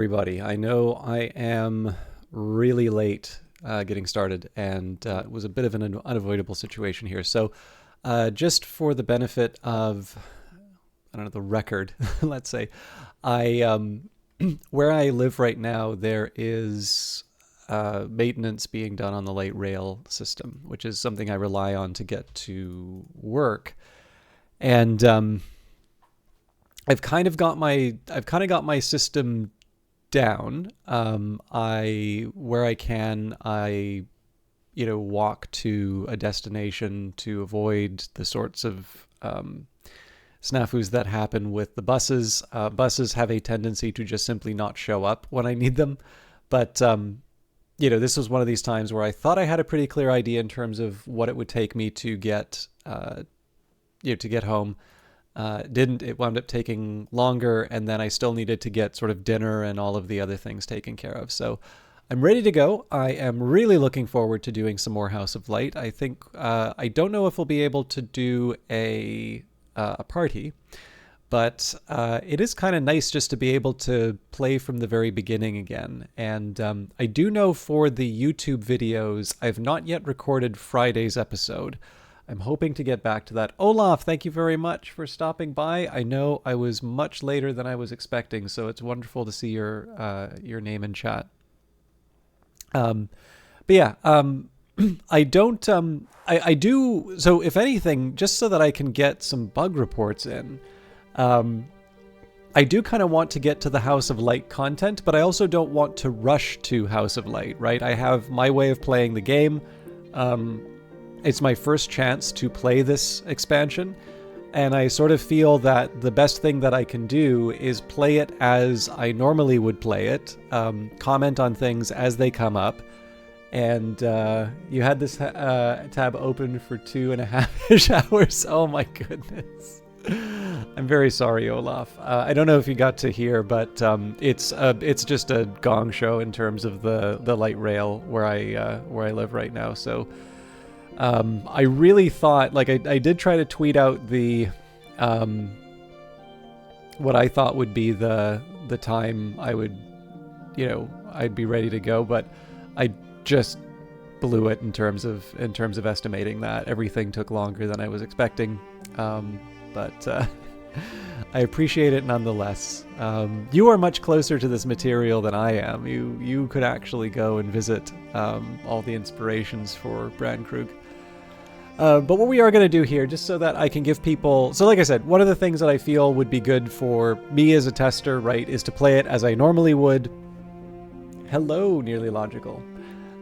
Everybody. I know I am really late getting started, and it was a bit of an unavoidable situation here. So, just for the benefit of, I don't know, the record, let's say, I where I live right now, there is maintenance being done on the light rail system, which is something I rely on to get to work, and I've kind of got my system down. I where I can, I walk to a destination to avoid the sorts of snafus that happen with the buses. Buses have a tendency to just simply not show up when I need them, but this was one of these times where I thought I had a pretty clear idea in terms of what it would take me to get to get home. Didn't. It wound up taking longer, and then I still needed to get sort of dinner and all of the other things taken care of. So I'm ready to go. I am really looking forward to doing some more House of Light. I think I don't know if we'll be able to do a party, but it is kind of nice just to be able to play from the very beginning again. And I do know for the YouTube videos, I've not yet recorded Friday's episode. I'm hoping to get back to that. Olaf, thank you very much for stopping by. I know I was much later than I was expecting, so it's wonderful to see your name in chat. But yeah, I don't. I do. So if anything, just so that I can get some bug reports in, I do kind of want to get to the House of Light content, but I also don't want to rush to House of Light. Right? I have my way of playing the game. It's my first chance to play this expansion, and I sort of feel that the best thing that I can do is play it as I normally would play it, comment on things as they come up. And you had this tab open for 2.5-ish hours. Oh my goodness. I'm very sorry, Olaf. I don't know if you got to hear, but it's just a gong show in terms of the light rail where I live right now. So I really thought, like, I did try to tweet out the what I thought would be the time I would, I'd be ready to go, but I just blew it in terms of estimating that. Everything took longer than I was expecting, but I appreciate it nonetheless. You are much closer to this material than I am. You could actually go and visit all the inspirations for Brandkrug. But what we are going to do here, just so that I can give people... So like I said, one of the things that I feel would be good for me as a tester, right, is to play it as I normally would. Hello, Nearly Logical.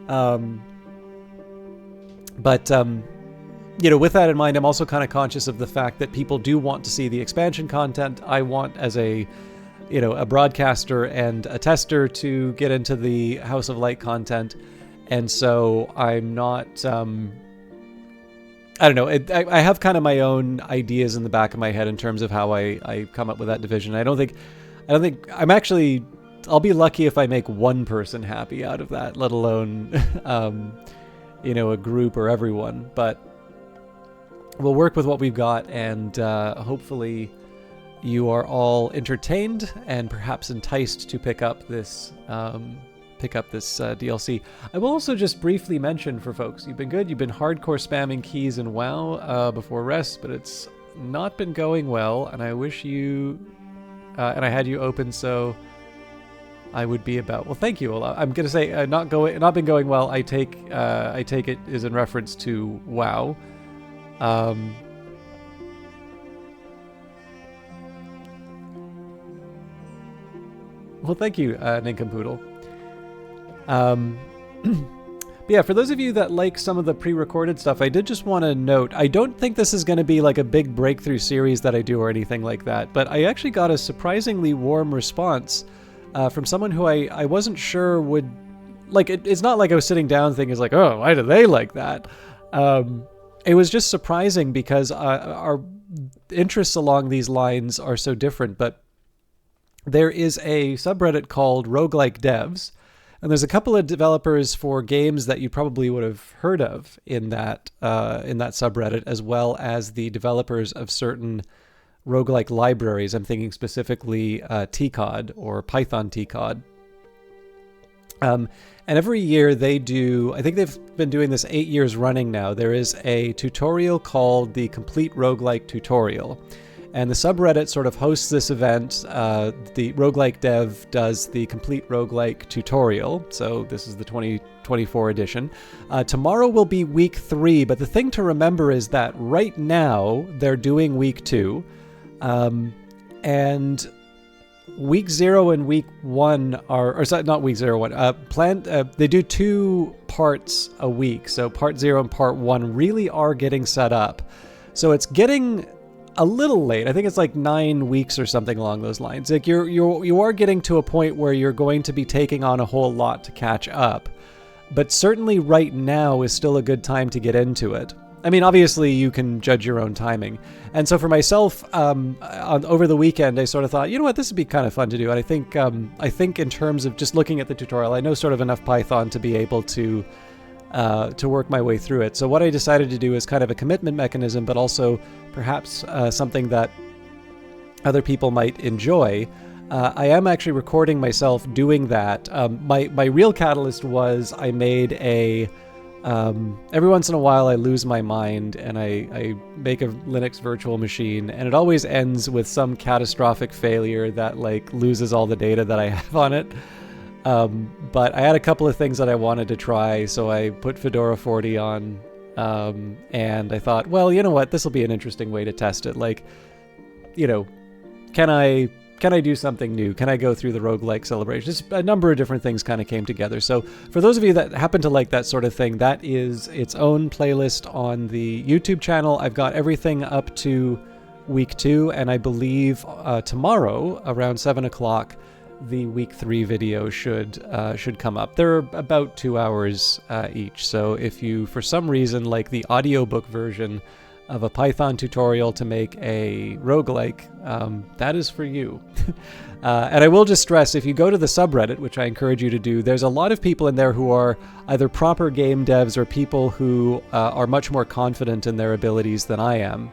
But with that in mind, I'm also kind of conscious of the fact that people do want to see the expansion content. I want, as a broadcaster and a tester, to get into the House of Light content. And so I'm not... I don't know. I have kind of my own ideas in the back of my head in terms of how I come up with that division. I don't think I'm actually... I'll be lucky if I make one person happy out of that, let alone, a group or everyone. But we'll work with what we've got, and hopefully you are all entertained and perhaps enticed to pick up this DLC. I will also just briefly mention for folks, you've been good. You've been hardcore spamming keys in WoW before rest, but it's not been going well, and I wish you... and I had you open, so... I would be about... Well, thank you. I'm going to say not been going well. I take it is in reference to WoW. Well, thank you, Nincompoodle. But yeah, for those of you that like some of the pre-recorded stuff, I did just want to note, I don't think this is going to be like a big breakthrough series that I do or anything like that, but I actually got a surprisingly warm response from someone who I wasn't sure would... Like, it's not like I was sitting down thinking, like, oh, why do they like that? It was just surprising because our interests along these lines are so different. But there is a subreddit called Roguelike Devs, and there's a couple of developers for games that you probably would have heard of in that subreddit, as well as the developers of certain roguelike libraries. I'm thinking specifically TCOD or Python TCOD. And every year they do, I think they've been doing this 8 years running now, there is a tutorial called the Complete Roguelike Tutorial. And the subreddit sort of hosts this event. The Roguelike Dev does the Complete Roguelike Tutorial. So this is the 2024 edition. Tomorrow will be week 3, but the thing to remember is that right now they're doing week 2. And week 0 and week 1 are, or sorry, not week 0, 1, they do 2 parts a week. So part 0 and part 1 really are getting set up. So it's getting a little late. I think it's like 9 weeks or something along those lines. Like you are getting to a point where you're going to be taking on a whole lot to catch up. But certainly right now is still a good time to get into it. I mean, obviously you can judge your own timing. And so for myself, over the weekend, I sort of thought, you know what, this would be kind of fun to do. And I think in terms of just looking at the tutorial, I know sort of enough Python to be able to work my way through it. So what I decided to do is kind of a commitment mechanism, but also perhaps something that other people might enjoy. I am actually recording myself doing that. My real catalyst was I made every once in a while I lose my mind and I make a Linux virtual machine, and it always ends with some catastrophic failure that like loses all the data that I have on it. But I had a couple of things that I wanted to try, so I put Fedora 40 on, and I thought, well, you know what, this will be an interesting way to test it. Like, you know, can I do something new? Can I go through the roguelike celebration? Just a number of different things kind of came together. So for those of you that happen to like that sort of thing, that is its own playlist on the YouTube channel. I've got everything up to week 2, and I believe tomorrow around 7 o'clock, the week 3 video should come up. They're about 2 hours each. So if you, for some reason, like the audiobook version of a Python tutorial to make a roguelike, that is for you. And I will just stress, if you go to the subreddit, which I encourage you to do, there's a lot of people in there who are either proper game devs or people who are much more confident in their abilities than I am.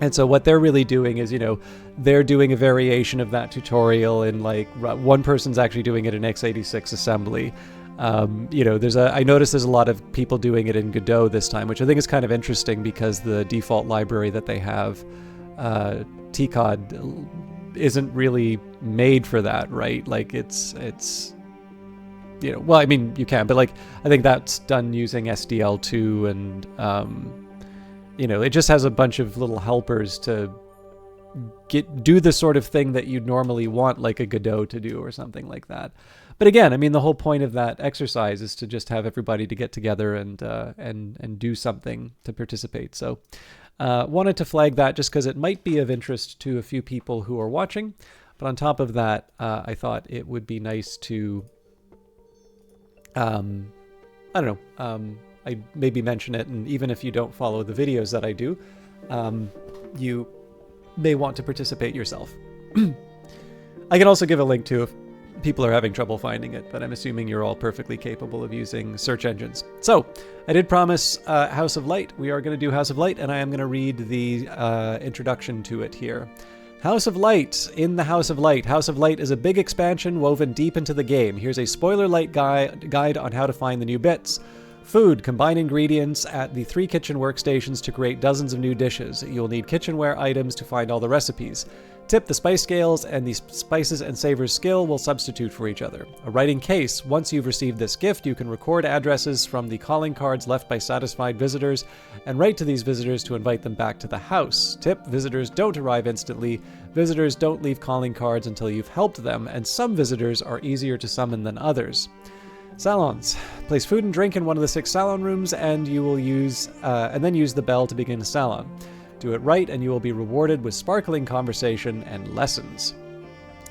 And so what they're really doing is, you know, they're doing a variation of that tutorial in like, one person's actually doing it in x86 assembly. You know, I noticed there's a lot of people doing it in Godot this time, which I think is kind of interesting because the default library that they have, TCOD, isn't really made for that, right? Like it's, you know, well, I mean, you can, but like, I think that's done using SDL2 and, you know, it just has a bunch of little helpers to do the sort of thing that you'd normally want like a Godot to do or something like that. But again, I mean, the whole point of that exercise is to just have everybody to get together and do something to participate. So wanted to flag that just because it might be of interest to a few people who are watching. But on top of that, I thought it would be nice to, I don't know, I maybe mention it, and even if you don't follow the videos that I do, you may want to participate yourself. I can also give a link to if people are having trouble finding it, but I'm assuming you're all perfectly capable of using search engines. So I did promise House of Light. We are going to do House of Light, and I am going to read the introduction to it here. House of Light. In the House of Light. House of Light is a big expansion woven deep into the game. Here's a spoiler light guide on how to find the new bits. Food. Combine ingredients at the 3 kitchen workstations to create dozens of new dishes. You'll need kitchenware items to find all the recipes. Tip: the spice scales and the spices and savors skill will substitute for each other. A writing case. Once you've received this gift, you can record addresses from the calling cards left by satisfied visitors and write to these visitors to invite them back to the house. Tip: visitors don't arrive instantly. Visitors don't leave calling cards until you've helped them, and some visitors are easier to summon than others. Salons. Place food and drink in one of the 6 salon rooms, and you will then use the bell to begin a salon. Do it right, and you will be rewarded with sparkling conversation and lessons.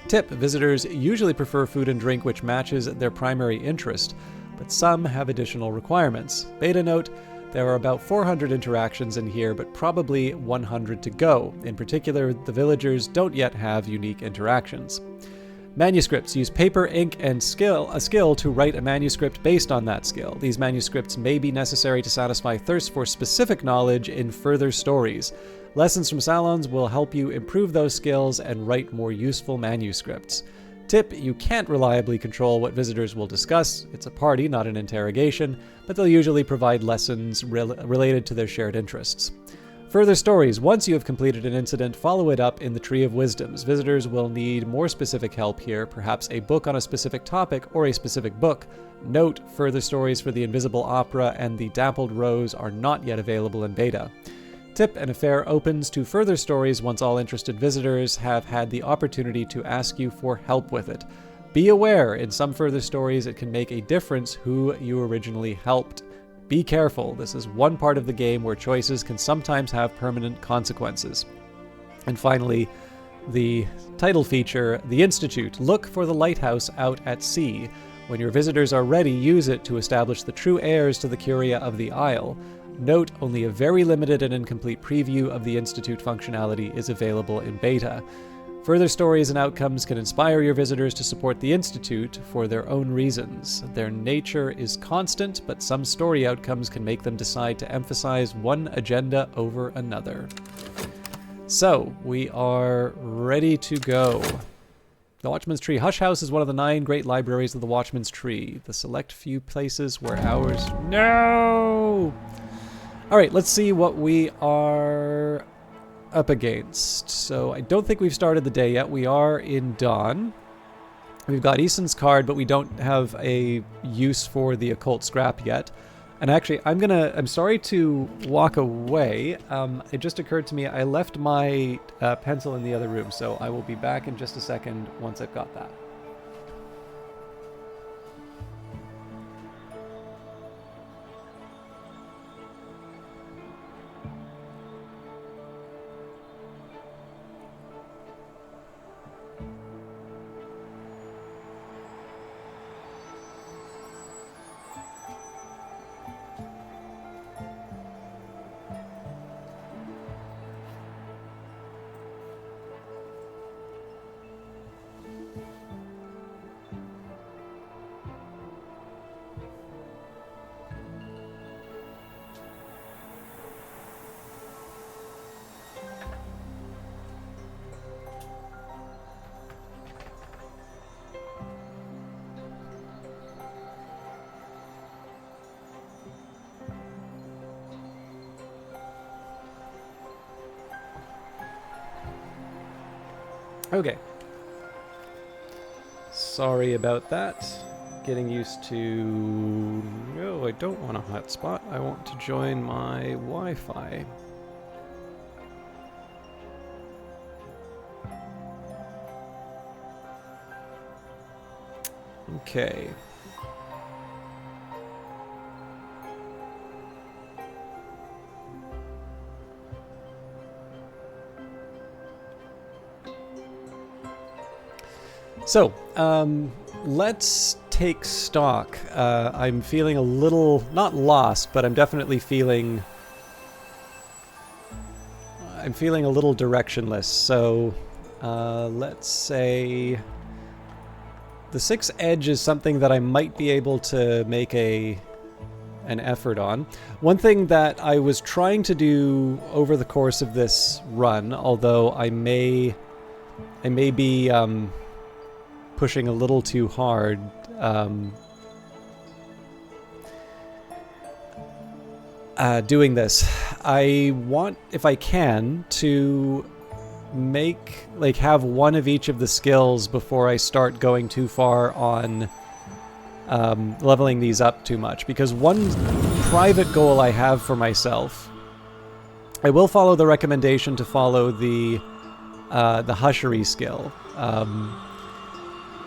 Tip: visitors usually prefer food and drink which matches their primary interest, but some have additional requirements. Beta note: there are about 400 interactions in here, but probably 100 to go. In particular, the villagers don't yet have unique interactions. Manuscripts. Use paper, ink, and a skill to write a manuscript based on that skill. These manuscripts may be necessary to satisfy thirst for specific knowledge in further stories. Lessons from Salons will help you improve those skills and write more useful manuscripts. Tip: you can't reliably control what visitors will discuss. It's a party, not an interrogation, but they'll usually provide lessons related to their shared interests. Further stories: once you have completed an incident, follow it up in the Tree of Wisdoms. Visitors will need more specific help here, perhaps a book on a specific topic or a specific book. Note: further stories for the Invisible Opera and the Dappled Rose are not yet available in beta. Tip: an affair opens to further stories once all interested visitors have had the opportunity to ask you for help with it. Be aware, in some further stories it can make a difference who you originally helped. Be careful, this is one part of the game where choices can sometimes have permanent consequences. And finally, the title feature, The Institute. Look for the lighthouse out at sea. When your visitors are ready, use it to establish the true heirs to the Curia of the Isle. Note: only a very limited and incomplete preview of the Institute functionality is available in beta. Further stories and outcomes can inspire your visitors to support the Institute for their own reasons. Their nature is constant, but some story outcomes can make them decide to emphasize one agenda over another. So, we are ready to go. The Watchman's Tree. Hush House is one of the 9 great libraries of the Watchman's Tree. The select few places where ours... No! Alright, let's see what we are up against. So I don't think we've started the day yet. We are in dawn. We've got Eason's card, but we don't have a use for the occult scrap yet. And actually, I'm sorry to walk away. It just occurred to me I left my pencil in the other room, so I will be back in just a second once I've got that. Okay. Sorry about that. Getting used to... No, I don't want a hotspot. I want to join my Wi-Fi. Okay. So, let's take stock. I'm feeling a little, not lost, but I'm definitely feeling... I'm feeling a little directionless. So, let's say... The 6 Edge is something that I might be able to make an effort on. One thing that I was trying to do over the course of this run, although I may be pushing a little too hard, doing this. I want, if I can, to have one of each of the skills before I start going too far on leveling these up too much. Because one private goal I have for myself, I will follow the recommendation to follow the Hushery skill.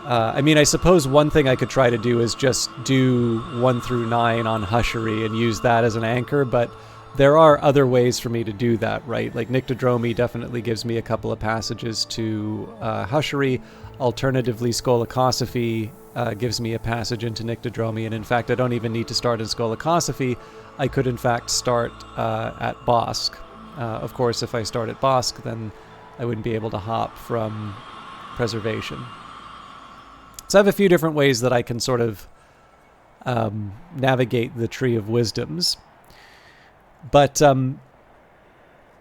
I mean, I suppose one thing I could try to do is just do 1 through 9 on Hushery and use that as an anchor, but there are other ways for me to do that, right? Like Nyctodromy definitely gives me a couple of passages to Hushery. Alternatively, Skolakosophy gives me a passage into Nyctodromy, and in fact, I don't even need to start in Skolakosophy. I could, in fact, start at Bosk. Of course, if I start at Bosk, then I wouldn't be able to hop from Preservation. So I have a few different ways that I can sort of navigate the Tree of Wisdoms. But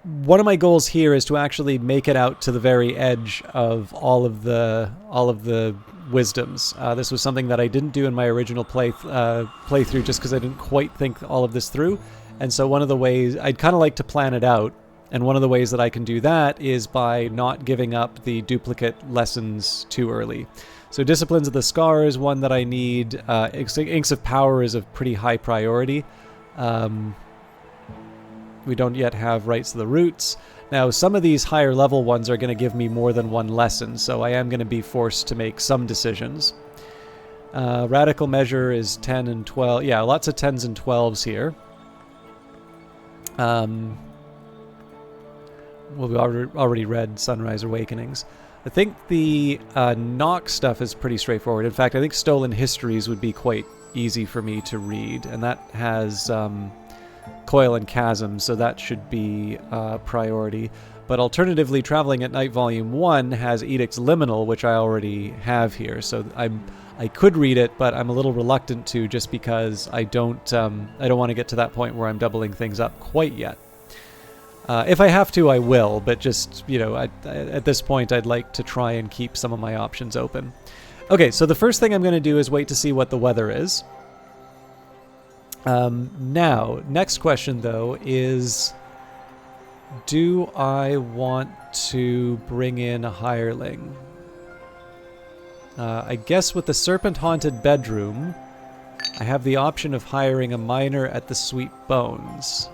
one of my goals here is to actually make it out to the very edge of all of the wisdoms. This was something that I didn't do in my original playthrough just because I didn't quite think all of this through. And so one of the ways I'd kind of like to plan it out, and one of the ways that I can do that is by not giving up the duplicate lessons too early. So Disciplines of the Scar is one that I need. Inks of Power is a pretty high priority. We don't yet have Rites of the Roots. Now, some of these higher level ones are going to give me more than one lesson, so I am going to be forced to make some decisions. Radical Measure is 10 and 12. Yeah, lots of 10s and 12s here. Well, we already read Sunrise Awakenings. I think the Nox stuff is pretty straightforward. In fact, I think Stolen Histories would be quite easy for me to read, and that has Coil and Chasm, so that should be priority. But alternatively, Traveling at Night Volume 1 has Edict's Liminal, which I already have here, so I could read it, but I'm a little reluctant to, just because I don't want to get to that point where I'm doubling things up quite yet. If I have to, I will, but just, you know, at this point, I'd like to try and keep some of my options open. Okay, so the first thing I'm going to do is wait to see what the weather is. Now, next question, though, is, do I want to bring in a hireling? I guess with the serpent-haunted bedroom, I have the option of hiring a miner at the Sweet Bones.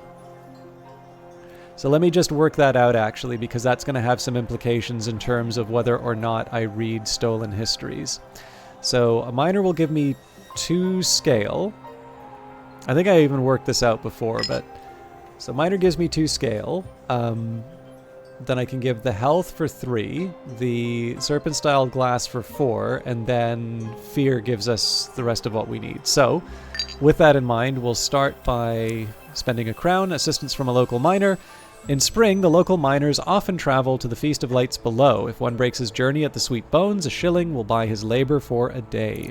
So let me just work that out, actually, because that's going to have some implications in terms of whether or not I read Stolen Histories. So a miner will give me 2 scale. I think I even worked this out before, but... So miner gives me 2 scale. Then I can give the health for 3, the serpent-styled glass for 4, and then fear gives us the rest of what we need. So, with that in mind, we'll start by spending a crown, assistance from a local miner. In spring, the local miners often travel to the Feast of Lights below. If one breaks his journey at the Sweet Bones, a shilling will buy his labor for a day.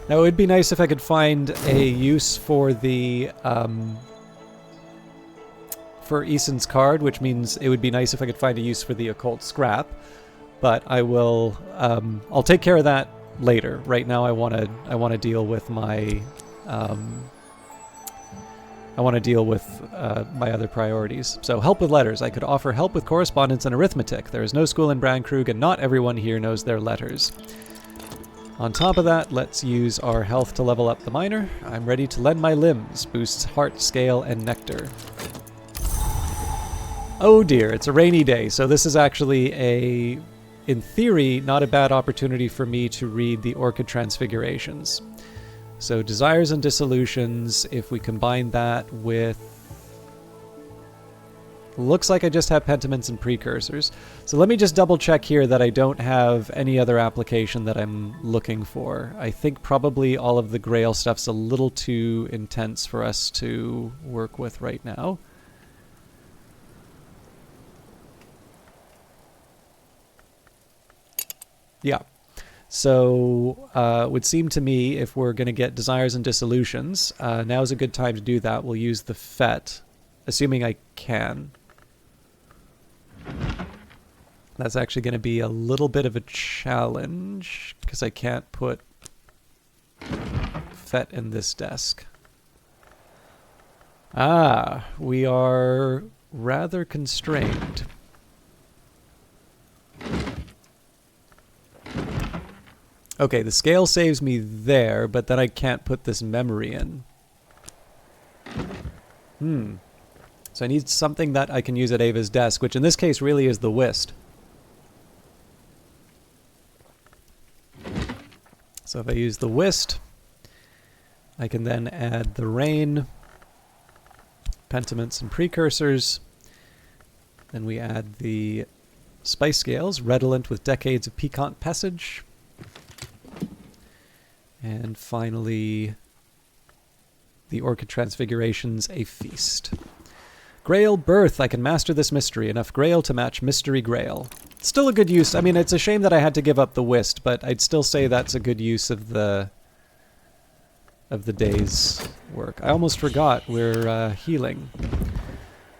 Now, it would be nice if I could find a use for the, for Eason's card, which means it would be nice if I could find a use for the occult scrap. But I will, I'll take care of that later. Right now, I want to deal with my, my other priorities. So, help with letters. I could offer help with correspondence and arithmetic. There is no school in Brandkrug, and not everyone here knows their letters. On top of that, let's use our health to level up the miner. I'm ready to lend my limbs. Boosts heart, scale, and nectar. Oh dear, it's a rainy day, so this is actually in theory, not a bad opportunity for me to read the Orchid Transfigurations. So Desires and Dissolutions, if we combine that with... Looks like I just have Pentiments and Precursors. So let me just double check here that I don't have any other application that I'm looking for. I think probably all of the Grail stuff's a little too intense for us to work with right now. Yeah. So it would seem to me if we're going to get Desires and Dissolutions, now's a good time to do that. We'll use the FET, assuming I can. That's actually going to be a little bit of a challenge because I can't put FET in this desk. Ah, we are rather constrained. Okay, the scale saves me there, but then I can't put this memory in. So I need something that I can use at Ava's desk, which in this case really is the Whist. So if I use the Whist, I can then add the Rain, Pentiments and Precursors. Then we add the Spice Scales, redolent with decades of piquant passage. And finally, the Orchid Transfigurations, a Feast. Grail Birth. I can master this mystery. Enough Grail to match Mystery Grail. Still a good use. I mean, it's a shame that I had to give up the whist, but I'd still say that's a good use of the day's work. I almost forgot we're healing.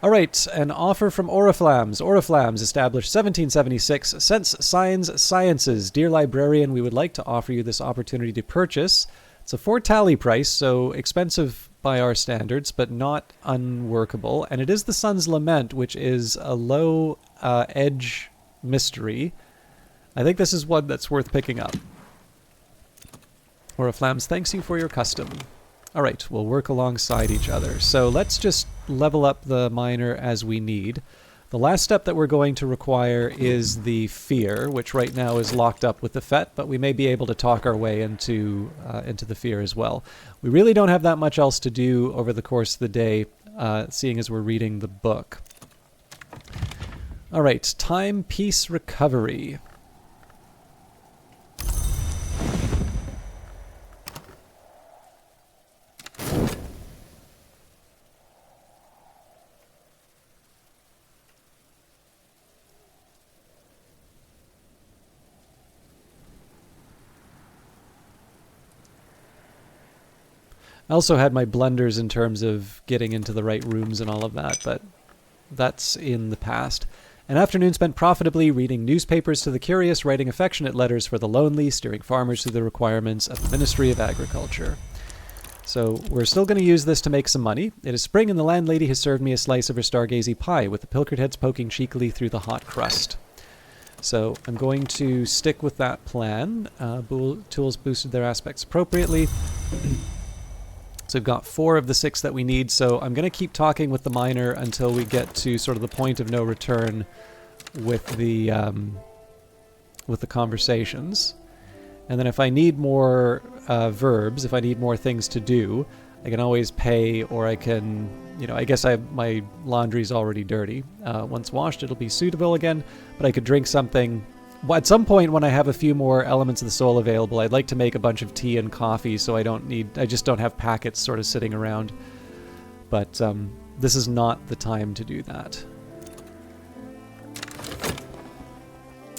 All right, an offer from Oriflammes. Oriflammes, established 1776. Sense Signs Sciences. Dear librarian, we would like to offer you this opportunity to purchase. It's a 4 tally price, so expensive by our standards, but not unworkable. And it is The Sun's Lament, which is a low edge mystery. I think this is one that's worth picking up. Oriflammes thanks you for your custom. All right, we'll work alongside each other. So let's just level up the miner as we need. The last step that we're going to require is the fear, which right now is locked up with the FET, but we may be able to talk our way into the fear as well. We really don't have that much else to do over the course of the day, seeing as we're reading the book. All right, time, peace, recovery. I also had my blunders in terms of getting into the right rooms and all of that, but that's in the past. An afternoon spent profitably reading newspapers to the curious, writing affectionate letters for the lonely, steering farmers through the requirements of the Ministry of Agriculture. So we're still going to use this to make some money. It is spring and the landlady has served me a slice of her stargazy pie with the pilchard heads poking cheekily through the hot crust. So I'm going to stick with that plan. Tools boosted their aspects appropriately. So we've got 4 of the 6 that we need, so I'm going to keep talking with the miner until we get to sort of the point of no return with the conversations. And then if I need more verbs, if I need more things to do, I can always pay, or I can, I guess my laundry's already dirty. Once washed, it'll be suitable again, but I could drink something. At some point when I have a few more elements of the soul available, I'd like to make a bunch of tea and coffee so I just don't have packets sort of sitting around. But this is not the time to do that.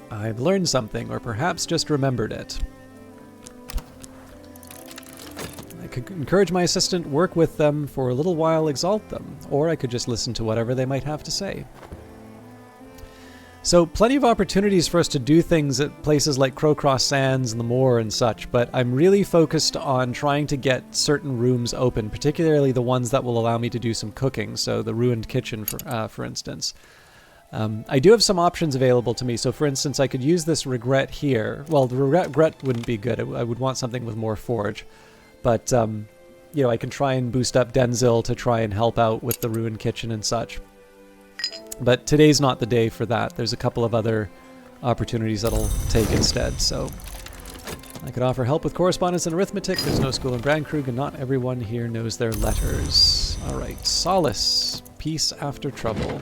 I've learned something, or perhaps just remembered it. I could encourage my assistant, work with them, for a little while exalt them, or I could just listen to whatever they might have to say. So plenty of opportunities for us to do things at places like Crowcross Sands and the Moor and such, but I'm really focused on trying to get certain rooms open, particularly the ones that will allow me to do some cooking, so the ruined kitchen, for instance. I do have some options available to me, so for instance, I could use this regret here. Well, the regret wouldn't be good. I would want something with more forge, but I can try and boost up Denzil to try and help out with the ruined kitchen and such. But today's not the day for that. There's a couple of other opportunities that'll take instead. So I could offer help with correspondence and arithmetic. There's no school in Brandkrug, and not everyone here knows their letters. All right, Solace, peace after trouble.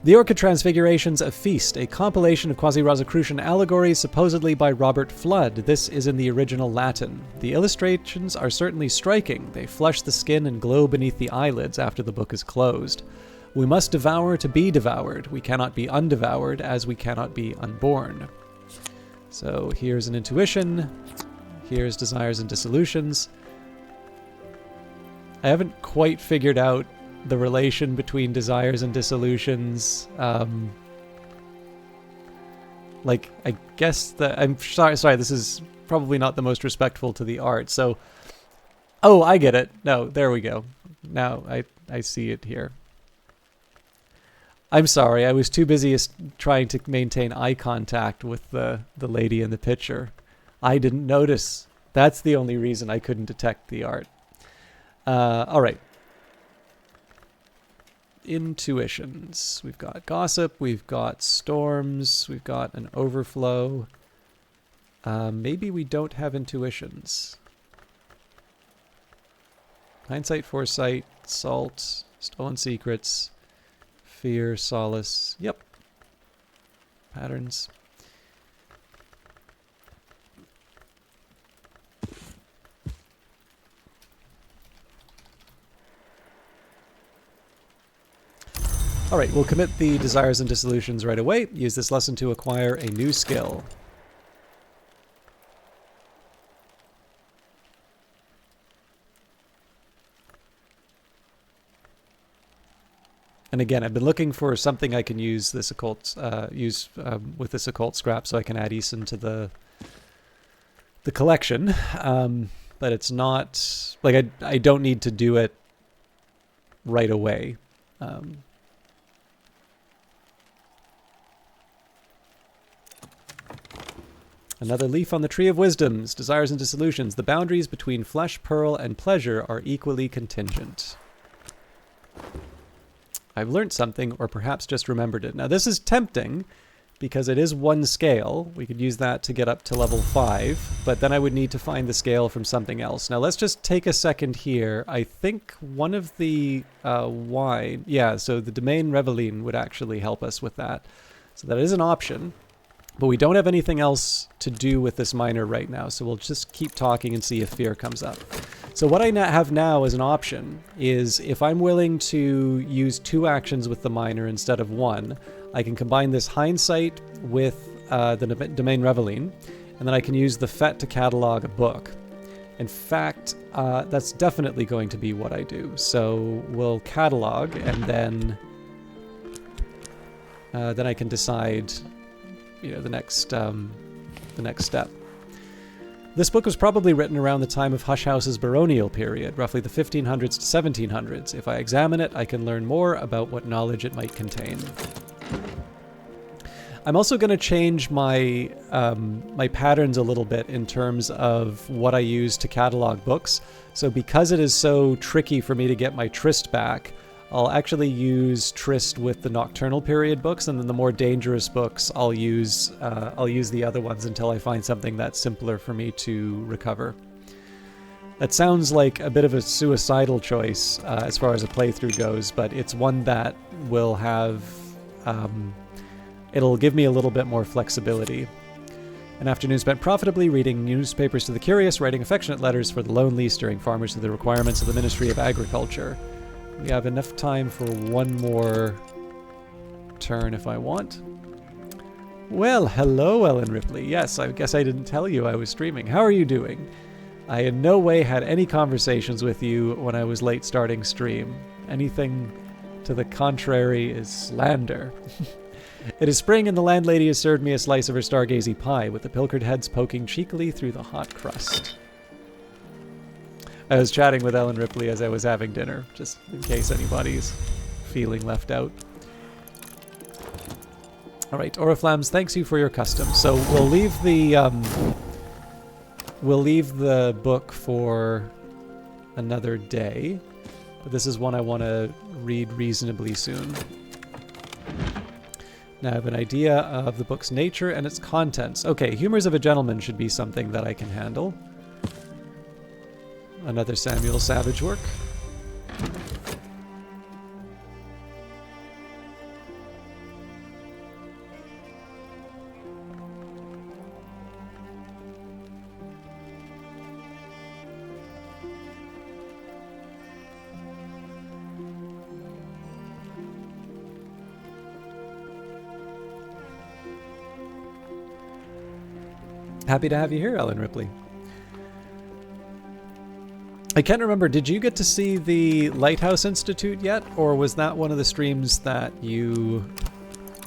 The Orchid Transfigurations of Feast, a compilation of quasi-Rosicrucian allegories supposedly by Robert Flood. This is in the original Latin. The illustrations are certainly striking. They flush the skin and glow beneath the eyelids after the book is closed. We must devour to be devoured. We cannot be undevoured, as we cannot be unborn. So here's an intuition. Here's desires and dissolutions. I haven't quite figured out the relation between desires and dissolutions. I guess that I'm sorry. This is probably not the most respectful to the art. So, oh, I get it. No, there we go. Now I see it here. I'm sorry, I was too busy trying to maintain eye contact with the lady in the picture. I didn't notice. That's the only reason I couldn't detect the art. All right. Intuitions. We've got gossip, we've got storms, we've got an overflow. Maybe we don't have intuitions. Hindsight, foresight, salt, stolen secrets. Fear, solace. Yep. Patterns. All right, we'll commit the Desires and Dissolutions right away. Use this lesson to acquire a new skill. And again, I've been looking for something I can use this occult with this occult scrap, so I can add Eason to the collection. But it's not like I don't need to do it right away. Another leaf on the Tree of Wisdoms, Desires and Dissolutions. The boundaries between flesh, pearl, and pleasure are equally contingent. I've learned something, or perhaps just remembered it. Now this is tempting, because it is one scale. We could use that to get up to level 5, but then I would need to find the scale from something else. Now let's just take a second here. I think one of the wine, yeah, so the Domaine Reveline would actually help us with that. So that is an option, but we don't have anything else to do with this miner right now, so we'll just keep talking and see if fear comes up. So what I have now as an option is if I'm willing to use 2 actions with the miner instead of 1, I can combine this Hindsight with the Domaine Reveline, and then I can use the FET to catalog a book. In fact, that's definitely going to be what I do. So we'll catalog, and then I can decide, you know, the next step. This book was probably written around the time of Hush House's baronial period, roughly the 1500s to 1700s. If I examine it, I can learn more about what knowledge it might contain. I'm also going to change my my patterns a little bit in terms of what I use to catalog books. So because it is so tricky for me to get my Trist back, I'll actually use Trist with the Nocturnal period books, and then the more dangerous books I'll use the other ones until I find something that's simpler for me to recover. That sounds like a bit of a suicidal choice as far as a playthrough goes, but it's one that will have it'll give me a little bit more flexibility. An afternoon spent profitably reading newspapers to the curious, writing affectionate letters for the lonely, steering farmers to the requirements of the Ministry of Agriculture. We have enough time for one more turn if I want. Well, hello, Ellen Ripley. Yes, I guess I didn't tell you I was streaming. How are you doing? I in no way had any conversations with you when I was late starting stream. Anything to the contrary is slander. It is spring, and the landlady has served me a slice of her stargazy pie, with the pilchard heads poking cheekily through the hot crust. I was chatting with Ellen Ripley as I was having dinner, just in case anybody's feeling left out. All right, Oriflams, thanks you for your custom. So we'll leave the book for another day, but this is one I want to read reasonably soon. Now I have an idea of the book's nature and its contents. Okay, Humors of a Gentleman should be something that I can handle. Another Samuel Savage work. Happy to have you here, Ellen Ripley. I can't remember, did you get to see the Lighthouse Institute yet, or was that one of the streams that you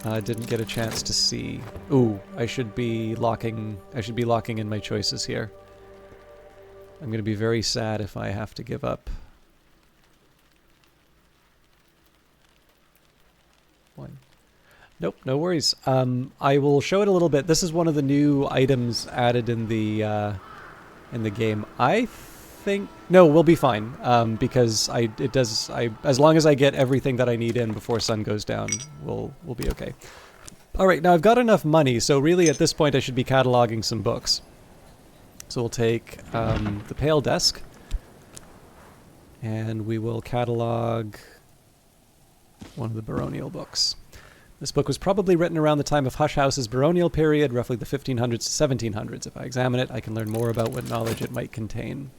didn't get a chance to see? Ooh, I should be locking in my choices here. I'm going to be very sad if I have to give up one. Nope, no worries. I will show it a little bit. This is one of the new items added in the game. I think no, we'll be fine because as long as I get everything that I need in before sun goes down, we'll be okay. All right, now I've got enough money, so really at this point I should be cataloging some books. So we'll take the Pale Desk, and we will catalog one of the baronial books. This book was probably written around the time of Hush House's baronial period, roughly the 1500s to 1700s. If I examine it, I can learn more about what knowledge it might contain.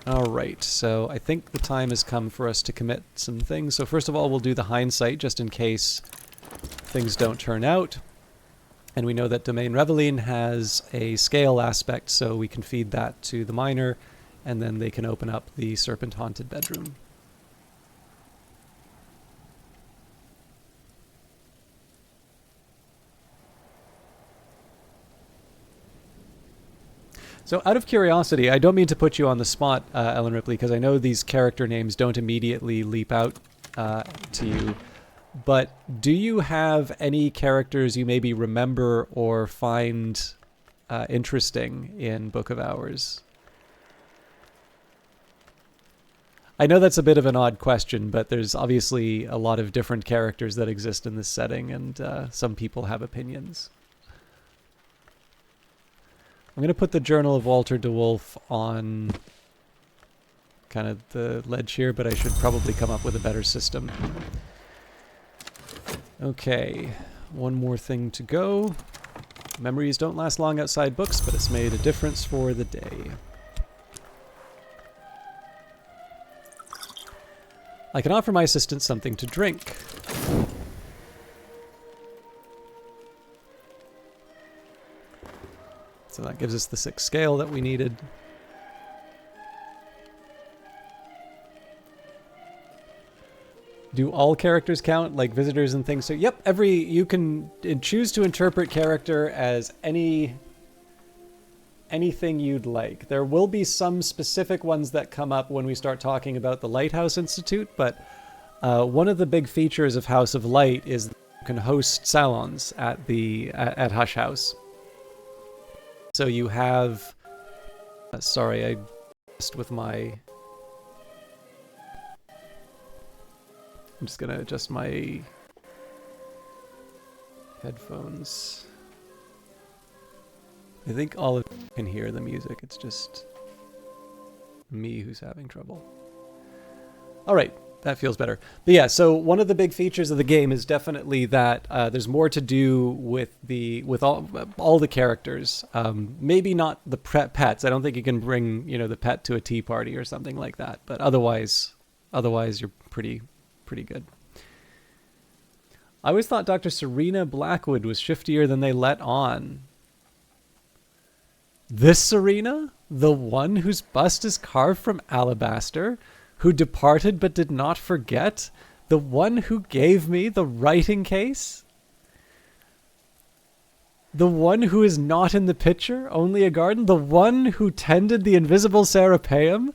All right, so I think the time has come for us to commit some things. So first of all, we'll do the hindsight just in case things don't turn out. And we know that Domain Reveline has a scale aspect, so we can feed that to the miner, and then they can open up the Serpent Haunted bedroom. So out of curiosity, I don't mean to put you on the spot, Ellen Ripley, because I know these character names don't immediately leap out to you. But do you have any characters you maybe remember or find interesting in Book of Hours? I know that's a bit of an odd question, but there's obviously a lot of different characters that exist in this setting, and some people have opinions. I'm going to put the Journal of Walter de Wolf on kind of the ledge here, but I should probably come up with a better system. Okay, one more thing to go. Memories don't last long outside books, but it's made a difference for the day. I can offer my assistant something to drink. So that gives us the 6 scale that we needed. Do all characters count, like visitors and things? So yep, you can choose to interpret character as anything you'd like. There will be some specific ones that come up when we start talking about the Lighthouse Institute, but one of the big features of House of Light is that you can host salons at Hush House. So you have... sorry, I messed with my... I'm just going to adjust my headphones. I think all of you can hear the music. It's just me who's having trouble. All right, that feels better. But yeah, so one of the big features of the game is definitely that there's more to do with all the characters. Maybe not the pets. I don't think you can bring the pet to a tea party or something like that. But otherwise you're pretty good. I always thought Dr. Serena Blackwood was shiftier than they let on. This Serena? The one whose bust is carved from alabaster? Who departed but did not forget? The one who gave me the writing case? The one who is not in the picture, only a garden? The one who tended the invisible Serapeum?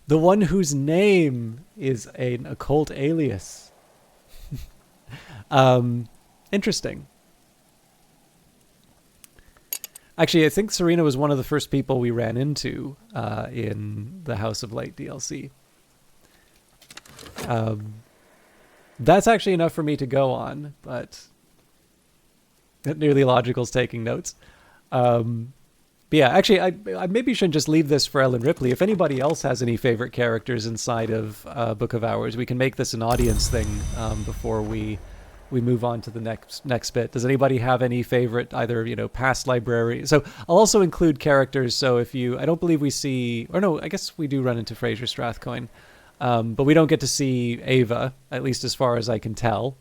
The one whose name is an occult alias? Interesting. Actually, I think Serena was one of the first people we ran into in the House of Light DLC. That's actually enough for me to go on, but Nearly Logical's taking notes. But yeah, actually, I maybe shouldn't just leave this for Ellen Ripley. If anybody else has any favorite characters inside of Book of Hours, we can make this an audience thing before we move on to the next bit. Does anybody have any favorite, either past library? So I'll also include characters. So if I don't believe we see, or no, I guess we do run into Fraser Strathcoin, but we don't get to see Ava, at least as far as I can tell.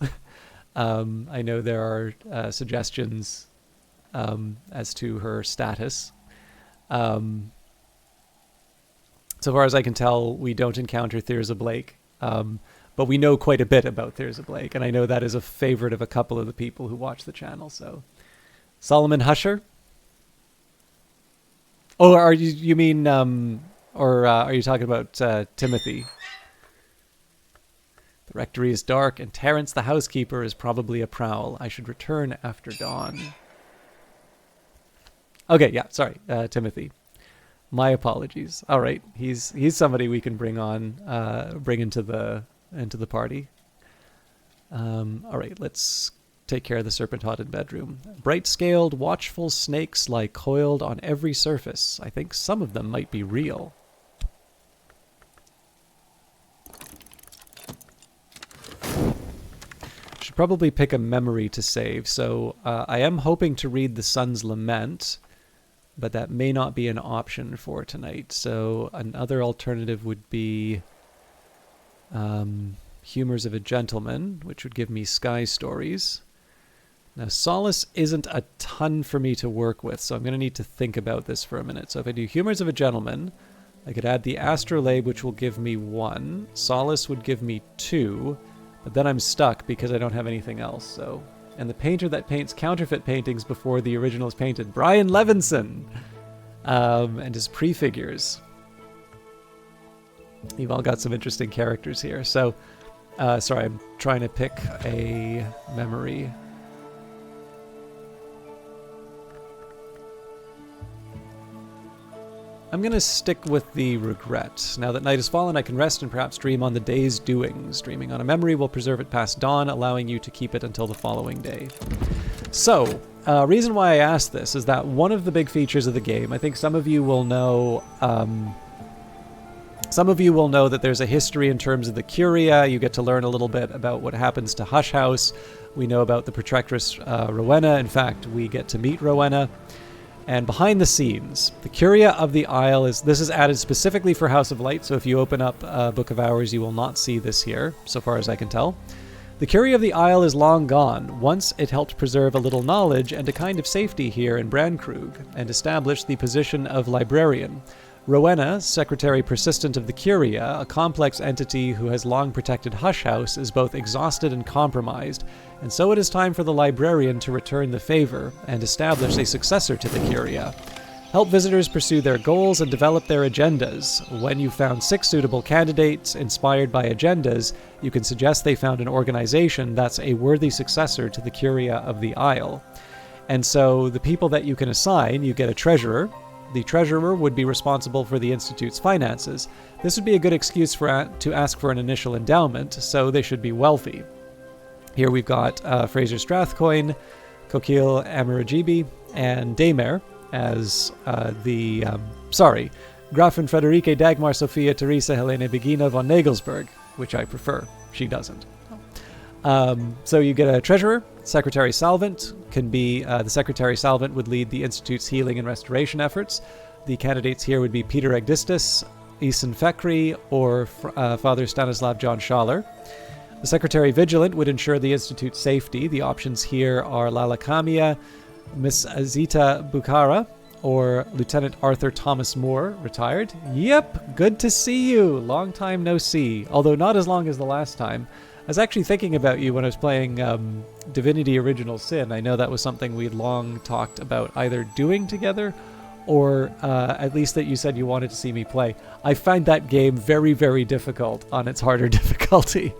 I know there are suggestions as to her status. So far as I can tell, we don't encounter Thirza Blake, but we know quite a bit about Thirza Blake, and I know that is a favorite of a couple of the people who watch the channel. So, Solomon Husher. Oh, are you mean, or are you talking about Timothy? The rectory is dark, and Terence the housekeeper is probably a prowl. I should return after dawn. Okay, yeah, sorry, Timothy. My apologies. All right, he's somebody we can bring into the party. All right, let's take care of the serpent haunted bedroom. Bright scaled, watchful snakes lie coiled on every surface. I think some of them might be real. Should probably pick a memory to save. So I am hoping to read The Sun's Lament. but that may not be an option for tonight. So another alternative would be Humors of a Gentleman, which would give me Sky Stories. Now, Solace isn't a ton for me to work with, so I'm going to need to think about this for a minute. So if I do Humors of a Gentleman, I could add the Astrolabe, which will give me 1. Solace would give me 2, but then I'm stuck because I don't have anything else. So, and the painter that paints counterfeit paintings before the original is painted, Brian Levinson, and his prefigures. You've all got some interesting characters here. So, sorry, I'm trying to pick a memory. I'm going to stick with the regret. Now that night has fallen, I can rest and perhaps dream on the day's doings. Dreaming on a memory will preserve it past dawn, allowing you to keep it until the following day. So, reason why I asked this is that one of the big features of the game, I think some of you will know that there's a history in terms of the Curia. You get to learn a little bit about what happens to Hush House. We know about the Protectress Rowena. In fact, we get to meet Rowena. And behind the scenes, the Curia of the Isle this is added specifically for House of Light, so if you open up Book of Hours, you will not see this here, so far as I can tell. The Curia of the Isle is long gone. Once it helped preserve a little knowledge and a kind of safety here in Brandkrug, and established the position of librarian. Rowena, secretary persistent of the Curia, a complex entity who has long protected Hush House, is both exhausted and compromised, and so it is time for the librarian to return the favor and establish a successor to the Curia. Help visitors pursue their goals and develop their agendas. When you've found 6 suitable candidates inspired by agendas, you can suggest they found an organization that's a worthy successor to the Curia of the Isle. And so the people that you can assign, you get a treasurer. The treasurer would be responsible for the Institute's finances. This would be a good excuse to ask for an initial endowment, so they should be wealthy. Here we've got Fraser Strathcoyne, Kokil Amarajibi, and Daymare as Grafin Friederike Dagmar Sophia Teresa Helene Begina von Nagelsberg, which I prefer. She doesn't. So you get a treasurer. Secretary Salvant can be the Secretary Salvant would lead the Institute's healing and restoration efforts. The candidates here would be Peter Egdistis, Isan Fekri, or Father Stanislav John Schaller. The Secretary Vigilant would ensure the Institute's safety. The options here are Lala Kamia, Miss Azita Bukhara, or Lieutenant Arthur Thomas Moore, retired. Yep, good to see you. Long time no see, although not as long as the last time. I was actually thinking about you when I was playing Divinity Original Sin. I know that was something we'd long talked about either doing together or at least that you said you wanted to see me play. I find that game very, very difficult on its harder difficulty.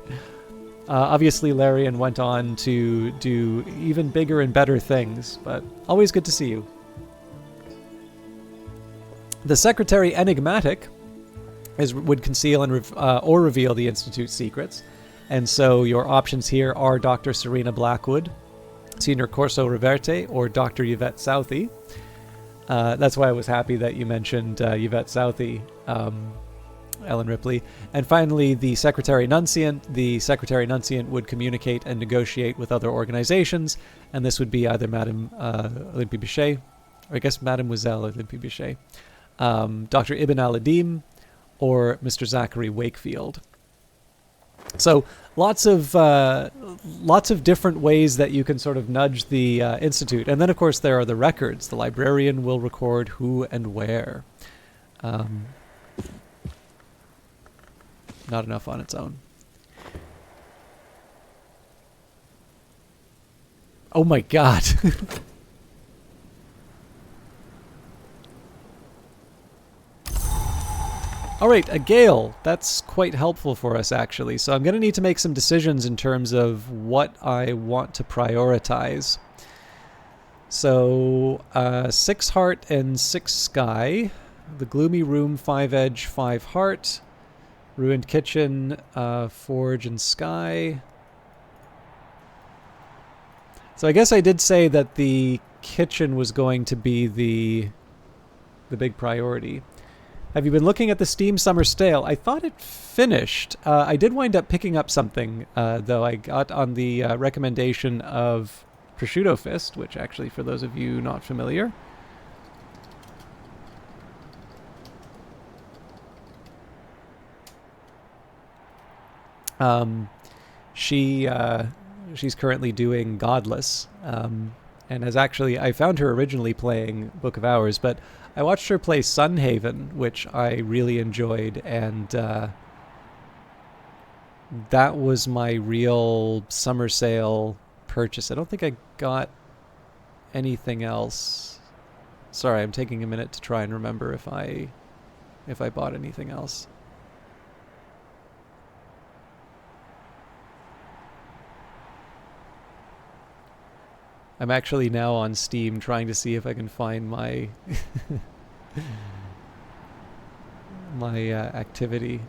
Obviously, Larian went on to do even bigger and better things, but always good to see you. The Secretary Enigmatic would conceal and or reveal the Institute's secrets. And so your options here are Dr. Serena Blackwood, Senior Corso Reverte, or Dr. Yvette Southey. That's why I was happy that you mentioned Yvette Southey, Ellen Ripley. And finally, the Secretary Nunciant. The Secretary Nunciant would communicate and negotiate with other organizations, and this would be either Madame Olympie Bichet, or I guess Mademoiselle Olympie Bichet, Dr. Ibn al-Adim, or Mr. Zachary Wakefield. So lots of different ways that you can sort of nudge the Institute. And then, of course, there are the records. The librarian will record who and where. Not enough on its own. Oh my god. Alright, a gale. That's quite helpful for us, actually. So I'm going to need to make some decisions in terms of what I want to prioritize. So, 6 heart and 6 sky. The gloomy room, 5 edge, 5 heart. Ruined kitchen, forge and sky. So I guess I did say that the kitchen was going to be the big priority. Have you been looking at the Steam Summer Stale? I thought it finished. I did wind up picking up something, though. I got on the recommendation of Prosciutto Fist, which actually, for those of you not familiar, She's currently doing Godless, and has actually, I found her originally playing Book of Hours, but I watched her play Sunhaven, which I really enjoyed, and that was my real summer sale purchase. I don't think I got anything else. Sorry, I'm taking a minute to try and remember if I bought anything else. I'm actually now on Steam trying to see if I can find my my activity.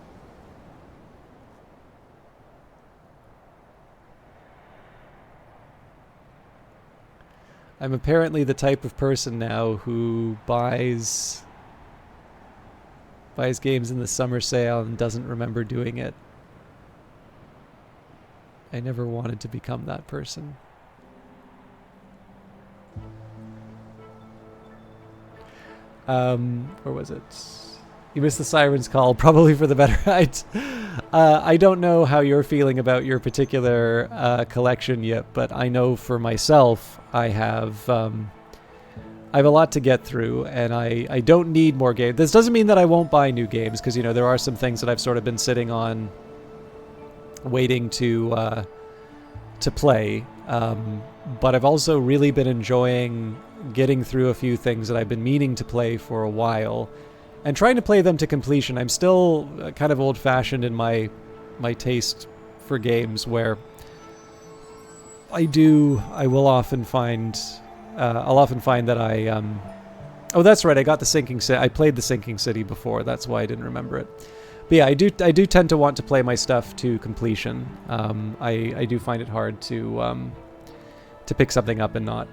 I'm apparently the type of person now who buys games in the summer sale and doesn't remember doing it. I never wanted to become that person. Where was it? You missed the Siren's Call, probably for the better. I don't know how you're feeling about your particular collection yet, but I know for myself, I have a lot to get through, and I don't need more games. This doesn't mean that I won't buy new games, because, you know, there are some things that I've sort of been sitting on, waiting to play. But I've also really been enjoying getting through a few things that I've been meaning to play for a while and trying to play them to completion. I'm still kind of old-fashioned in my taste for games, where I'll often find that I oh, that's right, I got the Sinking City. I played the Sinking City before, that's why I didn't remember it. But yeah, I do tend to want to play my stuff to completion. I do find it hard to pick something up and not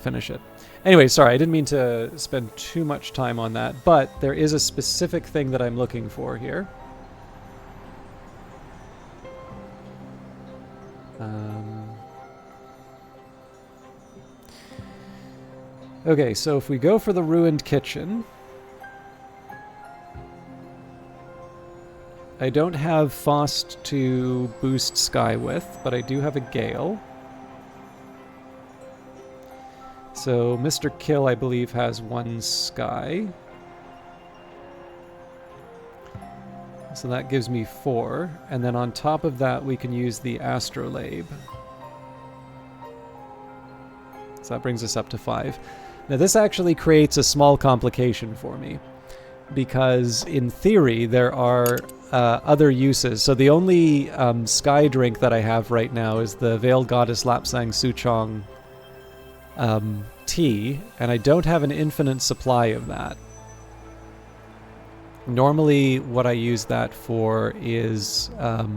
finish it. Anyway, sorry, I didn't mean to spend too much time on that, but there is a specific thing that I'm looking for here. Okay, so if we go for the Ruined Kitchen, I don't have Faust to boost Sky with, but I do have a Gale. So Mr. Kill, I believe, has 1 Sky. So that gives me 4. And then on top of that, we can use the Astrolabe. So that brings us up to 5. Now this actually creates a small complication for me, because in theory there are other uses. So the only Sky drink that I have right now is the Veiled Goddess Lapsang Souchong tea, and I don't have an infinite supply of that. Normally what I use that for is I'll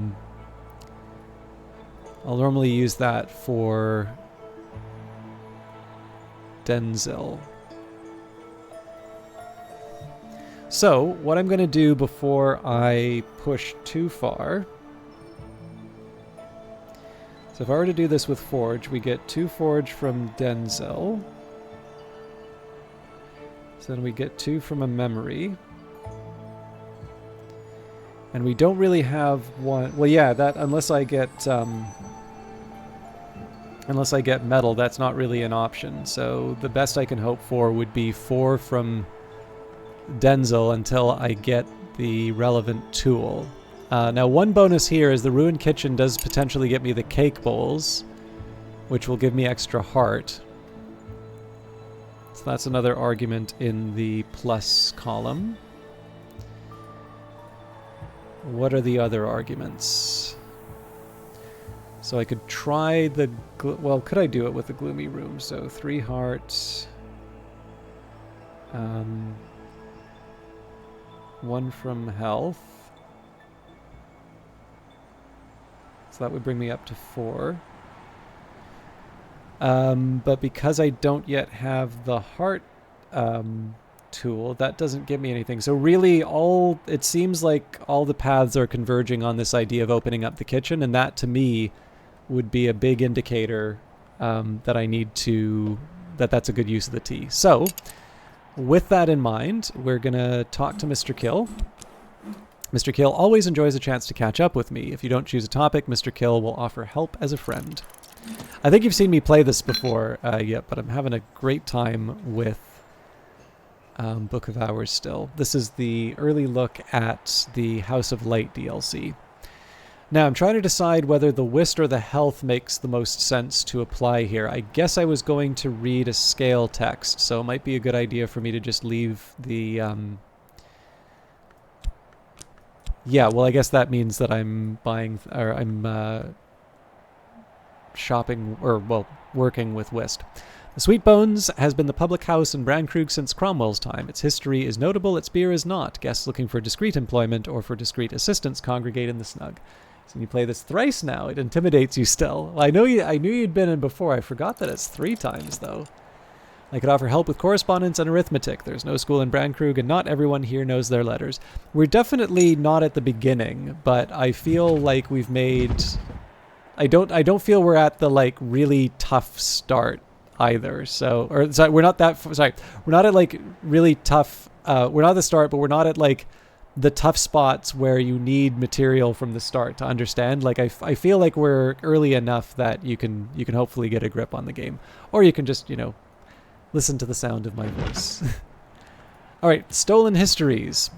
normally use that for Denzil. So what I'm going to do before I push too far, so if I were to do this with Forge, we get 2 Forge from Denzil. So then we get 2 from a Memory. And we don't really have 1... Well, yeah, that unless I get Metal, that's not really an option. So the best I can hope for would be 4 from Denzil until I get the relevant tool. Now, one bonus here is the Ruined Kitchen does potentially get me the Cake Bowls, which will give me extra heart. So that's another argument in the plus column. What are the other arguments? So I could try the... Well, could I do it with the Gloomy Room? So 3 hearts. 1 from health. So that would bring me up to 4. But because I don't yet have the heart tool, that doesn't give me anything. So really, it seems like all the paths are converging on this idea of opening up the kitchen, and that to me would be a big indicator that I need to... that's a good use of the tea. So with that in mind, we're gonna talk to Mr. Kill, Mr. Kill always enjoys a chance to catch up with me. If you don't choose a topic, Mr. Kill will offer help as a friend. I think you've seen me play this before yet, but I'm having a great time with Book of Hours still. This is the early look at the House of Light DLC. Now, I'm trying to decide whether the Wist or the Health makes the most sense to apply here. I guess I was going to read a scale text, so it might be a good idea for me to just leave the... Yeah, well, I guess that means that I'm buying... or I'm shopping... or, well, working with Wist. The Sweet Bones has been the public house in Brandkrug since Cromwell's time. Its history is notable, its beer is not. Guests looking for discreet employment or for discreet assistance congregate in the snug. So you play this thrice now. It intimidates you still. Well, I knew you'd been in before. I forgot that it's 3 times, though. I could offer help with correspondence and arithmetic. There's no school in Brandkrug, and not everyone here knows their letters. We're definitely not at the beginning, but I feel like we've made... I don't feel we're at the, like, really tough start either. So, or sorry, we're not at like really tough, we're not at the start, but we're not at like the tough spots where you need material from the start to understand. Like I feel like we're early enough that you can hopefully get a grip on the game, or you can just, you know, listen to the sound of my voice. All right, Stolen Histories.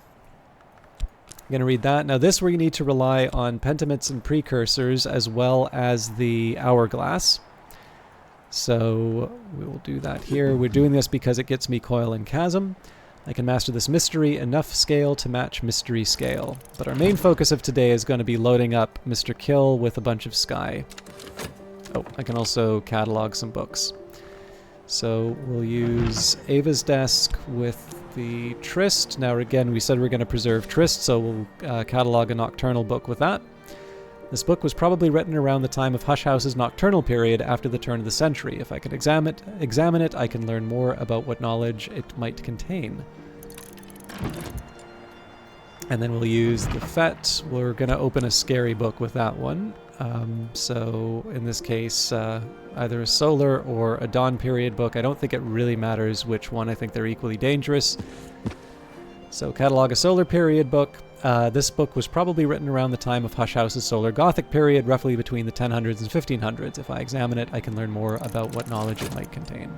I'm going to read that. Now this, where you need to rely on pentaments and precursors as well as the hourglass. So we will do that here. We're doing this because it gets me Coil and Chasm. I can master this mystery enough scale to match mystery scale. But our main focus of today is going to be loading up Mr. Kill with a bunch of Sky. Oh, I can also catalog some books. So we'll use Ava's Desk with the Tryst. Now again, we said we're going to preserve Tryst, so we'll catalog a Nocturnal book with that. This book was probably written around the time of Hush House's nocturnal period after the turn of the century. If I can examine it, I can learn more about what knowledge it might contain. And then we'll use the Fete. We're going to open a scary book with that one. So in this case, either a solar or a dawn period book. I don't think it really matters which one. I think they're equally dangerous. So catalog a solar period book. This book was probably written around the time of Hush House's solar Gothic period, roughly between the 1000s and 1500s. If I examine it, I can learn more about what knowledge it might contain.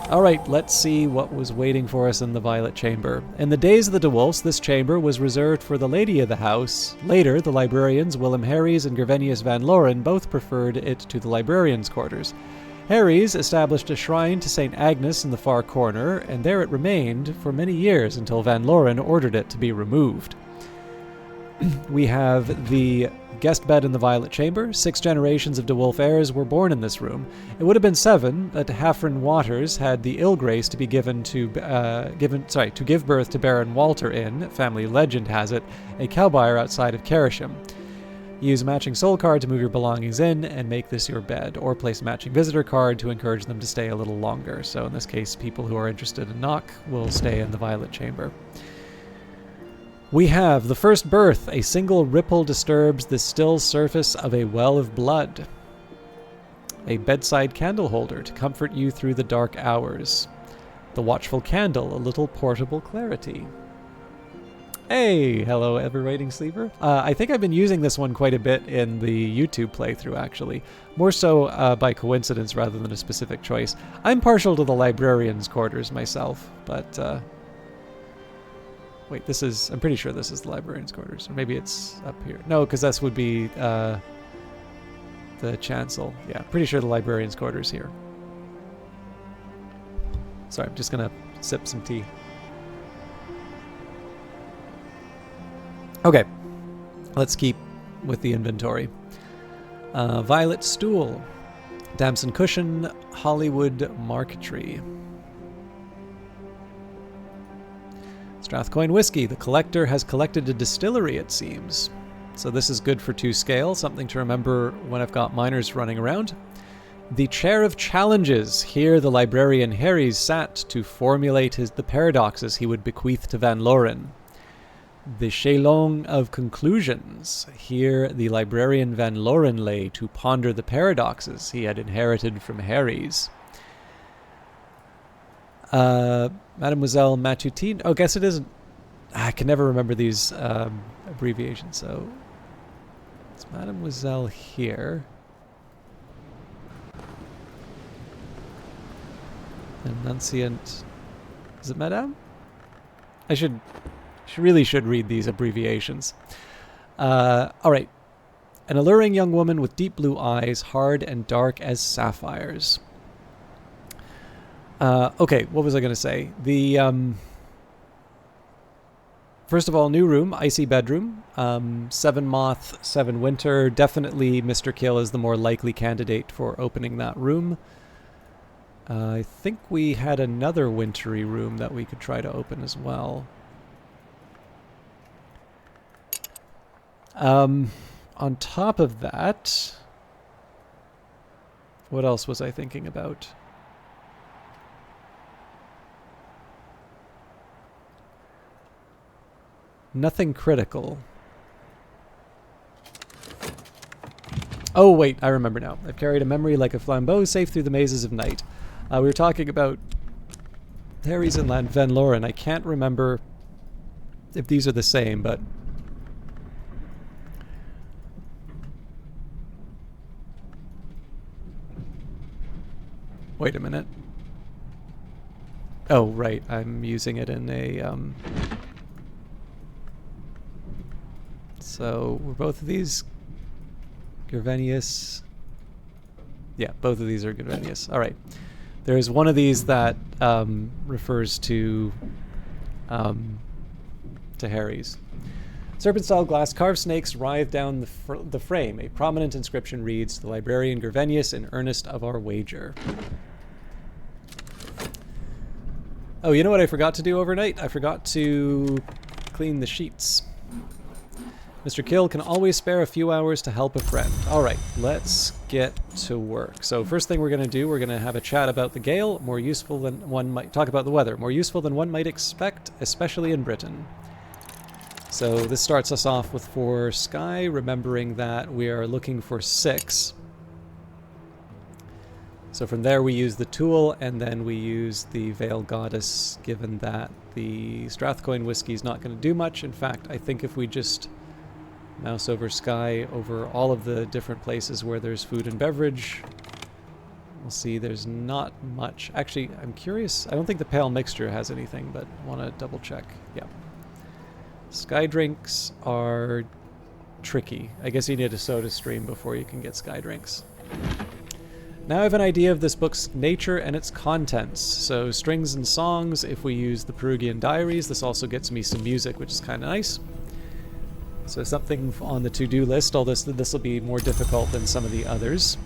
Alright, let's see what was waiting for us in the Violet Chamber. In the days of the DeWolfs, this chamber was reserved for the lady of the house. Later, the librarians Willem Harries and Gervenius Van Loren both preferred it to the librarians' quarters. Harries established a shrine to St. Agnes in the far corner, and there it remained for many years until Van Loren ordered it to be removed. We have the guest bed in the Violet Chamber. 6 generations of DeWolf heirs were born in this room. It would have been 7, but Hafren Waters had the ill grace to be give birth to Baron Walter Inn, family legend has it, a cowbuyer outside of Carisham. Use a matching soul card to move your belongings in and make this your bed, or place a matching visitor card to encourage them to stay a little longer. So in this case, people who are interested in Knock will stay in the Violet Chamber. We have the first birth. A single ripple disturbs the still surface of a well of blood. A bedside candle holder to comfort you through the dark hours. The watchful candle, a little portable clarity. Hey, hello, ever-waiting sleeper. I think I've been using this one quite a bit in the YouTube playthrough, actually. More so by coincidence rather than a specific choice. I'm partial to the librarian's quarters myself, but... Wait, this is... I'm pretty sure this is the librarian's quarters. Or maybe it's up here. No, because this would be the chancel. Yeah, pretty sure the librarian's quarters here. Sorry, I'm just going to sip some tea. Okay, let's keep with the inventory. Violet Stool, Damson Cushion, Hollywood Marquetry. Strathcoyne Whiskey, the collector has collected a distillery, it seems. So this is good for 2 scale, something to remember when I've got miners running around. The Chair of Challenges, here the librarian Harries sat to formulate the paradoxes he would bequeath to Van Loren. The Shelong of Conclusions, here the librarian Van Loren lay to ponder the paradoxes he had inherited from Harries. Mademoiselle Matutine. Oh, guess it isn't. I can never remember these abbreviations. So it's Mademoiselle here. Annunciant. Is it Madame? I really should read these abbreviations. All right. An alluring young woman with deep blue eyes, hard and dark as sapphires. Okay, what was I going to say? First of all, new room, icy bedroom. 7 moth, 7 winter. Definitely Mr. Kill is the more likely candidate for opening that room. I think we had another wintry room that we could try to open as well. On top of that, what else was I thinking about? Nothing critical. Oh, wait, I remember now. I've carried a memory like a flambeau safe through the mazes of night. We were talking about Harry's and Van Loren. I can't remember if these are the same, but... Wait a minute. Oh, right. I'm using it in a... So, were both of these Gervenius? Yeah, both of these are Gervenius. All right. There's one of these that refers to Harry's. Serpent-style glass carved snakes writhe down the frame. A prominent inscription reads, "The librarian Gervenius in earnest of our wager." Oh, you know what I forgot to do overnight? I forgot to clean the sheets. Mr. Kill can always spare a few hours to help a friend. Alright, let's get to work. So first thing we're going to do, we're going to have a chat about the gale, more useful than one might... Talk about the weather, more useful than one might expect, especially in Britain. So this starts us off with 4 sky, remembering that we are looking for 6. So from there we use the tool, and then we use the Veil Goddess, given that the Strathcoyne whiskey is not going to do much. In fact, I think if we just... mouse over sky over all of the different places where there's food and beverage, we'll see there's not much. Actually, I'm curious. I don't think the Pale Mixture has anything, but I want to double check. Yeah. Sky drinks are tricky. I guess you need a soda stream before you can get sky drinks. Now I have an idea of this book's nature and its contents. So strings and songs, if we use the Perugian Diaries. This also gets me some music, which is kind of nice. So something on the to-do list, although this will be more difficult than some of the others.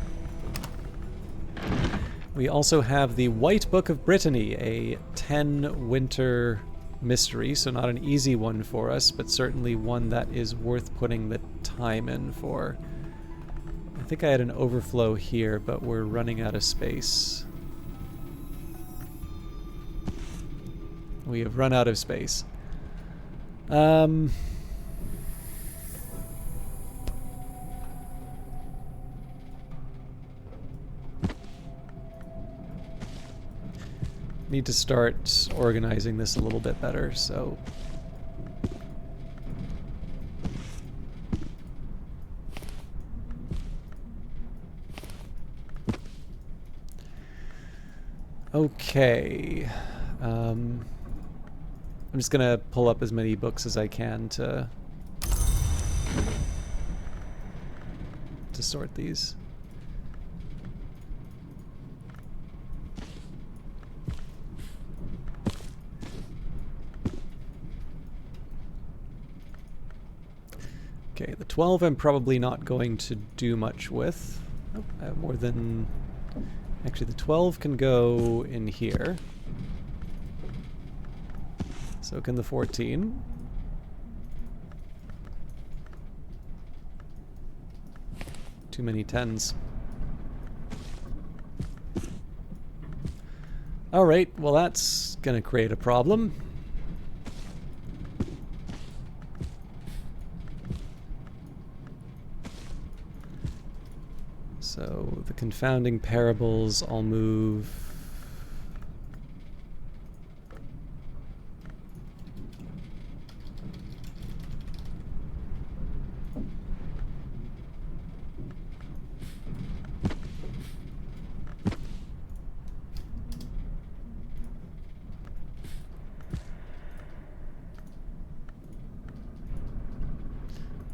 We also have the White Book of Brittany, a 10 winter mystery, so not an easy one for us, but certainly one that is worth putting the time in for. I think I had an overflow here, but we're running out of space. We have run out of space. Need to start organizing this a little bit better, so... Okay. I'm just gonna pull up as many books as I can to sort these. Okay, the 12 I'm probably not going to do much with. Oh, I have more than... Actually, the 12 can go in here. So can the 14. Too many 10s. Alright, well that's gonna create a problem. So the confounding parables, I'll move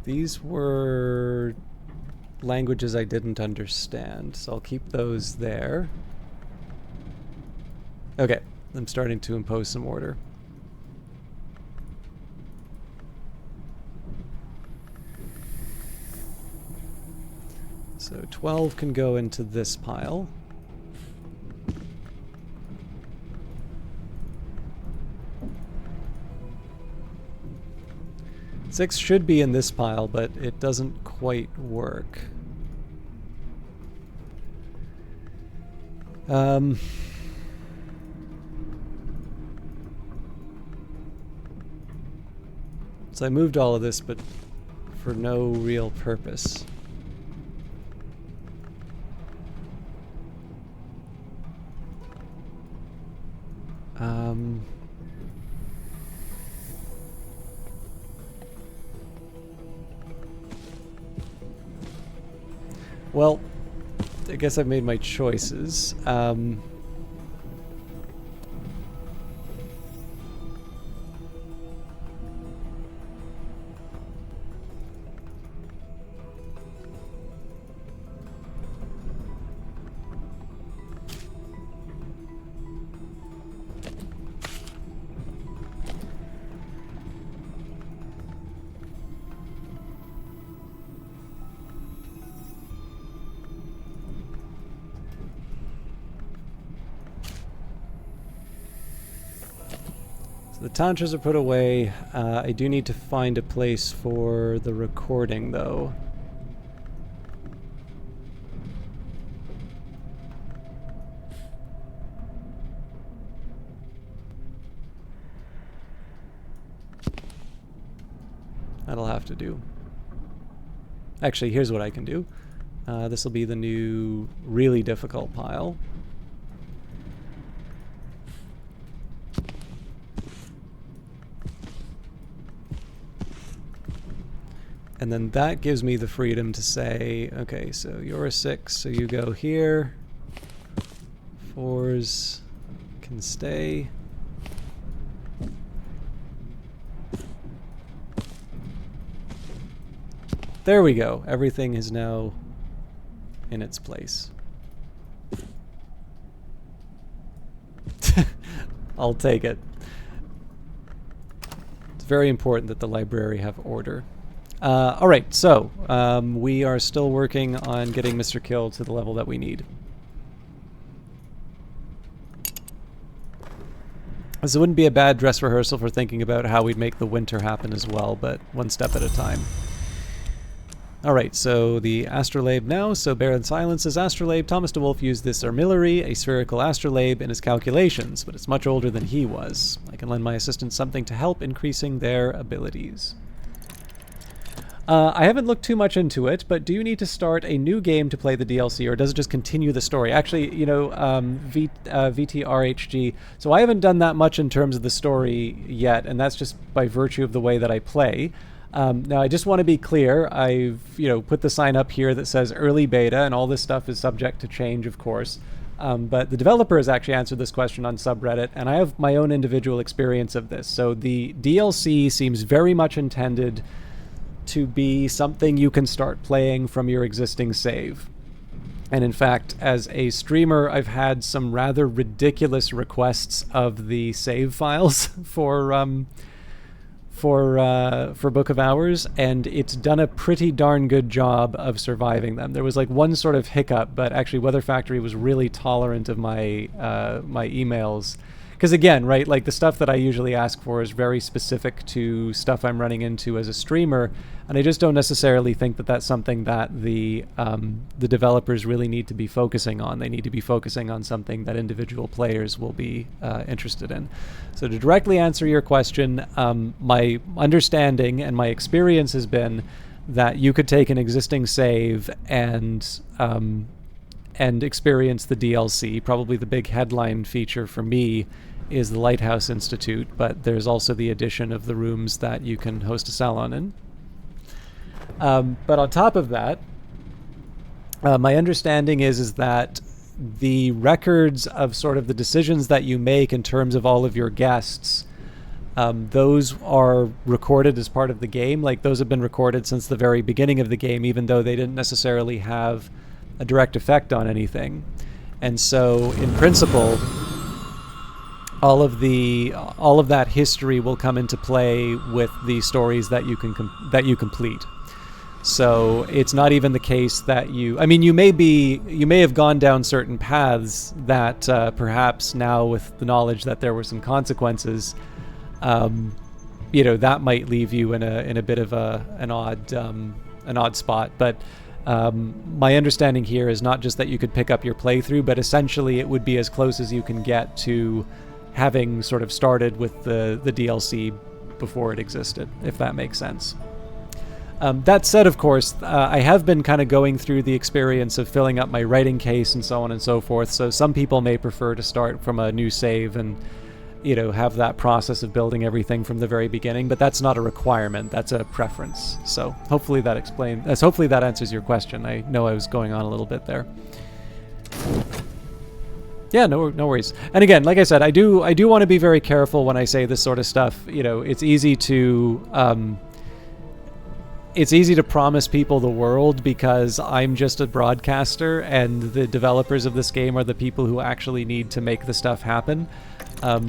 These were languages I didn't understand, so I'll keep those there. Okay, I'm starting to impose some order. So 12 can go into this pile. Six should be in this pile, but it doesn't quite work. So I moved all of this, but for no real purpose. Well, I guess I've made my choices. The tantras are put away. I do need to find a place for the recording, though. That'll have to do. Actually, here's what I can do. This will be the new really difficult pile. And then that gives me the freedom to say, okay, so you're a 6, so you go here. 4s can stay. There we go. Everything is now in its place. I'll take it. It's very important that the library have order. All right, so we are still working on getting Mr. Kill to the level that we need. This wouldn't be a bad dress rehearsal for thinking about how we'd make the winter happen as well, but one step at a time. All right, so the astrolabe now. So Baron Silence's astrolabe. Thomas DeWolf used this armillary, a spherical astrolabe, in his calculations, but it's much older than he was. I can lend my assistants something to help increasing their abilities. I haven't looked too much into it, but do you need to start a new game to play the DLC, or does it just continue the story? Actually, you know, VTRHG, so I haven't done that much in terms of the story yet, and that's just by virtue of the way that I play. Now, I just want to be clear, I've, put the sign up here that says early beta, and all this stuff is subject to change, of course. But the developer has actually answered this question on subreddit, and I have my own individual experience of this. So the DLC seems very much intended to be something you can start playing from your existing save. And in fact, as a streamer, I've had some rather ridiculous requests of the save files for Book of Hours, and it's done a pretty darn good job of surviving them. There was like one sort of hiccup, but actually Weather Factory was really tolerant of my my emails. Because again, right, like the stuff that I usually ask for is very specific to stuff I'm running into as a streamer, and I just don't necessarily think that that's something that the developers really need to be focusing on. They need to be focusing on something that individual players will be interested in. So to directly answer your question, my understanding and my experience has been that you could take an existing save and experience the DLC. Probably the big headline feature for me is the Lighthouse Institute, but there's also the addition of the rooms that you can host a salon in. But on top of that, my understanding is that the records of sort of the decisions that you make in terms of all of your guests Those are recorded as part of the game. Like, those have been recorded since the very beginning of the game, even though they didn't necessarily have a direct effect on anything. And so, in principle, all of that history will come into play with the stories that you complete. So it's not even the case that you may have gone down certain paths that perhaps now, with the knowledge that there were some consequences, that might leave you in a bit of an odd spot. But my understanding here is not just that you could pick up your playthrough, but essentially it would be as close as you can get to having sort of started with the DLC before it existed, if that makes sense. That said, of course, I have been kind of going through the experience of filling up my writing case and so on and so forth, so some people may prefer to start from a new save and have that process of building everything from the very beginning, but that's not a requirement, that's a preference. So hopefully that answers your question. I know I was going on a little bit there. Yeah, no worries. And again, like I said, I do want to be very careful when I say this sort of stuff. It's easy to promise people the world because I'm just a broadcaster, and the developers of this game are the people who actually need to make the stuff happen.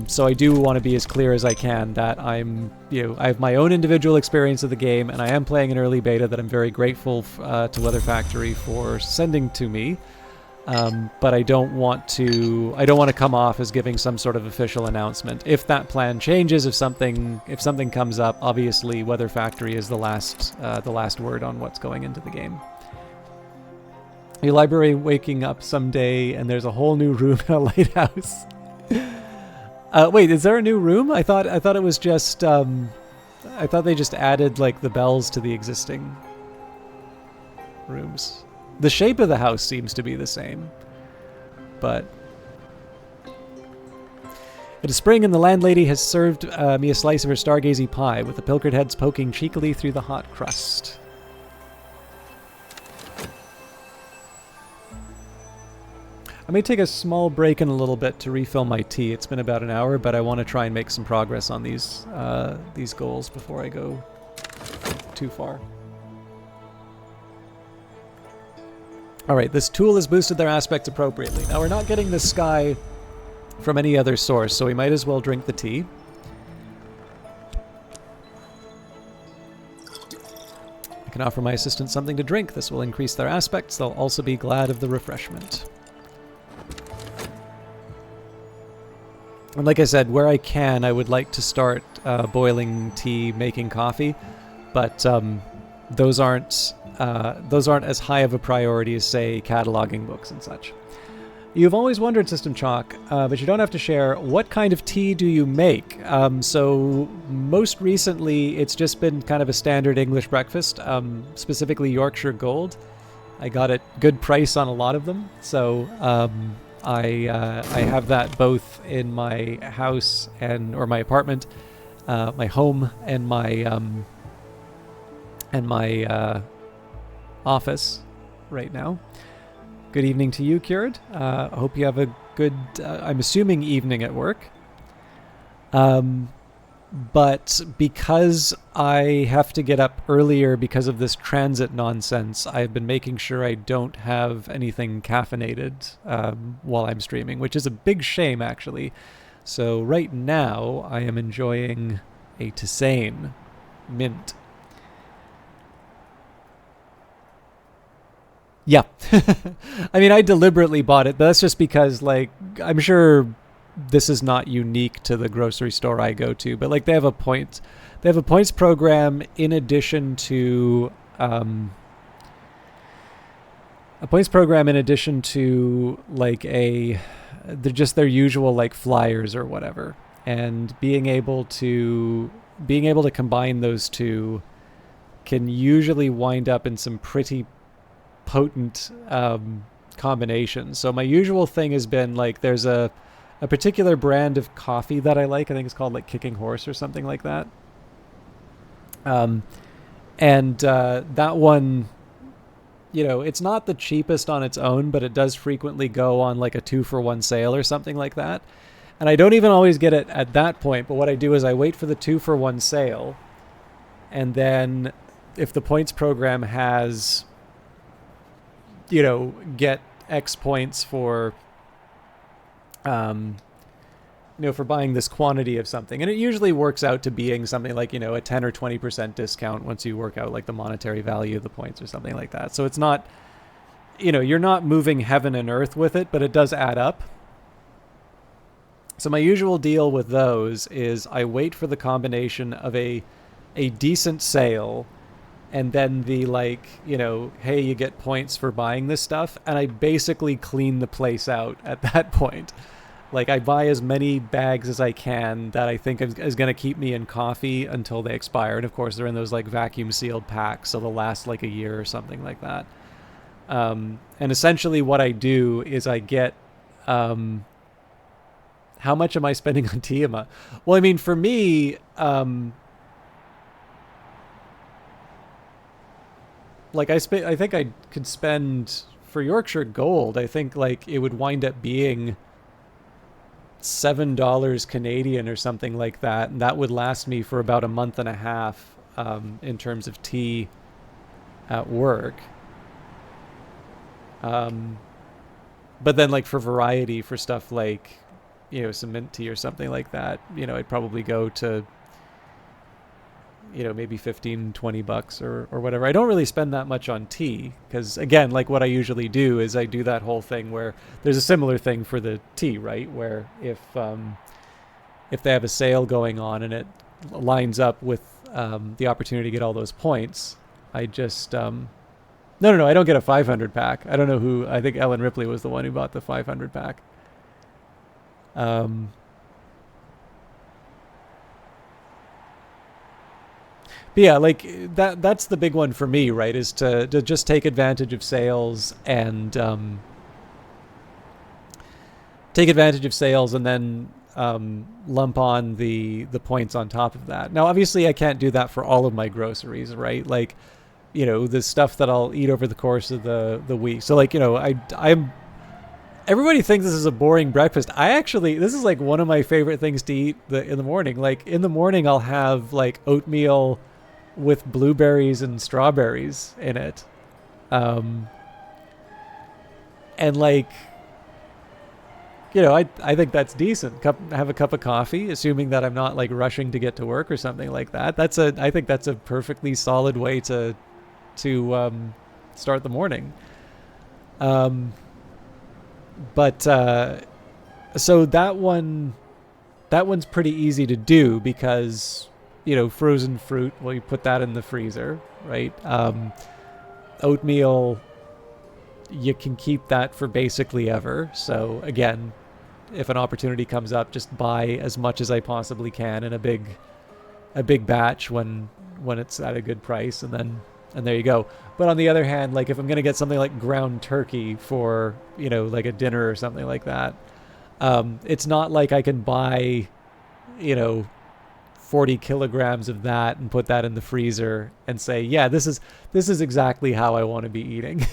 So I do want to be as clear as I can that I have my own individual experience of the game, and I am playing an early beta that I'm very grateful to Weather Factory for sending to me. But I don't want to come off as giving some sort of official announcement. If that plan changes, if something comes up, obviously Weather Factory is the last word on what's going into the game. A library waking up someday and there's a whole new room in a lighthouse. Wait, is there a new room? I thought it was just I thought they just added like the bells to the existing rooms. The shape of the house seems to be the same, but it is spring and the landlady has served me a slice of her stargazy pie with the pilchard heads poking cheekily through the hot crust. I may take a small break in a little bit to refill my tea. It's been about an hour, but I want to try and make some progress on these goals before I go too far. Alright, this tool has boosted their aspects appropriately. Now we're not getting the sky from any other source, so we might as well drink the tea. I can offer my assistants something to drink. This will increase their aspects. They'll also be glad of the refreshment. And like I said, where I can, I would like to start boiling tea, making coffee, but those aren't as high of a priority as, say, cataloging books and such. You've always wondered, System Chalk, but you don't have to share, what kind of tea do you make? So most recently, it's just been kind of a standard English breakfast, specifically Yorkshire Gold. I got a good price on a lot of them, so I have that both in my house or my apartment, my home, and my office right now. Good evening to you, Cured. I hope you have a good, I'm assuming, evening at work. But because I have to get up earlier because of this transit nonsense, I've been making sure I don't have anything caffeinated while I'm streaming, which is a big shame, actually. So right now, I am enjoying a Tisane mint. Yeah. I mean, I deliberately bought it, but that's just because, like, I'm sure this is not unique to the grocery store I go to, but like they have a points program in addition to like they're just their usual like flyers or whatever, and being able to combine those two can usually wind up in some pretty potent combinations. So my usual thing has been like there's a particular brand of coffee that I like. I think it's called like Kicking Horse or something like that. And that one, it's not the cheapest on its own, but it does frequently go on like a 2-for-1 sale or something like that. And I don't even always get it at that point, but what I do is I wait for the 2-for-1 sale, and then if the points program has, get X points for, for buying this quantity of something. And it usually works out to being something like, a 10 or 20% discount once you work out like the monetary value of the points or something like that. So it's not, you're not moving heaven and earth with it, but it does add up. So my usual deal with those is I wait for the combination of a decent sale and then the hey, you get points for buying this stuff. And I basically clean the place out at that point. Like I buy as many bags as I can that I think is going to keep me in coffee until they expire. And of course they're in those like vacuum sealed packs. So they'll last like a year or something like that. And essentially what I do is I get, how much am I spending on tea? Well, I mean, for me, I think I could spend for Yorkshire Gold. I think like it would wind up being $7 Canadian or something like that, and that would last me for about a month and a half in terms of tea at work. But then like for variety, for stuff like some mint tea or something like that, I'd probably go to maybe $15-20 or whatever. I don't really spend that much on tea because, again, like what I usually do is I do that whole thing where there's a similar thing for the tea, right? Where if they have a sale going on and it lines up with the opportunity to get all those points, I just no, I don't get a 500 pack. I don't know who. I think Ellen Ripley was the one who bought the 500 pack. But yeah, like that's the big one for me, right? Is to just take advantage of sales and then lump on the points on top of that. Now, obviously, I can't do that for all of my groceries, right? Like, the stuff that I'll eat over the course of the week. So like, I'm everybody thinks this is a boring breakfast. This is like one of my favorite things to eat in the morning. Like in the morning, I'll have like oatmeal with blueberries and strawberries in it. And like, I think that's decent. Have a cup of coffee, assuming that I'm not like rushing to get to work or something like that. I think that's a perfectly solid way to start the morning. But so that one's pretty easy to do because frozen fruit, well, you put that in the freezer, right? Oatmeal, you can keep that for basically ever. So again, if an opportunity comes up, just buy as much as I possibly can in a big batch when it's at a good price, and there you go. But on the other hand, like if I'm going to get something like ground turkey for, like a dinner or something like that, it's not like I can buy, 40 kilograms of that and put that in the freezer and say, yeah, this is exactly how I want to be eating.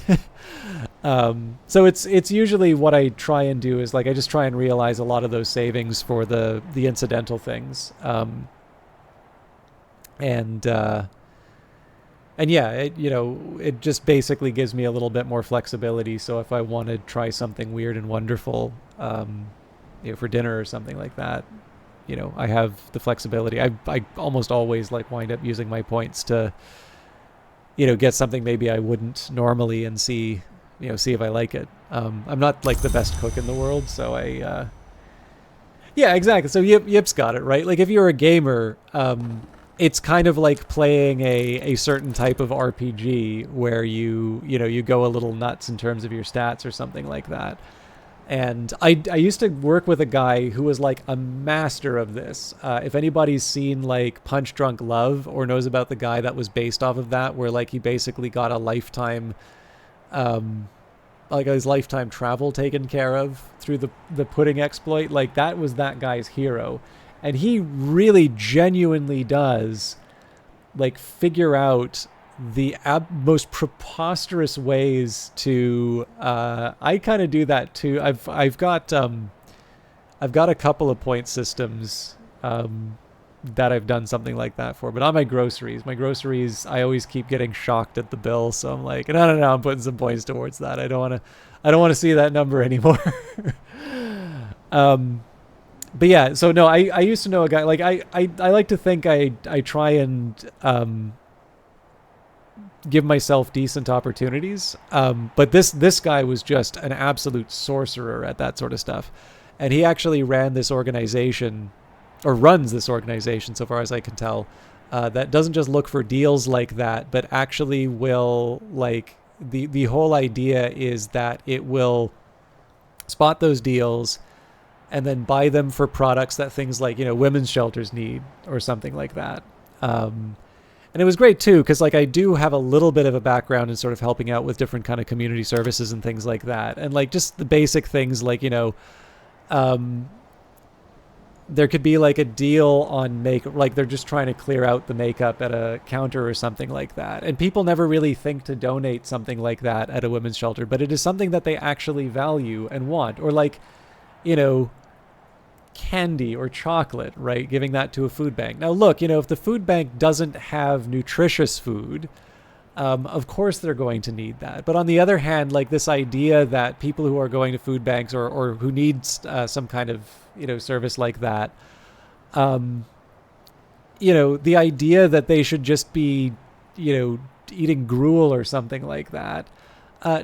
So it's usually what I try and do is like, I just try and realize a lot of those savings for the incidental things. And yeah, it just basically gives me a little bit more flexibility. So if I want to try something weird and wonderful, for dinner or something like that, I have the flexibility. I almost always like wind up using my points to, get something maybe I wouldn't normally and see if I like it. I'm not like the best cook in the world, so yeah, exactly. So Yip's got it, right? Like if you're a gamer, it's kind of like playing a certain type of RPG where you go a little nuts in terms of your stats or something like that. And I used to work with a guy who was like a master of this. If anybody's seen like Punch Drunk Love or knows about the guy that was based off of that, where like he basically got a lifetime, like his lifetime travel taken care of through the pudding exploit, like that was that guy's hero. And he really genuinely does like figure out the most preposterous ways to I kind of do that too. I've got I've got a couple of point systems that I've done something like that for, but on my groceries, I always keep getting shocked at the bill. So I'm like, no, no, no, I'm putting some points towards that. I don't want to see that number anymore. um, but yeah, so no, I used to know a guy like I like to think I try and give myself decent opportunities. But this guy was just an absolute sorcerer at that sort of stuff, and he actually ran this organization, or runs this organization, so far as I can tell, that doesn't just look for deals like that, but actually will like the whole idea is that it will spot those deals and then buy them for products that things like women's shelters need or something like that. Um, and it was great too because like I do have a little bit of a background in sort of helping out with different kind of community services and things like that, and like just the basic things like um, there could be like a deal on makeup, like they're just trying to clear out the makeup at a counter or something like that, and people never really think to donate something like that at a women's shelter, but it is something that they actually value and want. Or like you know candy or chocolate, right? Giving that to a food bank. Now, look, if the food bank doesn't have nutritious food, of course they're going to need that. But on the other hand, like this idea that people who are going to food banks or who need some kind of service like that, um, the idea that they should just be, eating gruel or something like that.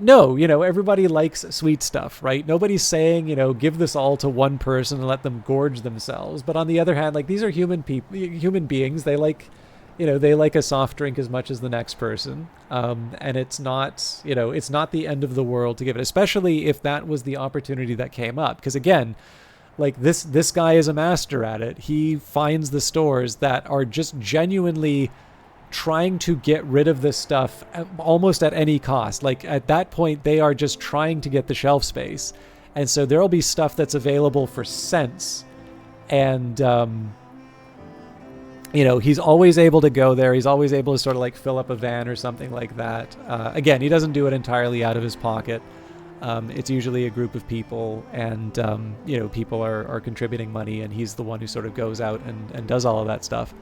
No, everybody likes sweet stuff, right? Nobody's saying, give this all to one person and let them gorge themselves. But on the other hand, like these are human beings. They like, they like a soft drink as much as the next person. And it's not, it's not the end of the world to give it, especially if that was the opportunity that came up. Because again, like this guy is a master at it. He finds the stores that are just genuinely trying to get rid of this stuff almost at any cost. Like at that point, they are just trying to get the shelf space. And so there'll be stuff that's available for cents. And, he's always able to go there. He's always able to sort of like fill up a van or something like that. Again, he doesn't do it entirely out of his pocket. It's usually a group of people, and, people are contributing money, and he's the one who sort of goes out and does all of that stuff.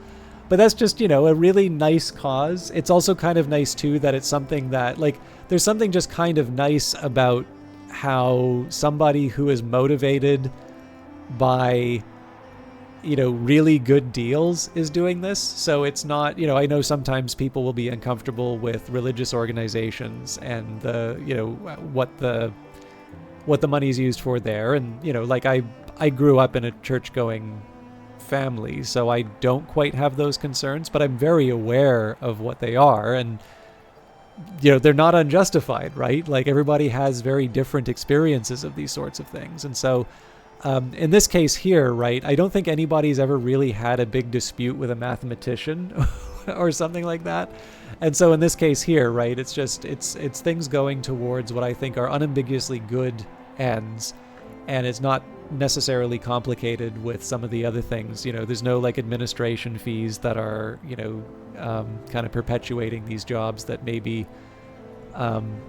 But that's just, a really nice cause. It's also kind of nice, too, that it's something that, like, there's something just kind of nice about how somebody who is motivated by, really good deals is doing this. So it's not, I know sometimes people will be uncomfortable with religious organizations and what the money is used for there. And, like I grew up in a church-going family, so I don't quite have those concerns, but I'm very aware of what they are, and they're not unjustified, right? Like everybody has very different experiences of these sorts of things. And so in this case here, right, I don't think anybody's ever really had a big dispute with a mathematician or something like that. And so in this case here, right, it's just it's things going towards what I think are unambiguously good ends, and it's not necessarily complicated with some of the other things. There's no like administration fees that are kind of perpetuating these jobs that maybe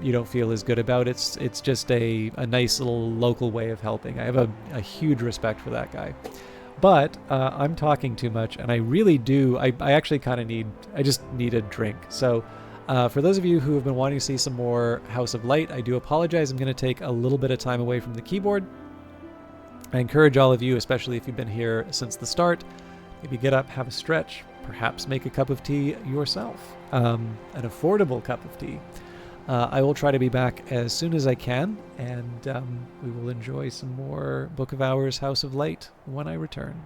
you don't feel as good about. It's just a nice little local way of helping. I have a huge respect for that guy. But I'm talking too much, and I really do. I actually kind of I just need a drink. So for those of you who have been wanting to see some more House of Light, I do apologize. I'm going to take a little bit of time away from the keyboard. I encourage all of you, especially if you've been here since the start, maybe get up, have a stretch, perhaps make a cup of tea yourself, an affordable cup of tea. I will try to be back as soon as I can, and we will enjoy some more Book of Hours House of Light when I return.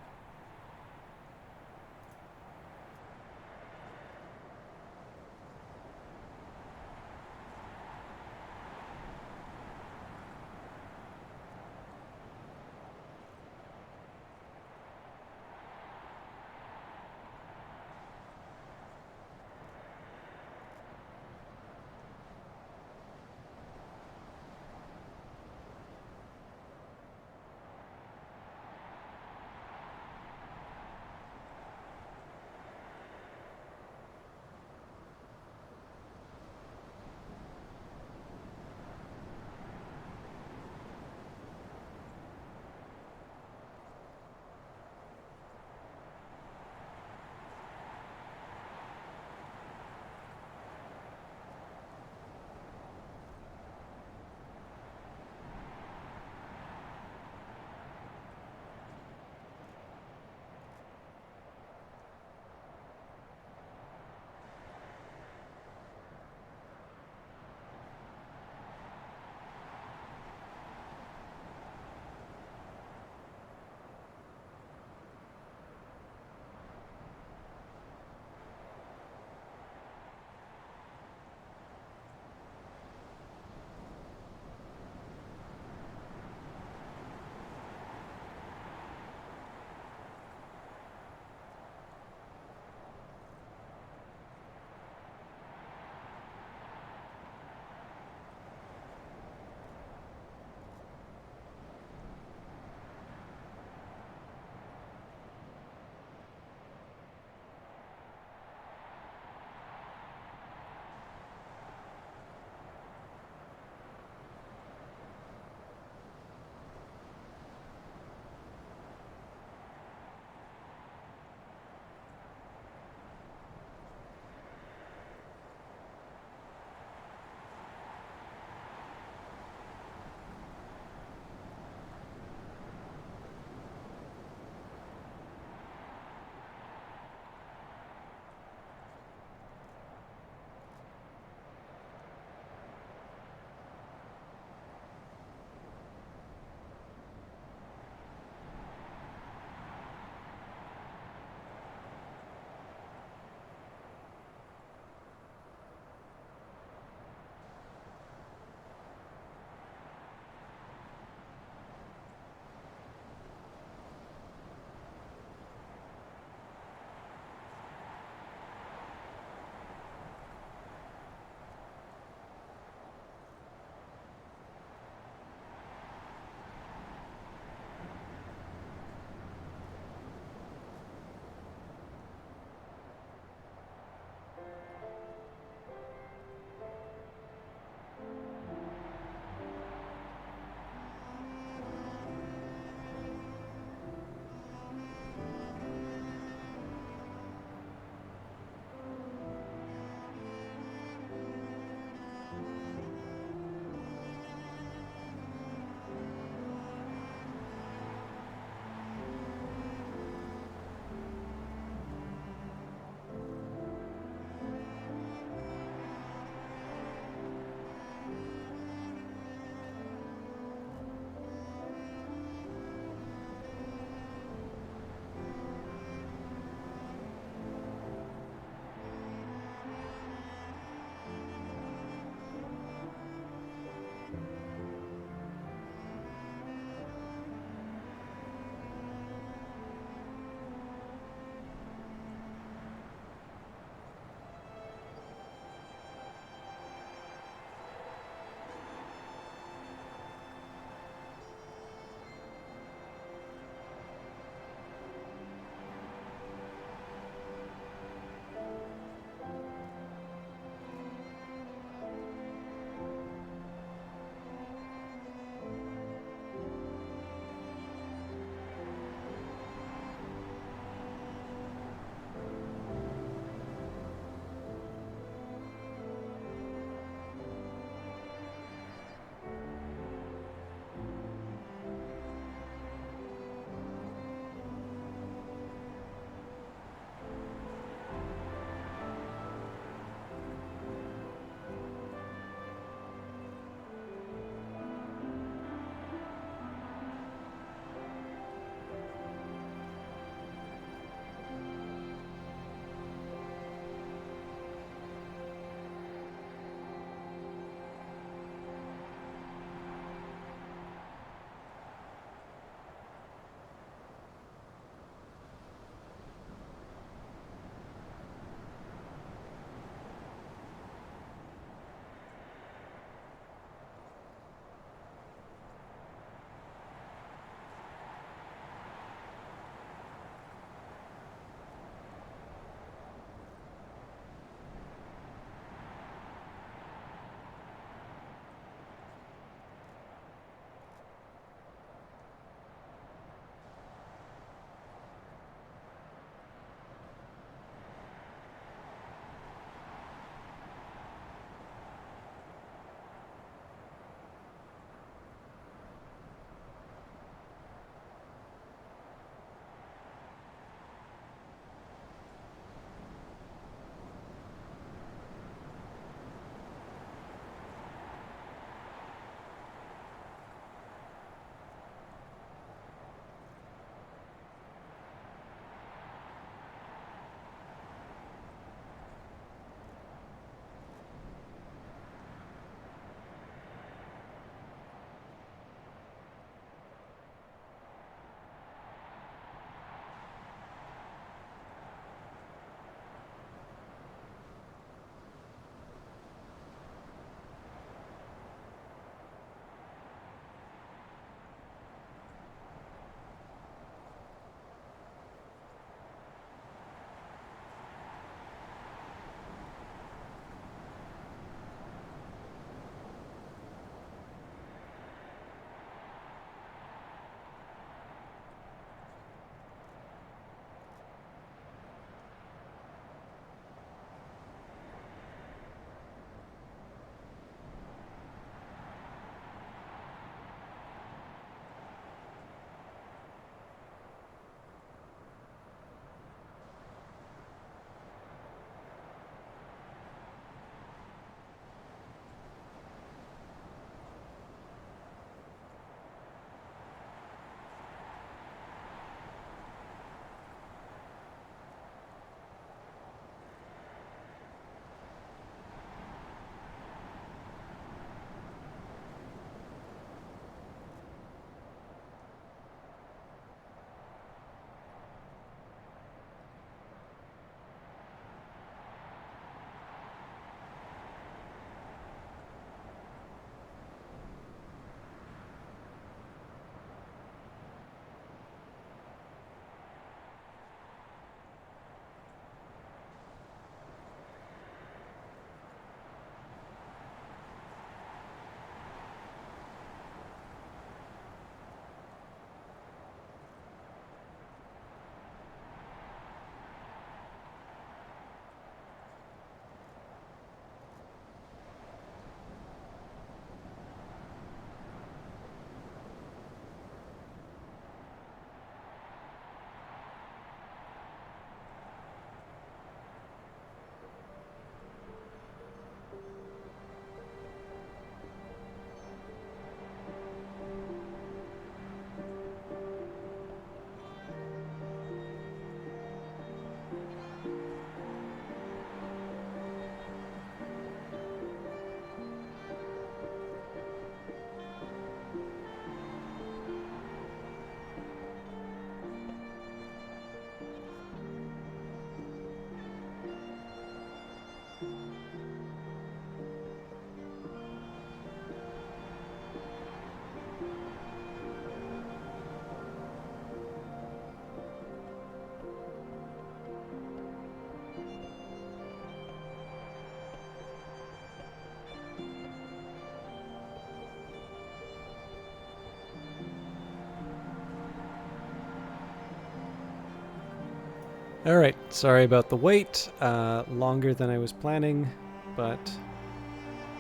All right, sorry about the wait. Longer than I was planning, but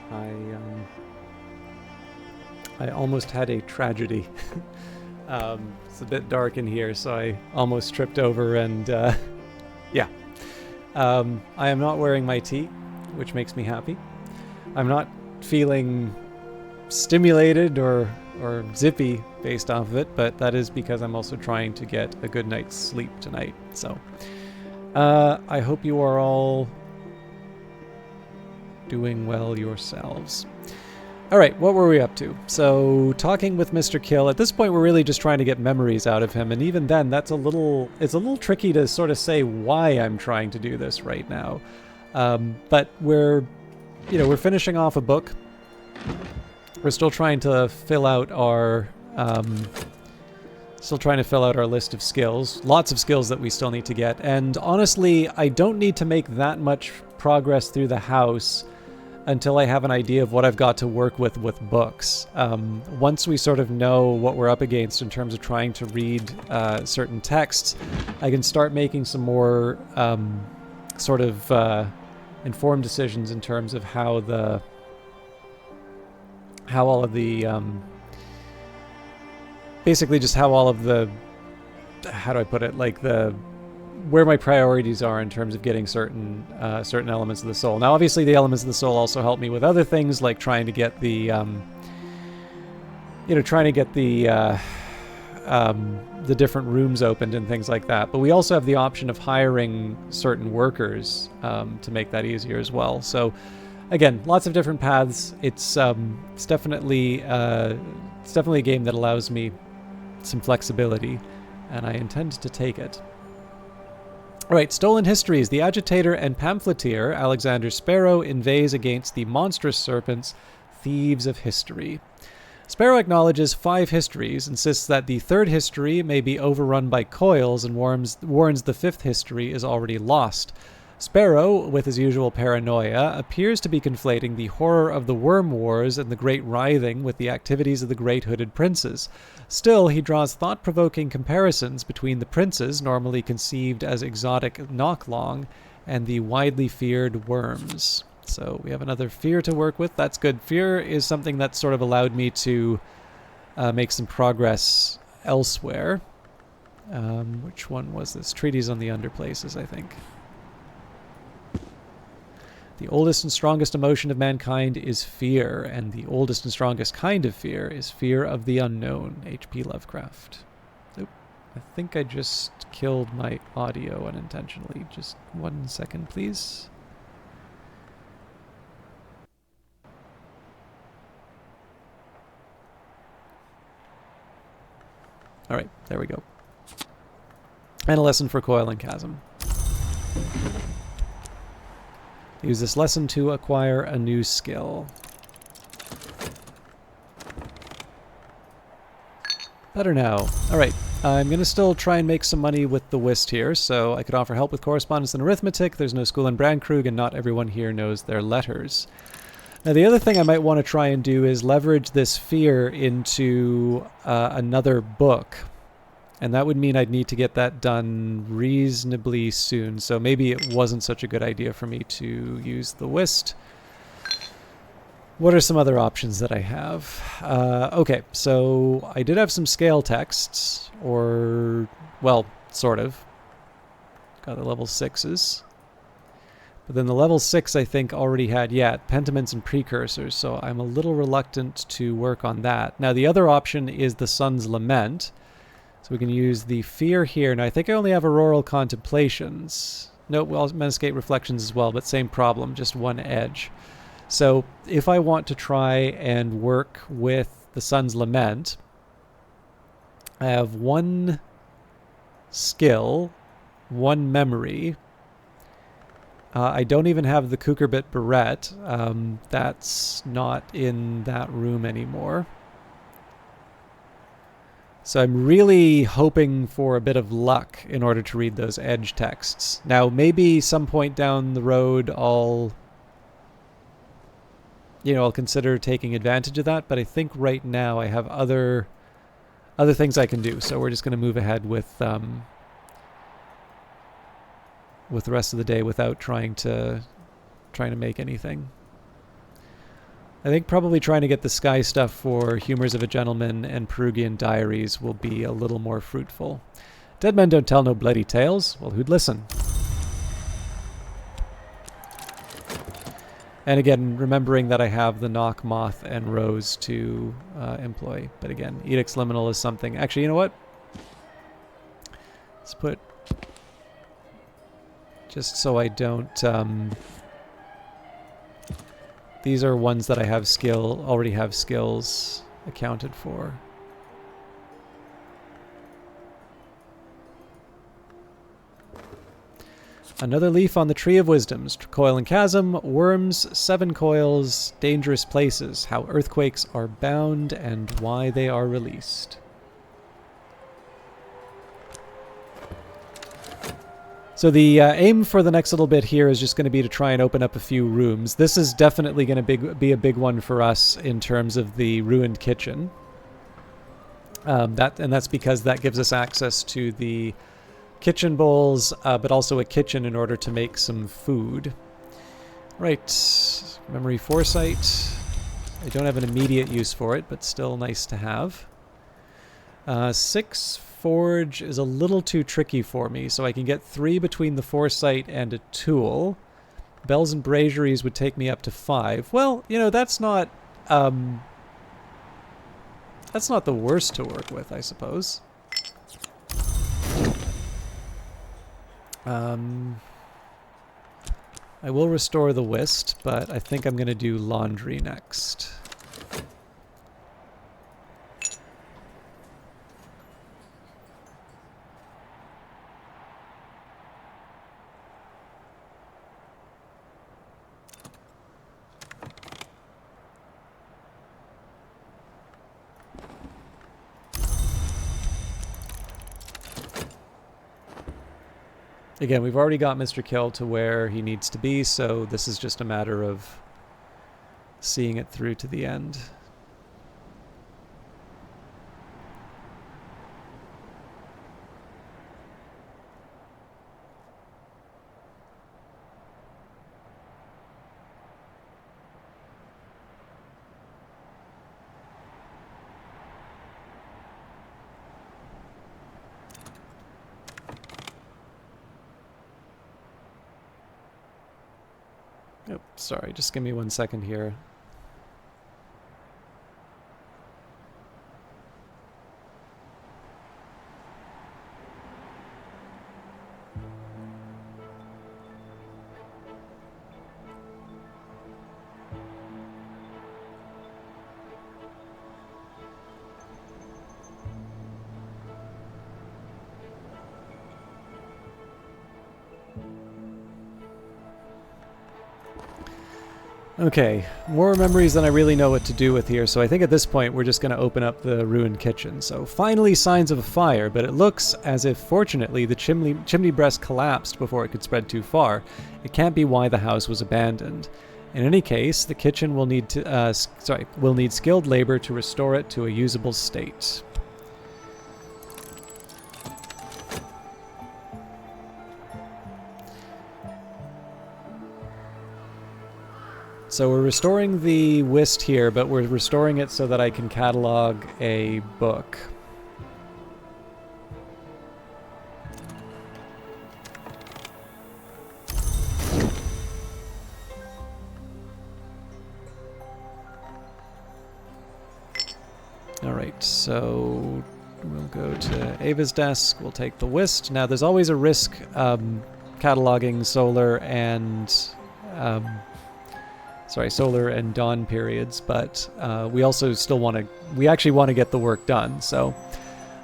I almost had a tragedy. It's a bit dark in here, so I almost tripped over and yeah. I am not wearing my tea, which makes me happy. I'm not feeling stimulated or zippy based off of it, but that is because I'm also trying to get a good night's sleep tonight. So I hope you are all doing well yourselves. All right, what were we up to? So talking with Mr. Kill. At this point, we're really just trying to get memories out of him, and even then, it's a little tricky to sort of say why I'm trying to do this right now. But we're finishing off a book. We're still trying to fill out our list of skills. Lots of skills that we still need to get. And honestly, I don't need to make that much progress through the house until I have an idea of what I've got to work with books. Once we sort of know what we're up against in terms of trying to read certain texts, I can start making some more informed decisions in terms of how all of the how do I put it, like where my priorities are in terms of getting certain elements of the soul. Now, obviously, the elements of the soul also help me with other things, like trying to get the different rooms opened and things like that. But we also have the option of hiring certain workers to make that easier as well. So, again, lots of different paths. It's definitely a game that allows me some flexibility, and I intend to take it. All right, Stolen Histories. The agitator and pamphleteer, Alexander Sparrow, inveighs against the monstrous serpents, thieves of history. Sparrow acknowledges 5 histories, insists that the 3rd history may be overrun by coils, and warns the 5th history is already lost. Sparrow, with his usual paranoia, appears to be conflating the horror of the Worm Wars and the Great Writhing with the activities of the Great Hooded Princes. Still, he draws thought-provoking comparisons between the princes, normally conceived as exotic Knocklong, and the widely feared worms. So we have another fear to work with. That's good. Fear is something that sort of allowed me to make some progress elsewhere. Which one was this? Treatise on the Underplaces, I think. The oldest and strongest emotion of mankind is fear, and the oldest and strongest kind of fear is fear of the unknown. H.P. Lovecraft. Oop, I think I just killed my audio unintentionally. Just 1 second, please. All right, there we go. And a lesson for Coil and Chasm. Use this lesson to acquire a new skill. Better now. Alright, I'm going to still try and make some money with the whist here, so I could offer help with correspondence and arithmetic. There's no school in Brandkrug, and not everyone here knows their letters. Now, the other thing I might want to try and do is leverage this fear into another book. And that would mean I'd need to get that done reasonably soon. So maybe it wasn't such a good idea for me to use the whist. What are some other options that I have? Okay, so I did have some scale texts. Or, well, sort of. Got the level 6s. But then the level 6 I think already had, pentaments and precursors. So I'm a little reluctant to work on that. Now the other option is the Sun's Lament. So we can use the fear here. Now, I think I only have Auroral Contemplations. Nope, well, Menescate Reflections as well, but same problem, just 1 edge. So if I want to try and work with the Sun's Lament, I have 1 skill, 1 memory. I don't even have the Cucurbit Barrette. That's not in that room anymore. So I'm really hoping for a bit of luck in order to read those edge texts. Now, maybe some point down the road I'll consider taking advantage of that, but I think right now I have other things I can do. So we're just going to move ahead with with the rest of the day without trying to make anything. I think probably trying to get the sky stuff for Humors of a Gentleman and Perugian Diaries will be a little more fruitful. Dead men don't tell no bloody tales. Well, who'd listen? And again, remembering that I have the Knock, Moth, and Rose to employ. But again, Edict's Liminal is something... Actually, you know what? Let's put... Just so I don't... These are ones that I have already have skills accounted for. Another leaf on the Tree of Wisdoms. Coil and Chasm, Worms, 7 Coils, Dangerous Places, How Earthquakes Are Bound, and Why They Are Released. So the aim for the next little bit here is just going to be to try and open up a few rooms. This is definitely going to be a big one for us in terms of the ruined kitchen. That's because that gives us access to the kitchen bowls, but also a kitchen in order to make some food. Right, Memory Foresight. I don't have an immediate use for it, but still nice to have. 6 Forge is a little too tricky for me, so I can get 3 between the Foresight and a tool. Bells and Braziers would take me up to 5. Well, you know, that's not the worst to work with, I suppose. I will restore the Whist, but I think I'm going to do Laundry next. Again, we've already got Mr. Kill to where he needs to be, so this is just a matter of seeing it through to the end. Oh, sorry, just give me 1 second here. Okay, more memories than I really know what to do with here, so I think at this point we're just going to open up the ruined kitchen. So finally signs of a fire, but it looks as if fortunately the chimney breast collapsed before it could spread too far. It can't be why the house was abandoned. In any case, the kitchen will need skilled labor to restore it to a usable state. So we're restoring the Whist here, but we're restoring it so that I can catalog a book. Alright, so we'll go to Ava's desk, we'll take the Whist. Now there's always a risk cataloging solar and solar and dawn periods, but we also still we actually want to get the work done. So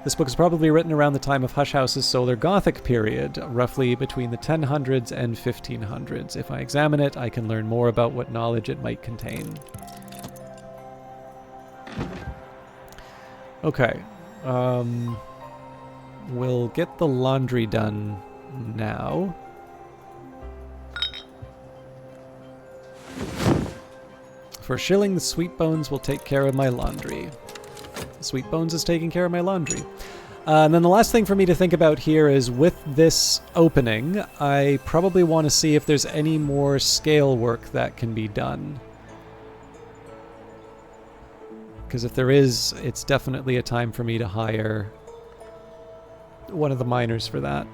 this book is probably written around the time of Hush House's Solar Gothic period, roughly between the 1000s and 1500s. If I examine it, I can learn more about what knowledge it might contain. Okay, we'll get the laundry done now. For a shilling, the Sweet Bones will take care of my laundry. The Sweet Bones is taking care of my laundry. And then the last thing for me to think about here is with this opening, I probably want to see if there's any more scale work that can be done. Because if there is, it's definitely a time for me to hire one of the miners for that.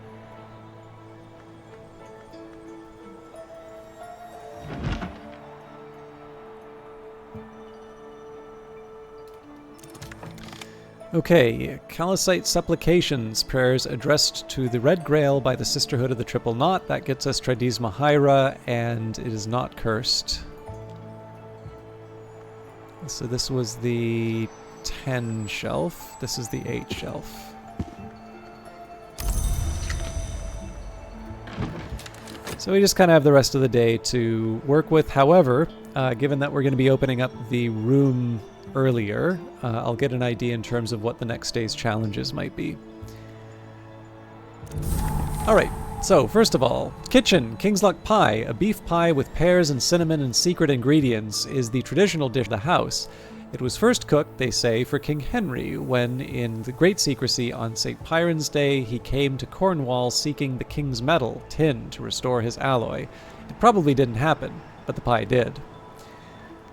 Okay, Callicite Supplications, prayers addressed to the Red Grail by the Sisterhood of the Triple Knot. That gets us Tridesma Hyra, and it is not cursed. So this was the 10 shelf. This is the 8 shelf. So we just kind of have the rest of the day to work with. However, given that we're going to be opening up the room earlier, I'll get an idea in terms of what the next day's challenges might be. Alright, so first of all, kitchen, King's Luck Pie, a beef pie with pears and cinnamon and secret ingredients, is the traditional dish of the house. It was first cooked, they say, for King Henry, when in the great secrecy on St. Piran's Day he came to Cornwall seeking the king's medal, tin, to restore his alloy. It probably didn't happen, but the pie did.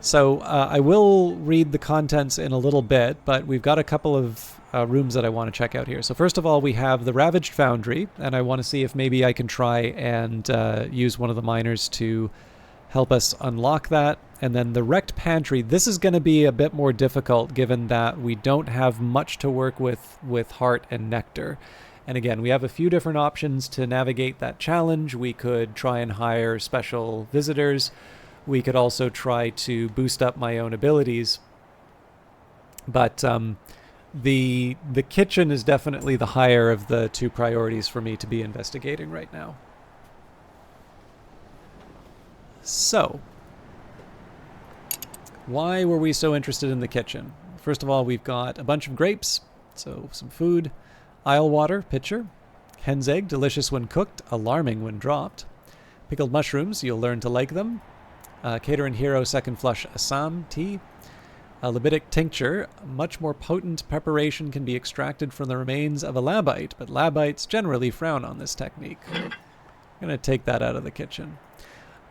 So I will read the contents in a little bit, but we've got a couple of rooms that I want to check out here. So first of all, we have the Ravaged Foundry, and I want to see if maybe I can try and use one of the miners to help us unlock that. And then the Wrecked Pantry, this is going to be a bit more difficult given that we don't have much to work with Heart and Nectar. And again, we have a few different options to navigate that challenge. We could try and hire special visitors. We could also try to boost up my own abilities. But the kitchen is definitely the higher of the two priorities for me to be investigating right now. So, why were we so interested in the kitchen? First of all, we've got a bunch of grapes, so some food, isle water, pitcher, hen's egg, delicious when cooked, alarming when dropped, pickled mushrooms, you'll learn to like them, Caterin Hero Second Flush Assam tea, a Libidic tincture, much more potent preparation can be extracted from the remains of a labite, but labites generally frown on this technique. I'm going to take that out of the kitchen.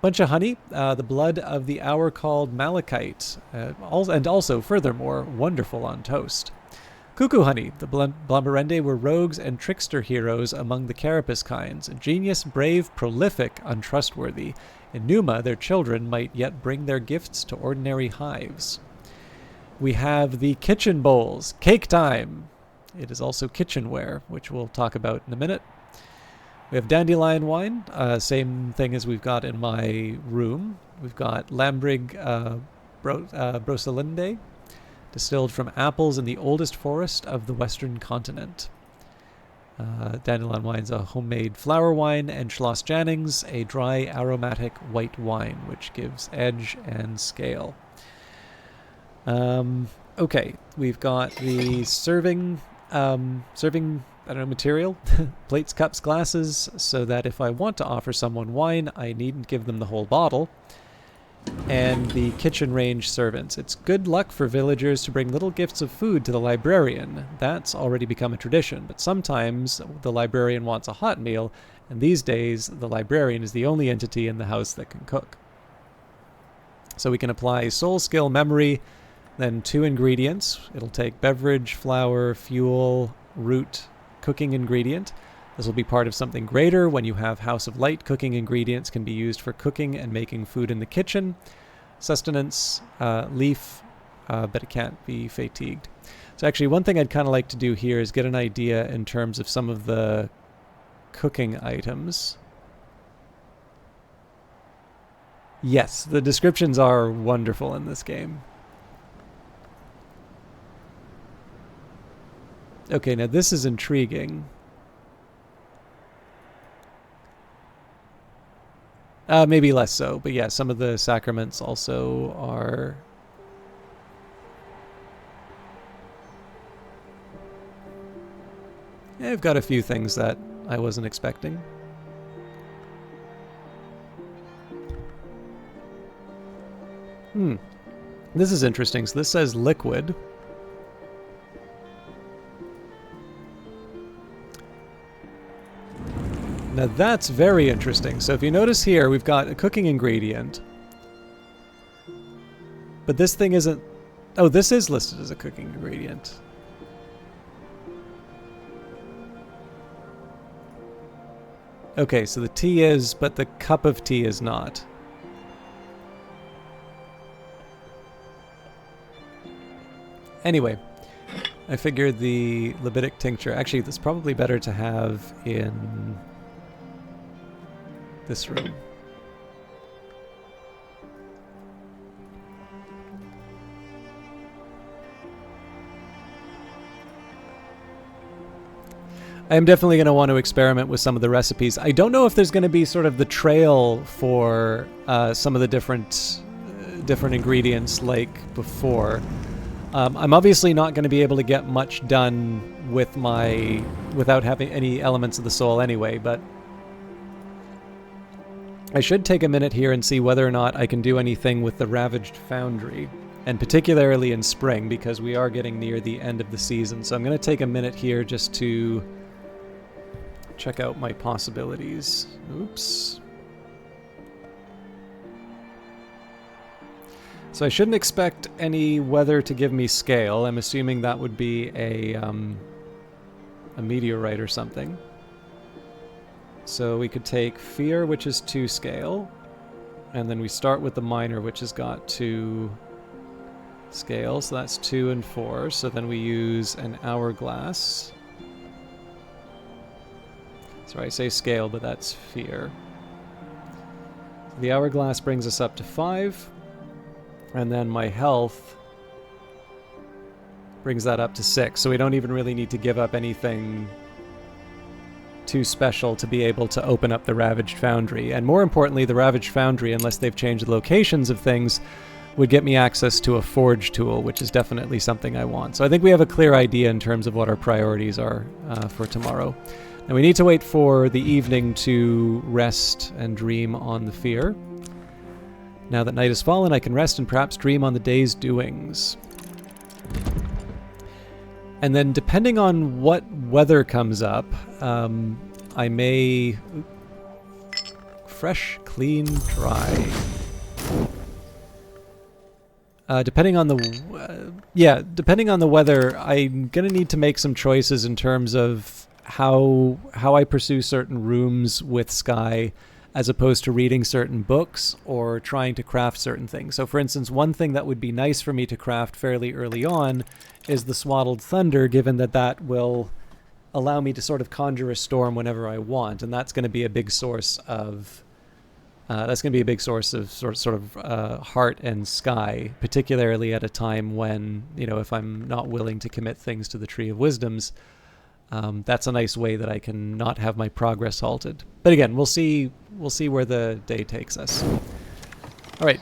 Bunch of honey, the blood of the hour called malachite, and also, furthermore, wonderful on toast. Cuckoo honey, the Blomberende were rogues and trickster heroes among the carapace kinds, genius, brave, prolific, untrustworthy. In Numa, their children might yet bring their gifts to ordinary hives. We have the kitchen bowls, cake time. It is also kitchenware, which we'll talk about in a minute. We have dandelion wine, same thing as we've got in my room. We've got Lambrig Brosalinde, distilled from apples in the oldest forest of the western continent. Dandelion wine's a homemade flower wine, and Schloss Jannings, a dry aromatic white wine, which gives edge and scale. Okay, we've got the serving material, plates, cups, glasses, so that if I want to offer someone wine, I needn't give them the whole bottle. And the kitchen range servants. It's good luck for villagers to bring little gifts of food to the librarian. That's already become a tradition, but sometimes the librarian wants a hot meal, and these days the librarian is the only entity in the house that can cook. So we can apply soul, skill, memory, then 2 ingredients. It'll take beverage, flour, fuel, root, cooking ingredient. This will be part of something greater. When you have House of Light, cooking ingredients can be used for cooking and making food in the kitchen. Sustenance, leaf, but it can't be fatigued. So actually, one thing I'd kind of like to do here is get an idea in terms of some of the cooking items. Yes, the descriptions are wonderful in this game. Okay, now this is intriguing. Maybe less so, but yeah, some of the sacraments also are... Yeah, I've got a few things that I wasn't expecting. This is interesting. So this says liquid. Now that's very interesting. So if you notice here, we've got a cooking ingredient. But this thing isn't... Oh, this is listed as a cooking ingredient. Okay, so the tea is, but the cup of tea is not. Anyway, I figured the Libidic tincture... Actually, that's probably better to have in this room. I am definitely going to want to experiment with some of the recipes. I don't know if there's going to be sort of the trail for some of the different ingredients like before. I'm obviously not going to be able to get much done with without having any elements of the soul anyway, but I should take a minute here and see whether or not I can do anything with the Ravaged Foundry, and particularly in spring, because we are getting near the end of the season. So I'm going to take a minute here just to check out my possibilities. Oops. So I shouldn't expect any weather to give me scale. I'm assuming that would be a meteorite or something. So we could take Fear, which is 2 scale, and then we start with the Minor, which has got 2 scale, so that's 2 and 4. So then we use an Hourglass. Sorry, I say scale, but that's Fear. The Hourglass brings us up to 5. And then my health brings that up to 6. So we don't even really need to give up anything too special to be able to open up the Ravaged Foundry. And more importantly, the Ravaged Foundry, unless they've changed the locations of things, would get me access to a forge tool, which is definitely something I want. So I think we have a clear idea in terms of what our priorities are for tomorrow. And we need to wait for the evening to rest and dream on the Fear. Now that night has fallen, I can rest and perhaps dream on the day's doings. And then depending on what weather comes up, I may... Fresh, clean, dry. Depending on the... depending on the weather, I'm going to need to make some choices in terms of how I pursue certain rooms with Sky, as opposed to reading certain books or trying to craft certain things. So for instance, one thing that would be nice for me to craft fairly early on is the Swaddled Thunder, given that will allow me to sort of conjure a storm whenever I want, and that's going to be a big source of sort of heart and Sky, particularly at a time when, if I'm not willing to commit things to the Tree of Wisdoms. That's a nice way that I can not have my progress halted. But again, we'll see where the day takes us. Alright,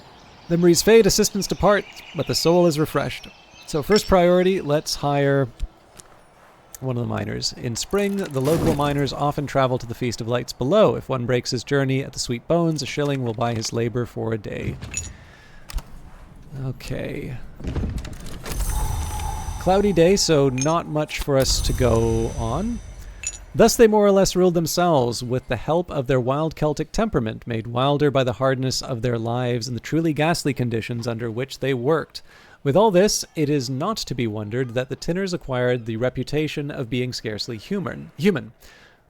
memories fade, assistants depart, but the soul is refreshed. So first priority, let's hire one of the miners. In spring, the local miners often travel to the Feast of Lights below. If one breaks his journey at the Sweet Bones, a shilling will buy his labor for a day. Okay. Cloudy day, so not much for us to go on. Thus they more or less ruled themselves, with the help of their wild Celtic temperament, made wilder by the hardness of their lives and the truly ghastly conditions under which they worked. With all this, it is not to be wondered that the Tinners acquired the reputation of being scarcely human.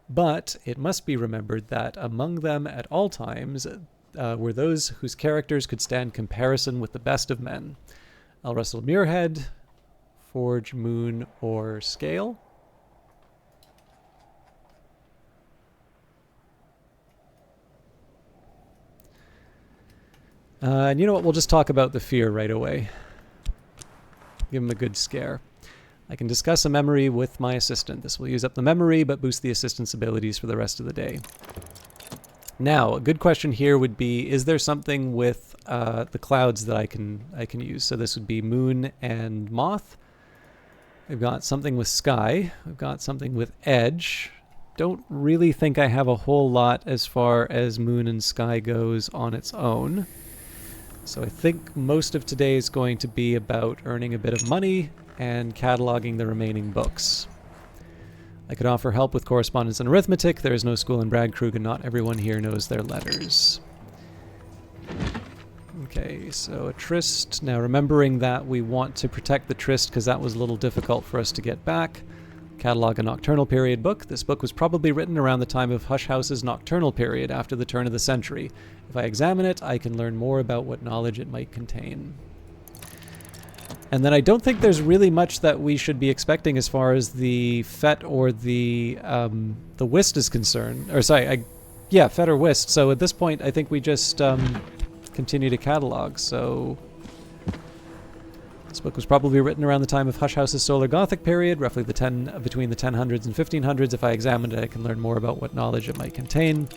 But it must be remembered that among them at all times were those whose characters could stand comparison with the best of men. I'll wrestle Muirhead, Forge, Moon, or Scale. And you know what? We'll just talk about the Fear right away. Give him a good scare. I can discuss a memory with my assistant. This will use up the memory, but boost the assistant's abilities for the rest of the day. Now, a good question here would be, is there something with the clouds that I can use? So this would be Moon and Moth. We've got something with Sky. We've got something with Edge. Don't really think I have a whole lot as far as Moon and Sky goes on its own. So I think most of today is going to be about earning a bit of money and cataloging the remaining books. I could offer help with correspondence and arithmetic. There is no school in Bragkrug, and not everyone here knows their letters. Okay, so a tryst. Now, remembering that we want to protect the tryst because that was a little difficult for us to get back. Catalog a Nocturnal Period book. This book was probably written around the time of Hush House's Nocturnal Period, after the turn of the century. If I examine it, I can learn more about what knowledge it might contain. And then I don't think there's really much that we should be expecting as far as the Fet or the Whist is concerned. Or sorry, Fet or Whist. So at this point, I think we just continue to catalog. So this book was probably written around the time of Hush House's Solar Gothic period, roughly between the 1000s and 1500s. If I examine it, I can learn more about what knowledge it might contain.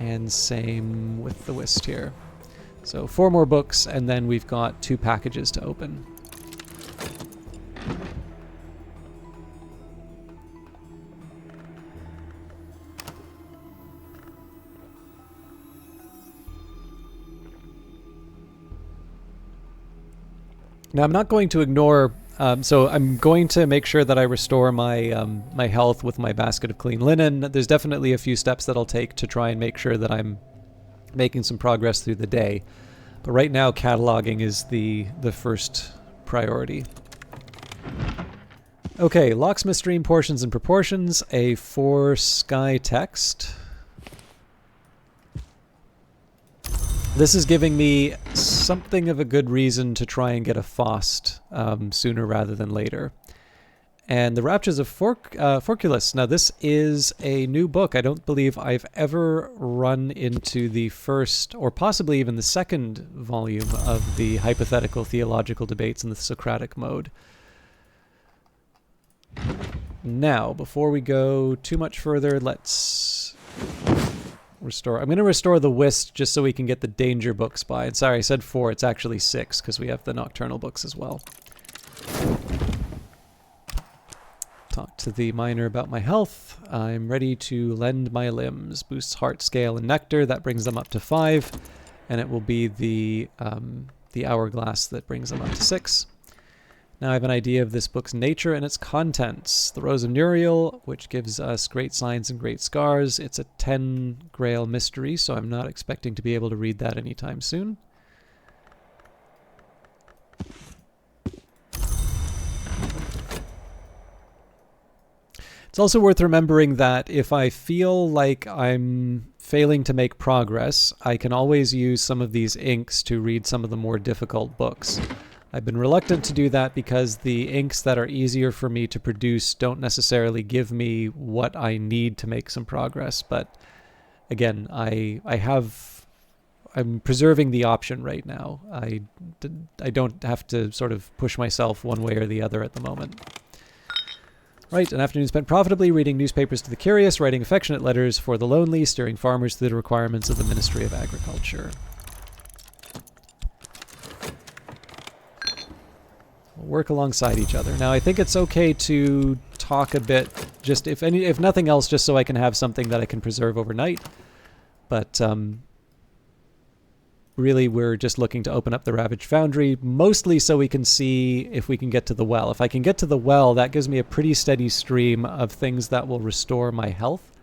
And same with the Whist here. So 4 more books, and then we've got 2 packages to open. Now, I'm not going to ignore, so I'm going to make sure that I restore my my health with my basket of clean linen. There's definitely a few steps that I'll take to try and make sure that I'm making some progress through the day. But right now, cataloging is the first priority. Okay, Locksmith Stream Portions and Proportions, a 4 sky text. This is giving me something of a good reason to try and get a Faust sooner rather than later. And The Raptures of Forculus. Now, this is a new book. I don't believe I've ever run into the first, or possibly even the second volume of the Hypothetical Theological Debates in the Socratic Mode. Now, before we go too much further, let's restore. I'm going to restore the Whist just so we can get the Danger books by. And sorry, I said 4. It's actually 6 because we have the Nocturnal books as well. Talk to the miner about my health. I'm ready to lend my limbs. Boosts heart, scale, and nectar. That brings them up to 5. And it will be the hourglass that brings them up to 6. Now I have an idea of this book's nature and its contents. The Rose of Nuriel, which gives us great signs and great scars. It's a 10 Grail mystery, so I'm not expecting to be able to read that anytime soon. It's also worth remembering that if I feel like I'm failing to make progress, I can always use some of these inks to read some of the more difficult books. I've been reluctant to do that because the inks that are easier for me to produce don't necessarily give me what I need to make some progress. But again, I'm preserving the option right now. I don't have to sort of push myself one way or the other at the moment. Right, an afternoon spent profitably reading newspapers to the curious, writing affectionate letters for the lonely, steering farmers through the requirements of the Ministry of Agriculture. We'll work alongside each other. Now, I think it's okay to talk a bit, just if nothing else, just so I can have something that I can preserve overnight. But really, we're just looking to open up the Ravaged Foundry, mostly so we can see if we can get to the well. If I can get to the well, that gives me a pretty steady stream of things that will restore my health,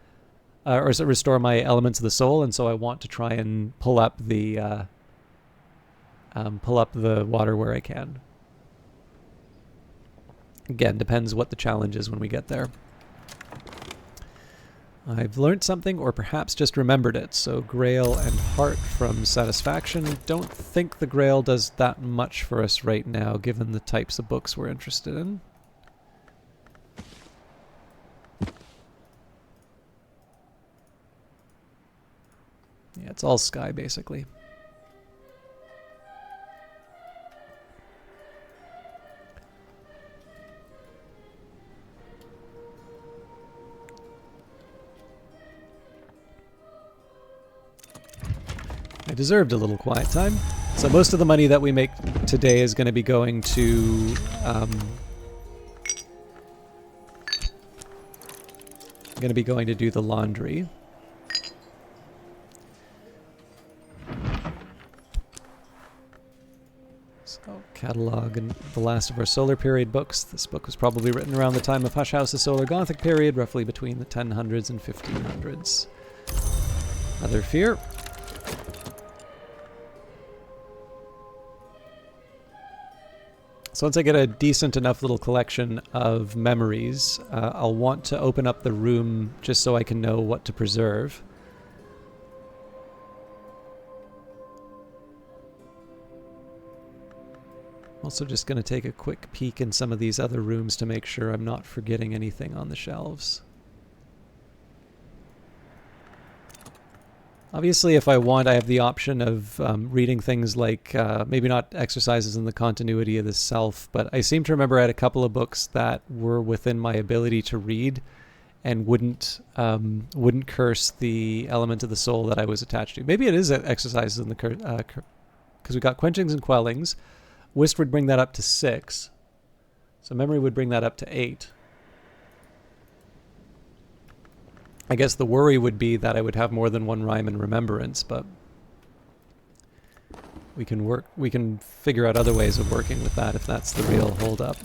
or restore my elements of the soul, and so I want to try and pull up the water where I can. Again, depends what the challenge is when we get there. I've learned something, or perhaps just remembered it. So Grail and Heart from Satisfaction. Don't think the Grail does that much for us right now, given the types of books we're interested in. Yeah, it's all sky, basically. I deserved a little quiet time. So most of the money that we make today is going to be going to do the laundry. So, catalog and the last of our Solar Period books. This book was probably written around the time of Hush House's Solar Gothic period, roughly between the 1000s and 1500s. Other Fear. So once I get a decent enough little collection of memories, I'll want to open up the room just so I can know what to preserve. Also just going to take a quick peek in some of these other rooms to make sure I'm not forgetting anything on the shelves. Obviously, if I want, I have the option of reading things like, maybe not Exercises in the Continuity of the Self, but I seem to remember I had a couple of books that were within my ability to read and wouldn't curse the element of the soul that I was attached to. Maybe it is Exercises in the... because we got Quenchings and Quellings. Whist would bring that up to 6. So Memory would bring that up to 8. I guess the worry would be that I would have more than one rhyme and remembrance, but we can figure out other ways of working with that if that's the real holdup.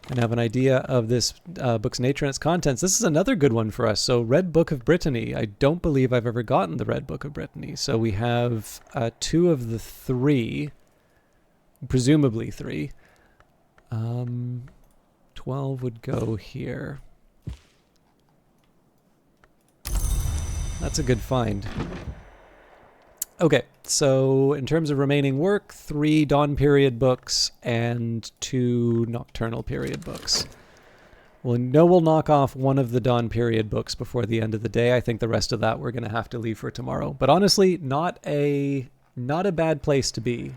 And have an idea of this book's nature and its contents. This is another good one for us. So Red Book of Brittany. I don't believe I've ever gotten the Red Book of Brittany. So we have 2 of the 3, presumably 3. 12 would go here. That's a good find. Okay, so in terms of remaining work, 3 Dawn Period books and 2 Nocturnal Period books. We'll knock off one of the Dawn Period books before the end of the day. I think the rest of that we're going to have to leave for tomorrow. But honestly, not a bad place to be.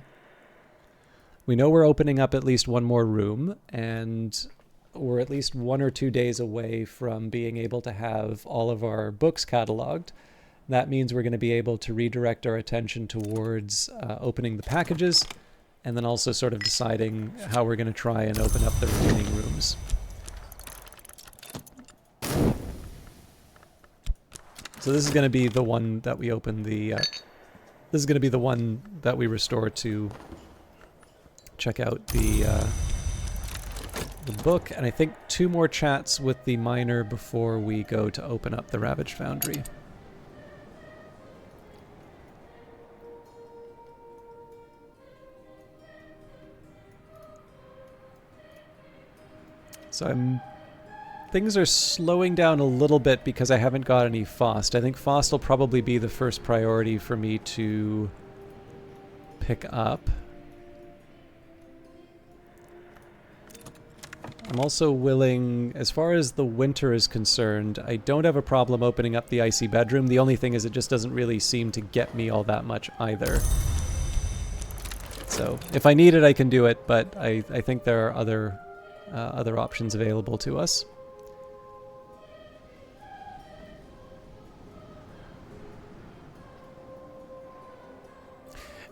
We know we're opening up at least one more room, and we're at least 1 or 2 days away from being able to have all of our books cataloged. That means we're going to be able to redirect our attention towards opening the packages, and then also sort of deciding how we're going to try and open up the remaining rooms. So this is going to be the one that we open the... this is going to be the one that we restore to check out the book, and I think 2 more chats with the miner before we go to open up the Ravaged Foundry. So things are slowing down a little bit because I haven't got any Faust. I think Faust will probably be the first priority for me to pick up. I'm also willing, as far as the winter is concerned, I don't have a problem opening up the Icy Bedroom. The only thing is it just doesn't really seem to get me all that much either. So if I need it, I can do it, but I think there are other options available to us.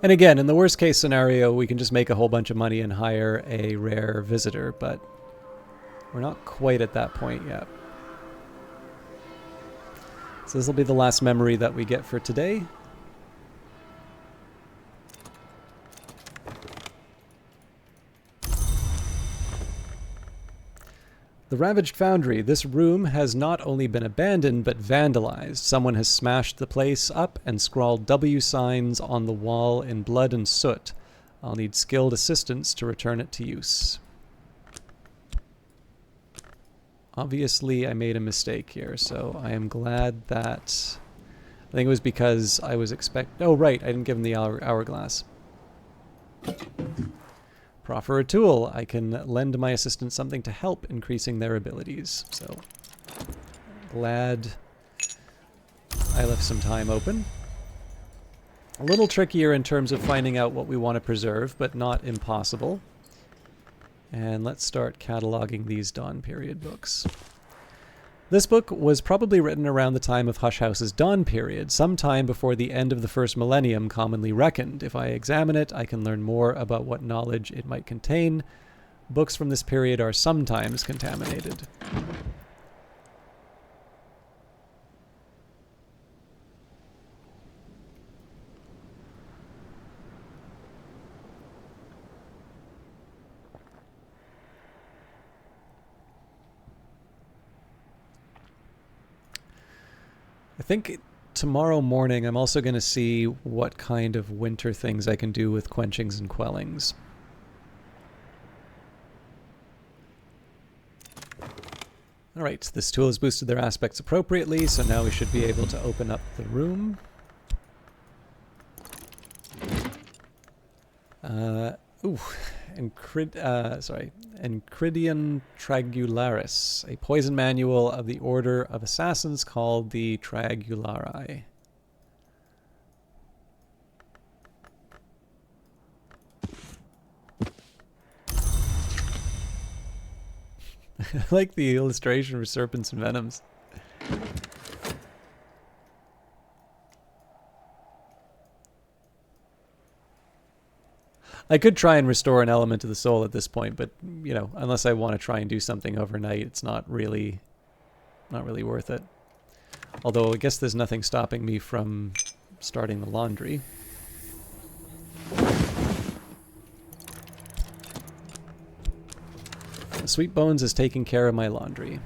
And again, in the worst case scenario, we can just make a whole bunch of money and hire a rare visitor, but we're not quite at that point yet. So this will be the last memory that we get for today. The Ravaged Foundry. This room has not only been abandoned, but vandalized. Someone has smashed the place up and scrawled W signs on the wall in blood and soot. I'll need skilled assistance to return it to use. Obviously, I made a mistake here, so I am glad that... I think it was because I was oh, right, I didn't give him the hourglass. Proffer a tool. I can lend my assistant something to help increasing their abilities. So, glad I left some time open. A little trickier in terms of finding out what we want to preserve, but not impossible. And let's start cataloging these Dawn Period books. This book was probably written around the time of Hush House's Dawn Period, sometime before the end of the first millennium commonly reckoned. If I examine it, I can learn more about what knowledge it might contain. Books from this period are sometimes contaminated. I think tomorrow morning I'm also going to see what kind of winter things I can do with quenchings and quellings. Alright, this tool has boosted their aspects appropriately, so now we should be able to open up the room. Enchiridion Tragularis, a poison manual of the Order of Assassins called the Tragulari. I like the illustration for serpents and venoms. I could try and restore an element of the soul at this point, but, you know, unless I want to try and do something overnight, it's not really worth it. Although I guess there's nothing stopping me from starting the laundry. Sweet Bones is taking care of my laundry.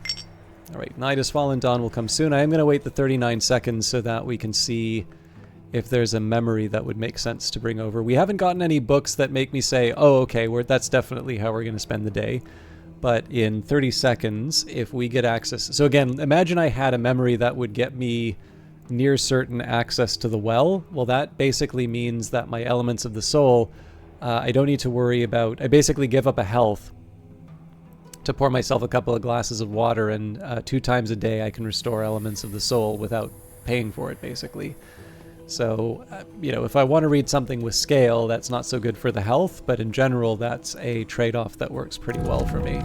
Alright, Night has fallen, dawn will come soon. I am going to wait the 39 seconds so that we can see if there's a memory that would make sense to bring over. We haven't gotten any books that make me say, oh, okay, that's definitely how we're going to spend the day. But in 30 seconds, if we get access... So again, imagine I had a memory that would get me near certain access to the well. Well, that basically means that my elements of the soul, I don't need to worry about... I basically give up a health to pour myself a couple of glasses of water, and 2 times a day I can restore elements of the soul without paying for it, basically. So, you know, if I want to read something with scale, that's not so good for the health, but in general, that's a trade-off that works pretty well for me.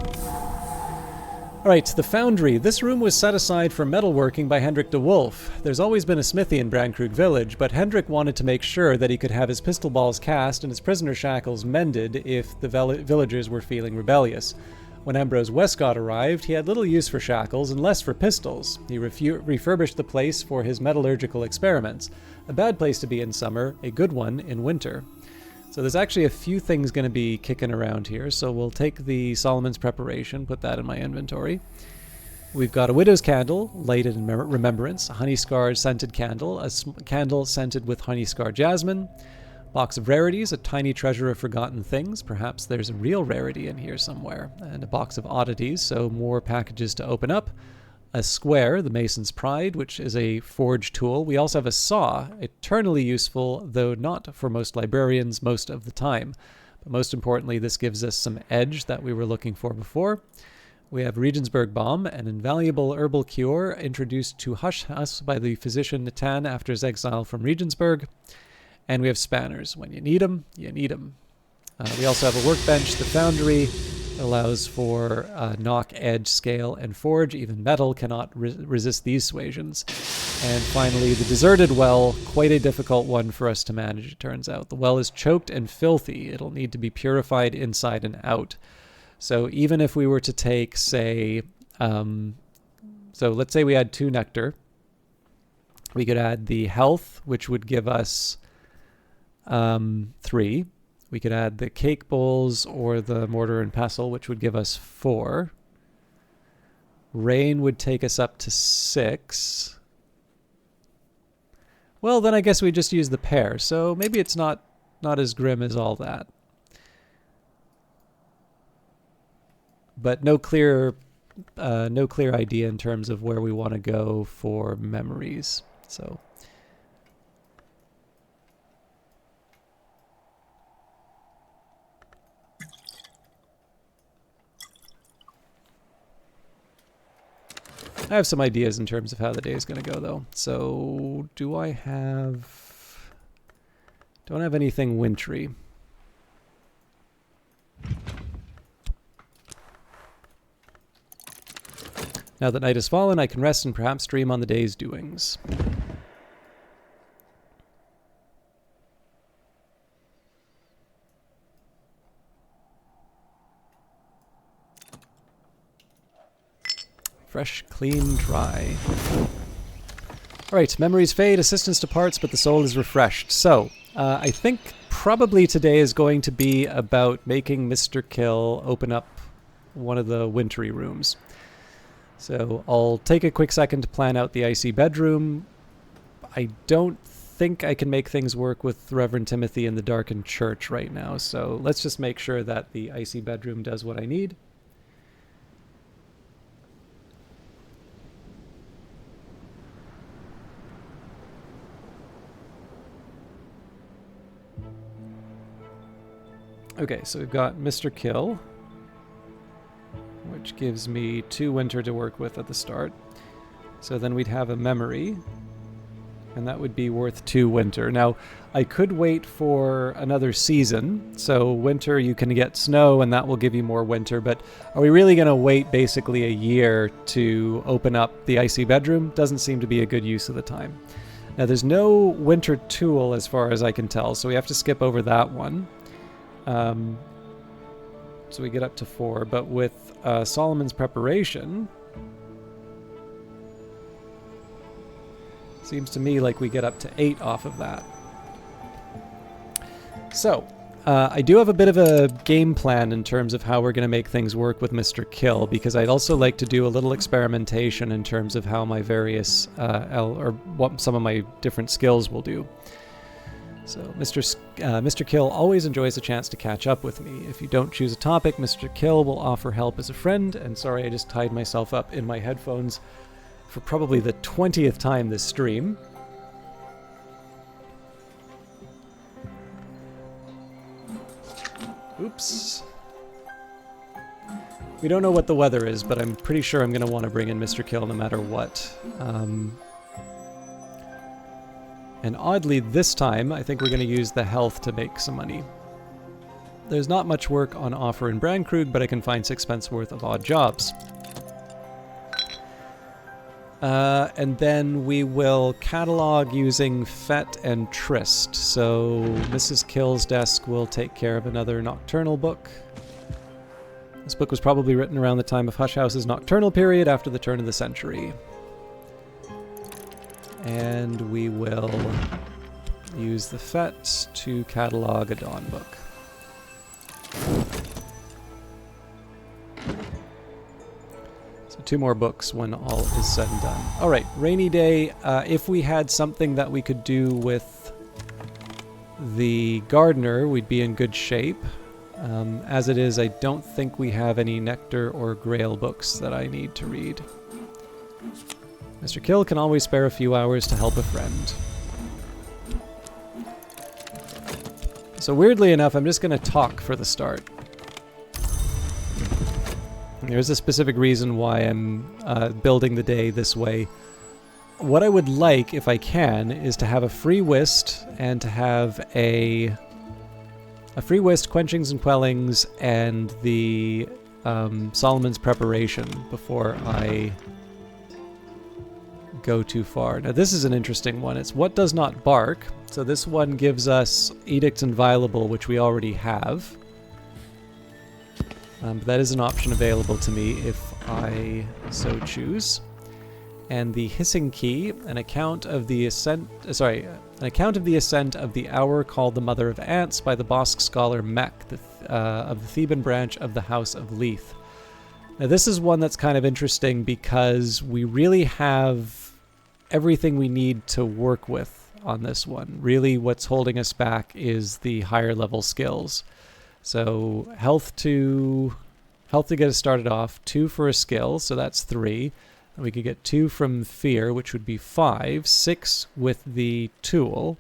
Alright, the Foundry. This room was set aside for metalworking by Hendrik de Wolf. There's always been a smithy in Brandkrug village, but Hendrik wanted to make sure that he could have his pistol balls cast and his prisoner shackles mended if the villagers were feeling rebellious. When Ambrose Westcott arrived, he had little use for shackles and less for pistols. He refurbished the place for his metallurgical experiments. A bad place to be in summer, a good one in winter. So there's actually a few things going to be kicking around here, so we'll take the Solomon's Preparation, put that in my inventory. We've got a widow's candle, lighted in remembrance, a honey-scarred scented candle, a candle scented with honey-scarred jasmine, box of rarities, a tiny treasure of forgotten things, perhaps there's a real rarity in here somewhere, and a box of oddities, so more packages to open up, a square, the Mason's Pride, which is a forge tool. We also have a saw, eternally useful, though not for most librarians most of the time. But most importantly, this gives us some edge that we were looking for before. We have Regensburg Balm, an invaluable herbal cure introduced to Hush Huss by the physician Natan after his exile from Regensburg. And we have spanners. When you need them, you need them. We also have a workbench, the Foundry. It allows for knock, edge, scale, and forge. Even metal cannot resist these suasions. And finally, the deserted well, quite a difficult one for us to manage, it turns out. The well is choked and filthy. It'll need to be purified inside and out. So even if we were to take, say, so let's say we had 2 nectar. We could add the health, which would give us 3. We could add the cake bowls or the mortar and pestle, which would give us 4. Rain would take us up to 6. Well, then I guess we just use the pear, so maybe it's not as grim as all that. But no clear idea in terms of where we want to go for memories. So. I have some ideas in terms of how the day is going to go, though. So, don't have anything wintry. Now that night has fallen, I can rest and perhaps dream on the day's doings. Fresh, clean, dry. Alright, memories fade, assistance departs, but the soul is refreshed. So, I think probably today is going to be about making Mr. Kill open up one of the wintry rooms. So, I'll take a quick second to plan out the icy bedroom, I don't think I can make things work with Reverend Timothy in the Darkened Church right now, so let's just make sure that the icy bedroom does what I need. Okay, so we've got Mr. Kill, which gives me 2 winter to work with at the start. So then we'd have a memory, and that would be worth 2 winter. Now, I could wait for another season. So winter, you can get snow, and that will give you more winter. But are we really going to wait basically a year to open up the icy bedroom? Doesn't seem to be a good use of the time. Now, there's no winter tool as far as I can tell, so we have to skip over that one. So we get up to 4, but with Solomon's Preparation, seems to me like we get up to 8 off of that. So, I do have a bit of a game plan in terms of how we're going to make things work with Mr. Kill, because I'd also like to do a little experimentation in terms of how my various, or what some of my different skills will do. So Mr. Kill always enjoys a chance to catch up with me. If you don't choose a topic, Mr. Kill will offer help as a friend. And sorry, I just tied myself up in my headphones for probably the 20th time this stream. Oops. We don't know what the weather is, but I'm pretty sure I'm going to want to bring in Mr. Kill no matter what. And oddly, this time, I think we're going to use the health to make some money. There's not much work on offer in Brandkrug, but I can find 6 pence worth of odd jobs. And then we will catalog using Fett and Trist. So Mrs. Kill's desk will take care of another Nocturnal book. This book was probably written around the time of Hush House's Nocturnal period after the turn of the century. And we will use the Fett to catalog a Dawn book. So 2 more books when all is said and done. Alright, rainy day. If we had something that we could do with the gardener, we'd be in good shape. As it is, I don't think we have any Nectar or Grail books that I need to read. Mr. Kill can always spare a few hours to help a friend. So weirdly enough, I'm just going to talk for the start. There's a specific reason why I'm building the day this way. What I would like, if I can, is to have a free whist and to have a free whist, quenchings and quellings, and the Solomon's Preparation before I go too far. Now this is an interesting one. It's What Does Not Bark. So this one gives us Edict Inviolable, which we already have. But that is an option available to me if I so choose. And the Hissing Key, an account of the ascent of the hour called the Mother of Ants by the Bossk scholar Mek, of the Theban branch of the House of Leith. Now this is one that's kind of interesting because we really have everything we need to work with on this one. Really what's holding us back is the higher level skills. So health to get us started off, 2 for a skill, so that's 3. And we could get 2 from fear, which would be 5, 6 with the tool,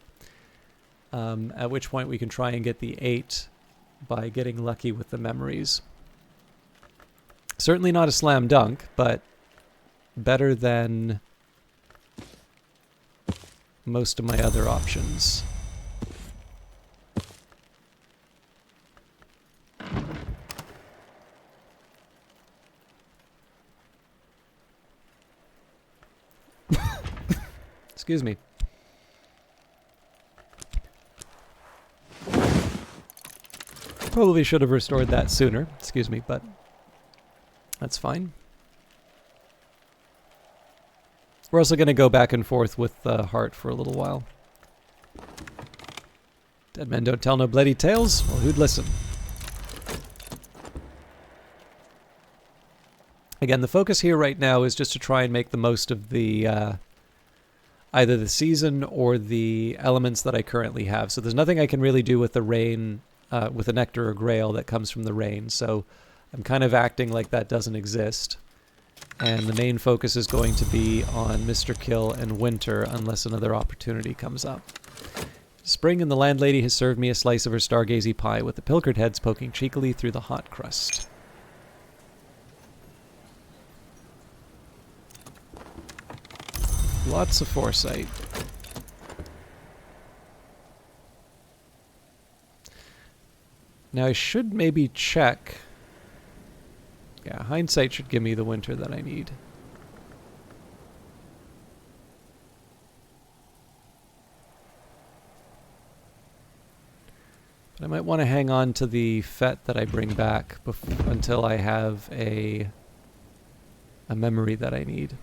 at which point we can try and get the 8 by getting lucky with the memories. Certainly not a slam dunk, but better than most of my other options. Excuse me. Probably should have restored that sooner, excuse me, but that's fine. We're also going to go back and forth with Heart for a little while. Dead men don't tell no bloody tales? Well, who'd listen? Again, the focus here right now is just to try and make the most of the either the season or the elements that I currently have. So there's nothing I can really do with the rain, with the nectar or grail that comes from the rain. So I'm kind of acting like that doesn't exist. And the main focus is going to be on Mr. Kill and winter unless another opportunity comes up. Spring, and the landlady has served me a slice of her stargazy pie with the pilchard heads poking cheekily through the hot crust. Lots of foresight. Now I should maybe check. Yeah, hindsight should give me the winter that I need. But I might want to hang on to the fet that I bring back until I have a memory that I need.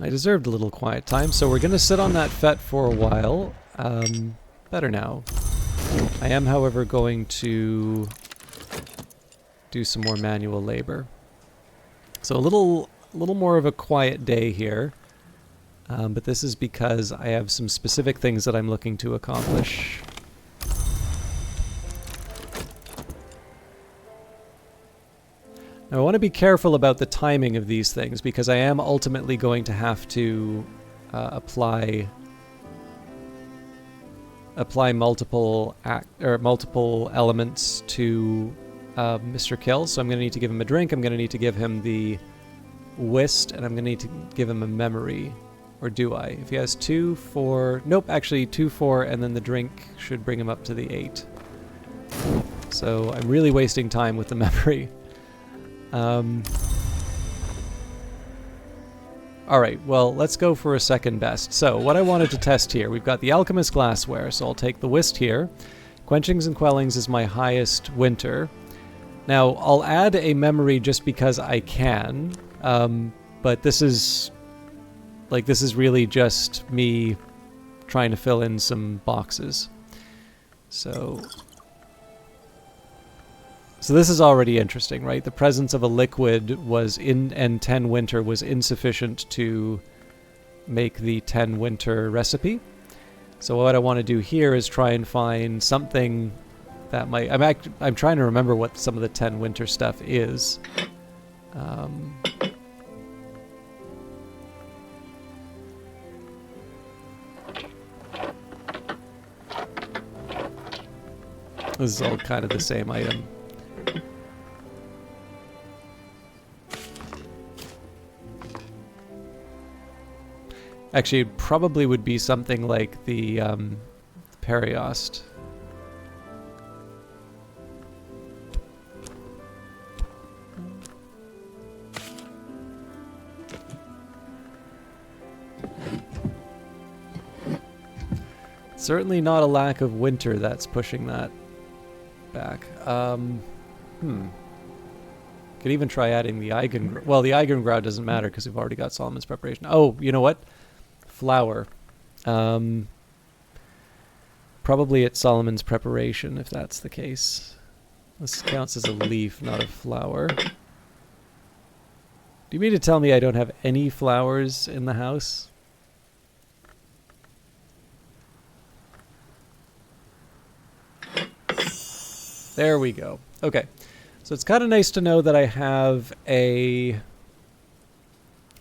I deserved a little quiet time, so we're going to sit on that fet for a while. Better now. I am, however, going to do some more manual labor. So a little more of a quiet day here, but this is because I have some specific things that I'm looking to accomplish. Now, I want to be careful about the timing of these things because I am ultimately going to have to apply multiple elements to Mr. Kill. So I'm going to need to give him a drink. I'm going to need to give him the whist, and I'm going to need to give him a memory. Or do I? If he has 2, 4... Nope, actually 2, 4, and then the drink should bring him up to the 8. So I'm really wasting time with the memory. Alright, well, let's go for a second best. So, what I wanted to test here, we've got the Alchemist Glassware, so I'll take the whist here. Quenchings and Quellings is my highest winter. Now, I'll add a memory just because I can, but this is really just me trying to fill in some boxes. So this is already interesting, right? The presence of a liquid and 10 winter was insufficient to make the 10 winter recipe. So what I want to do here is try and find something that might... I'm trying to remember what some of the 10 winter stuff is. This is all kind of the same item. Actually, it probably would be something like the Periost. Certainly not a lack of winter that's pushing that back. Could even try adding the Eigengrau. Well, the Eigengrau doesn't matter because we've already got Solomon's Preparation. Oh, you know what? Flower. Probably it's Solomon's Preparation, if that's the case. This counts as a leaf, not a flower. Do you mean to tell me I don't have any flowers in the house? There we go. Okay. So it's kind of nice to know that I have an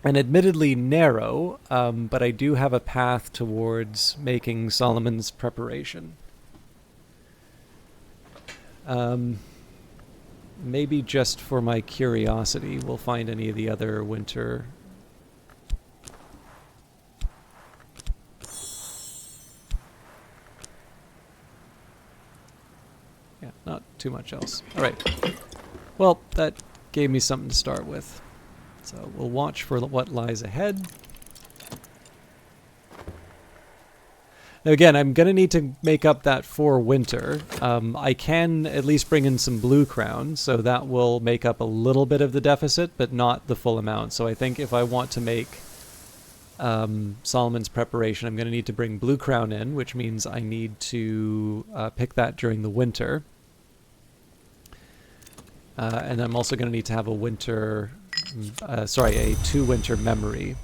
admittedly narrow, but I do have a path towards making Solomon's Preparation. Maybe just for my curiosity, we'll find any of the other winter... Yeah, not too much else. All right. Well, that gave me something to start with. So we'll watch for what lies ahead. Now again, I'm going to need to make up that for winter. I can at least bring in some blue crown, so that will make up a little bit of the deficit, but not the full amount. So I think if I want to make Solomon's preparation, I'm going to need to bring blue crown in, which means I need to pick that during the winter. And I'm also going to need to have a winter, a 2-winter memory.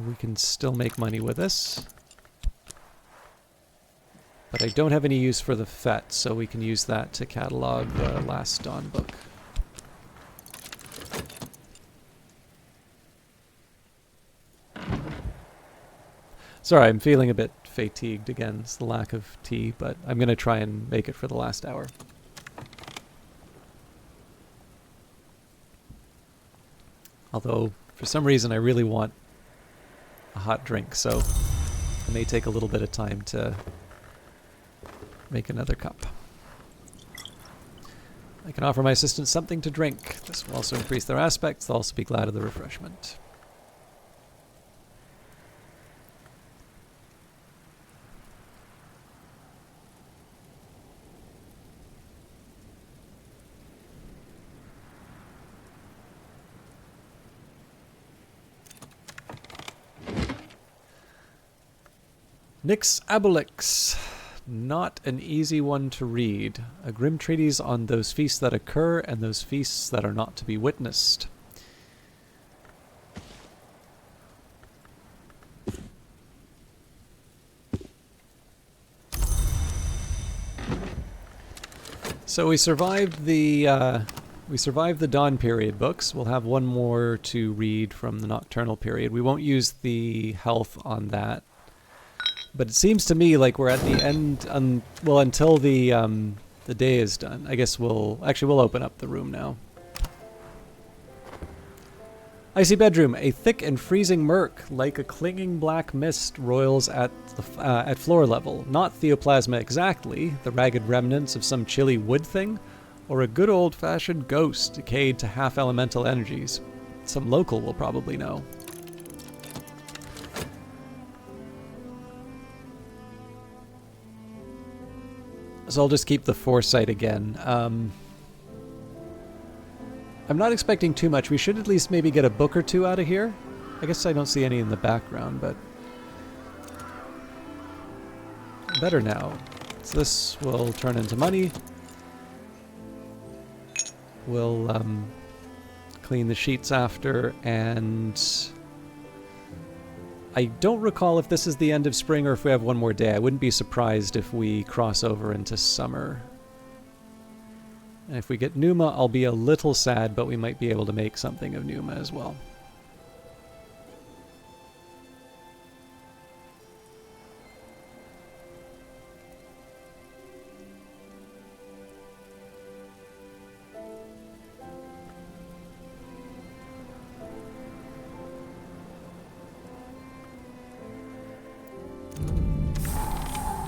We can still make money with this. But I don't have any use for the FET, so we can use that to catalog the last Dawn book. Sorry, I'm feeling a bit fatigued again. It's the lack of tea, but I'm going to try and make it for the last hour. Although, for some reason, I really want a hot drink, so it may take a little bit of time to make another cup. I can offer my assistants something to drink. This will also increase their aspects. They'll also be glad of the refreshment. Nix Abolix. Not an easy one to read. A grim treatise on those feasts that occur and those feasts that are not to be witnessed. So we survived the Dawn period books. We'll have one more to read from the Nocturnal period. We won't use the health on that. But it seems to me like we're at the end, well, until the day is done. I guess we'll open up the room now. Icy bedroom. A thick and freezing murk, like a clinging black mist, roils at floor level. Not theoplasma exactly, the ragged remnants of some chilly wood thing, or a good old-fashioned ghost decayed to half-elemental energies. Some local will probably know. So I'll just keep the foresight again. I'm not expecting too much. We should at least maybe get a book or two out of here. I guess I don't see any in the background, but better now. So this will turn into money. We'll clean the sheets after, and I don't recall if this is the end of spring or if we have one more day. I wouldn't be surprised if we cross over into summer. And if we get Numa, I'll be a little sad, but we might be able to make something of Numa as well.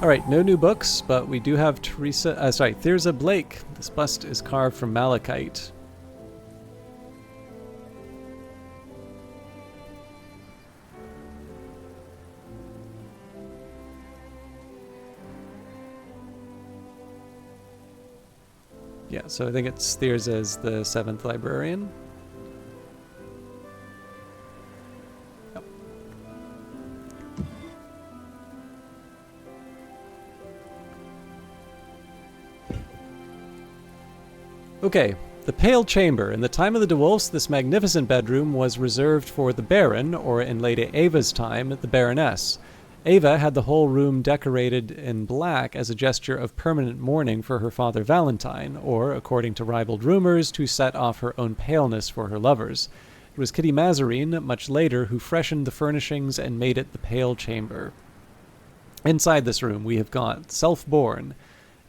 Alright, no new books, but we do have Thyrza Blake. This bust is carved from malachite. Yeah, so I think it's Thyrza as the 7th librarian. Okay, the Pale Chamber. In the time of the DeWolfs, this magnificent bedroom was reserved for the Baron, or in Lady Ava's time, the Baroness. Ava had the whole room decorated in black as a gesture of permanent mourning for her father Valentine, or, according to ribald rumors, to set off her own paleness for her lovers. It was Kitty Mazarine, much later, who freshened the furnishings and made it the Pale Chamber. Inside this room, we have got Self-Born.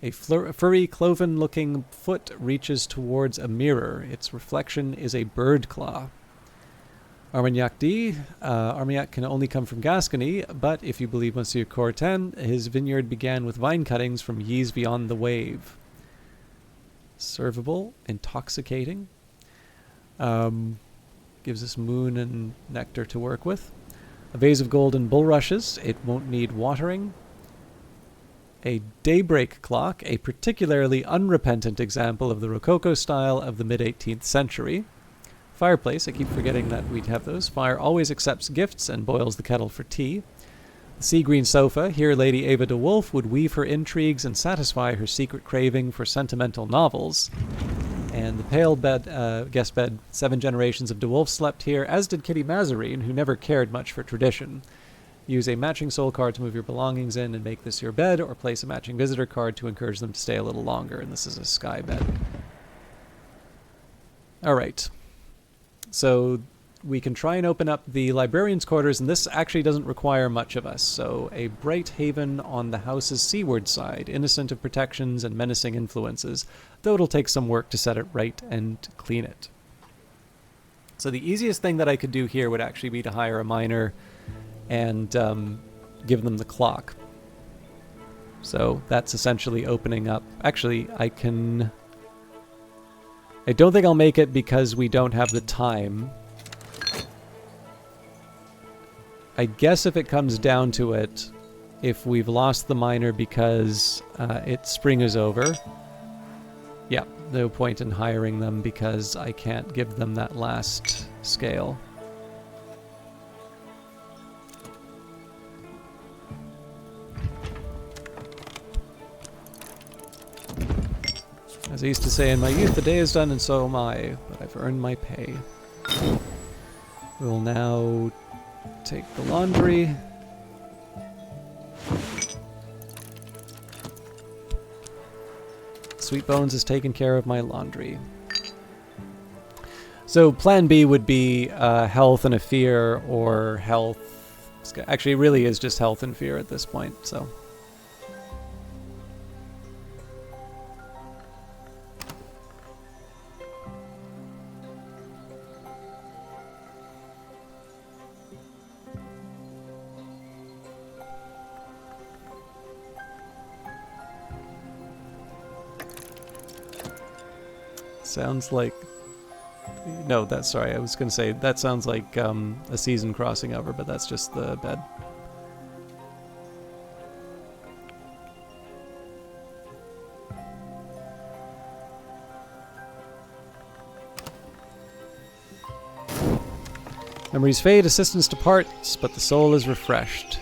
A furry, cloven-looking foot reaches towards a mirror. Its reflection is a bird claw. Armagnac D. Armagnac can only come from Gascony, but if you believe Monsieur Courtin, his vineyard began with vine cuttings from Yeas beyond the wave. Servable, intoxicating. gives us moon and nectar to work with. A vase of golden bulrushes. It won't need watering. A daybreak clock, a particularly unrepentant example of the Rococo style of the mid-18th century. Fireplace, I keep forgetting that we'd have those. Fire always accepts gifts and boils the kettle for tea. The sea green sofa, here Lady Ava de Wolf would weave her intrigues and satisfy her secret craving for sentimental novels. And the pale bed, guest bed, 7 generations of de Wolf slept here, as did Kitty Mazarine, who never cared much for tradition. Use a matching soul card to move your belongings in and make this your bed, or place a matching visitor card to encourage them to stay a little longer, and this is a sky bed. Alright. So we can try and open up the librarian's quarters, and this actually doesn't require much of us. So a bright haven on the house's seaward side, innocent of protections and menacing influences, though it'll take some work to set it right and clean it. So the easiest thing that I could do here would actually be to hire a miner and give them the clock. So that's essentially opening up. Actually, I don't think I'll make it because we don't have the time. I guess if it comes down to it, if we've lost the miner because spring is over, yeah, no point in hiring them because I can't give them that last scale. As I used to say in my youth, the day is done and so am I, but I've earned my pay. We'll now take the laundry. Sweet Bones has taken care of my laundry. So plan B would be health and a fear, or health. Actually, it really is just health and fear at this point, so. Sounds like... No, that's... Sorry, I was going to say, that sounds like a season crossing over, but that's just the bed. Memories fade, assistance departs, but the soul is refreshed.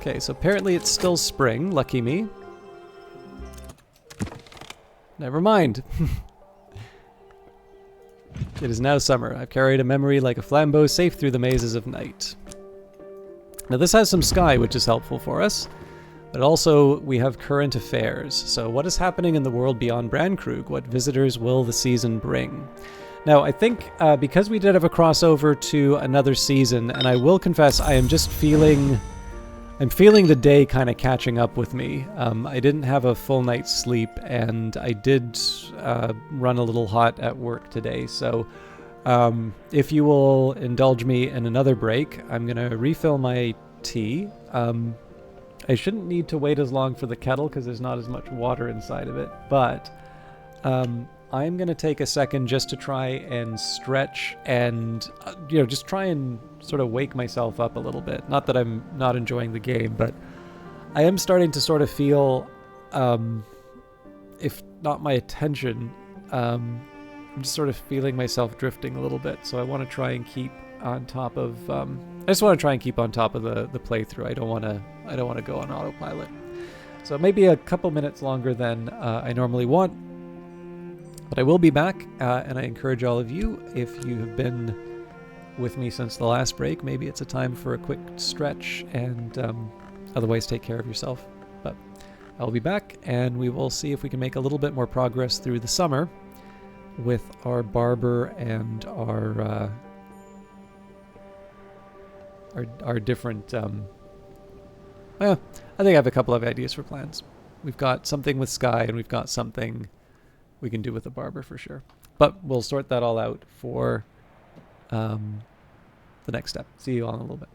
Okay, so apparently it's still spring. Lucky me. Never mind. It is now summer. I've carried a memory like a flambeau safe through the mazes of night. Now this has some sky, which is helpful for us. But also, we have current affairs. So what is happening in the world beyond Brandkrug? What visitors will the season bring? Now, I think because we did have a crossover to another season, and I will confess I am just feeling... I'm feeling the day kind of catching up with me. I didn't have a full night's sleep, and I did run a little hot at work today. So if you will indulge me in another break, I'm going to refill my tea. I shouldn't need to wait as long for the kettle because there's not as much water inside of it, but I'm going to take a second just to try and stretch and, just try and sort of wake myself up a little bit. Not that I'm not enjoying the game, but I am starting to sort of feel, if not my attention, I'm just sort of feeling myself drifting a little bit. So I want to try and keep on top of, I just want to try and keep on top of the playthrough. I don't want to go on autopilot. So maybe a couple minutes longer than I normally want. But I will be back, and I encourage all of you, if you have been with me since the last break, maybe it's a time for a quick stretch, and otherwise take care of yourself. But I'll be back, and we will see if we can make a little bit more progress through the summer with our barber and our different... I think I have a couple of ideas for plans. We've got something with Sky, and we've got something we can do with the barber for sure. But we'll sort that all out for the next step. See you all in a little bit.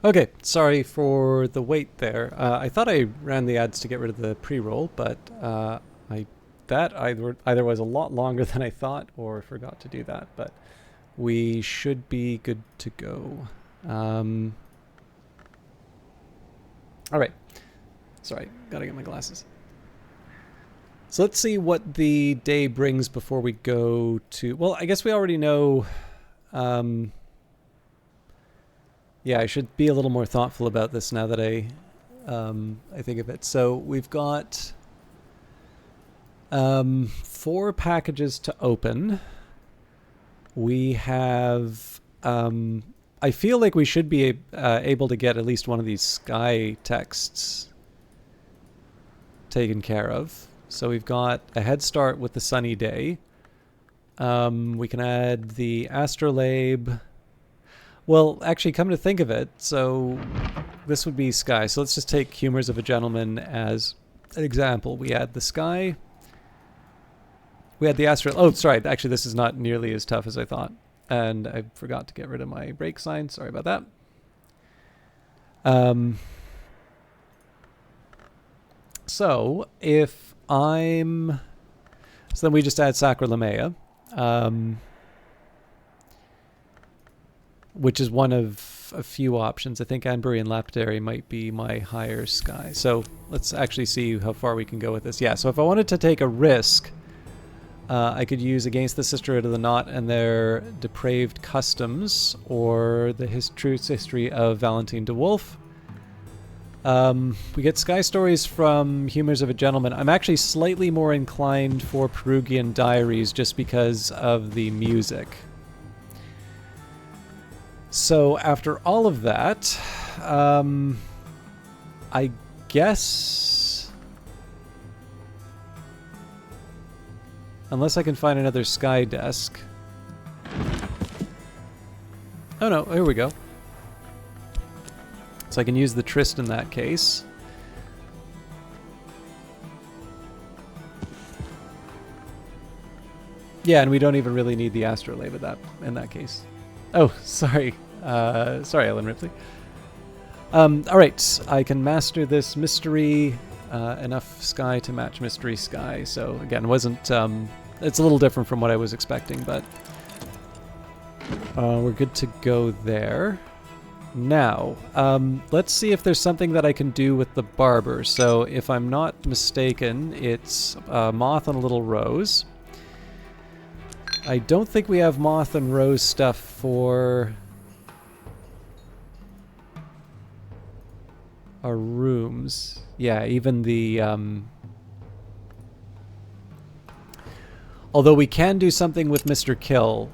Okay, sorry for the wait there. I thought I ran the ads to get rid of the pre-roll, but I that either was a lot longer than I thought or forgot to do that. But we should be good to go. All right. Sorry, gotta get my glasses. So let's see what the day brings before we go to... Well, I guess we already know... yeah, I should be a little more thoughtful about this now that I think of it. So we've got 4 packages to open. We have... I feel like we should be able to get at least one of these sky texts taken care of. So we've got a head start with the sunny day. We can add the astrolabe. Well, actually, come to think of it, so this would be sky. So let's just take Humors of a Gentleman as an example. We add the sky. We had the astrolabe. Oh, sorry. Actually, this is not nearly as tough as I thought. And I forgot to get rid of my break sign. Sorry about that. So if I'm... So then we just add Sacralamea, which is one of a few options. I think Anbury and Lapidary might be my higher sky. So let's actually see how far we can go with this. Yeah, so if I wanted to take a risk, I could use Against the Sisterhood of the Knot and their Depraved Customs, or the True History of Valentine de Wolf. We get Sky Stories from Humors of a Gentleman. I'm actually slightly more inclined for Perugian Diaries just because of the music. So after all of that, I guess... Unless I can find another Sky desk. Oh no, here we go. So I can use the Trist in that case. Yeah, and we don't even really need the astrolabe in that case. Oh, sorry. Sorry, Ellen Ripley. Alright, I can master this mystery. Enough sky to match mystery sky. So again, wasn't... it's a little different from what I was expecting, but... we're good to go there. Now, let's see if there's something that I can do with the barber. So if I'm not mistaken, it's Moth and a Little Rose. I don't think we have Moth and Rose stuff for our rooms. Yeah, even the... although we can do something with Mr. Kill,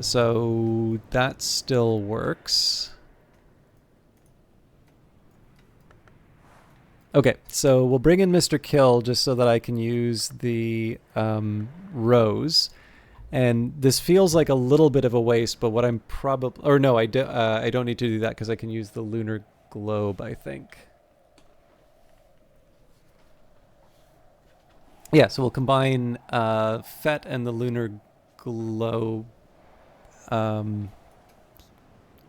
so that still works. Okay, so we'll bring in Mr. Kill just so that I can use the Rose. And this feels like a little bit of a waste, but what I'm probably... Or no, I don't need to do that because I can use the Lunar Globe, I think. Yeah, so we'll combine Fett and the Lunar Globe. Why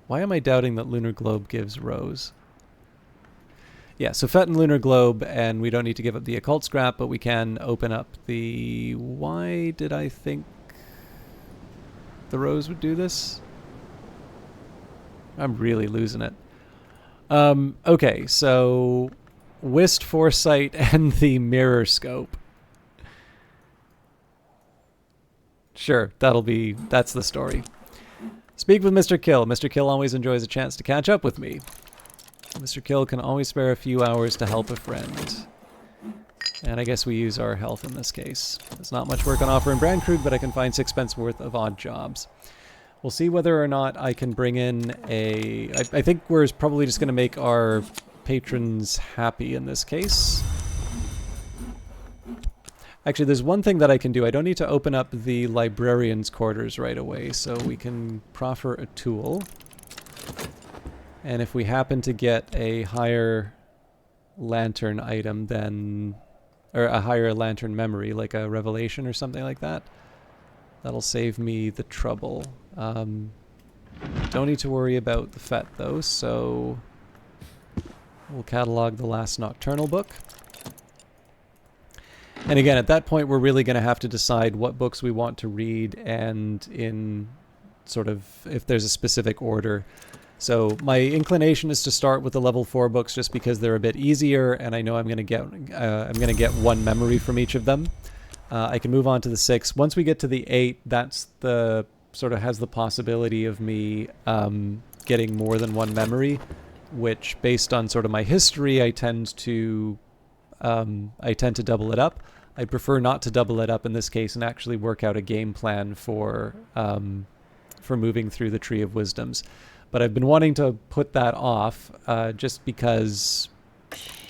am I doubting that Lunar Globe gives Rose? Yeah, so Fett and Lunar Globe, and we don't need to give up the Occult Scrap, but we can open up the... Why did I think the Rose would do this? I'm really losing it. Okay, so Whist, Foresight, and the Mirror Scope. Sure, that's the story. Speak with Mr. Kill. Mr. Kill always enjoys a chance to catch up with me. Mr. Kill can always spare a few hours to help a friend. And I guess we use our health in this case. There's not much work on offer in Brandkrug, but I can find 6 worth of odd jobs. We'll see whether or not I can bring in a... I think we're probably just going to make our patrons happy in this case. Actually, there's one thing that I can do. I don't need to open up the librarian's quarters right away, so we can proffer a tool. And if we happen to get a higher lantern item then... Or a higher lantern memory, like a revelation or something like that, that'll save me the trouble. Don't need to worry about the Fett, though, so... We'll catalog the last Nocturnal book. And again, at that point, we're really going to have to decide what books we want to read and in sort of if there's a specific order. So my inclination is to start with the level 4 books just because they're a bit easier, and I know I'm going to get one memory from each of them. I can move on to the 6. Once we get to the 8, that's the sort of has the possibility of me getting more than one memory, which, based on sort of my history, I tend to double it up. I prefer not to double it up in this case and actually work out a game plan for moving through the Tree of Wisdoms. But I've been wanting to put that off just because,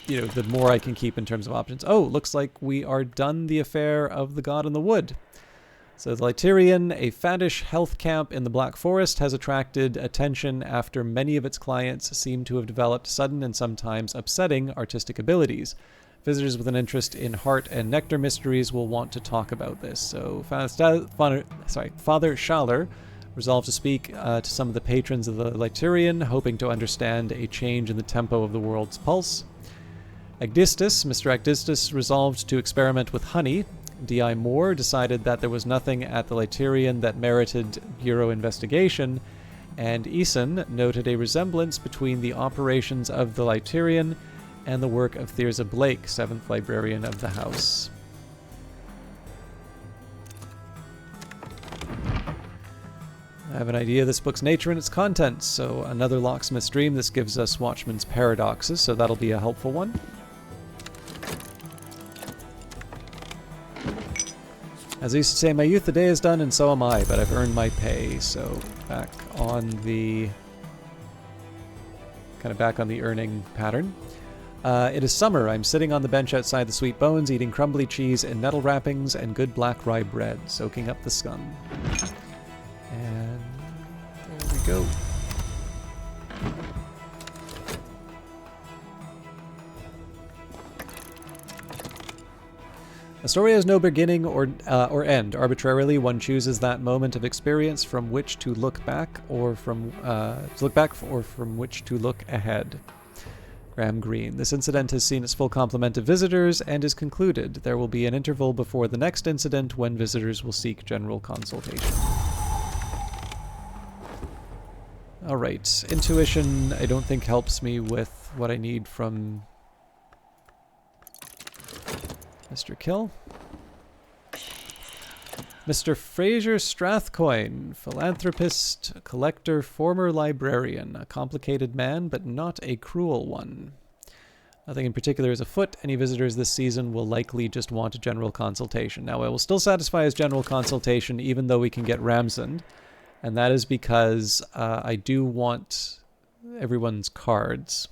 you know, the more I can keep in terms of options. Oh, looks like we are done the affair of the God in the Wood. So the Lytirian, a faddish health camp in the Black Forest, has attracted attention after many of its clients seem to have developed sudden and sometimes upsetting artistic abilities. Visitors with an interest in heart and nectar mysteries will want to talk about this. So Father Schaller resolved to speak to some of the patrons of the Lytirian, hoping to understand a change in the tempo of the world's pulse. Mr. Agdistis resolved to experiment with honey. D.I. Moore decided that there was nothing at the Lytirian that merited Bureau investigation, and Eason noted a resemblance between the operations of the Lytirian and the work of Thirza Blake, 7th Librarian of the House. I have an idea of this book's nature and its contents, so another Locksmith's Dream. This gives us Watchman's Paradoxes, so that'll be a helpful one. As I used to say in my youth, the day is done and so am I, but I've earned my pay, so back on the earning pattern. It is summer. I'm sitting on the bench outside the Sweet Bones, eating crumbly cheese and nettle wrappings and good black rye bread, soaking up the scum. And there we go. A story has no beginning or end. Arbitrarily, one chooses that moment of experience from which to look back, or from which to look ahead. Graham Greene. This incident has seen its full complement of visitors and is concluded. There will be an interval before the next incident when visitors will seek general consultation. Alright, intuition I don't think helps me with what I need from Mr. Kill. Mr. Fraser Strathcoyne, philanthropist, collector, former librarian, a complicated man, but not a cruel one. Nothing in particular is afoot. Any visitors this season will likely just want a general consultation. Now, I will still satisfy his general consultation, even though we can get Ramsond, and that is because I do want everyone's cards.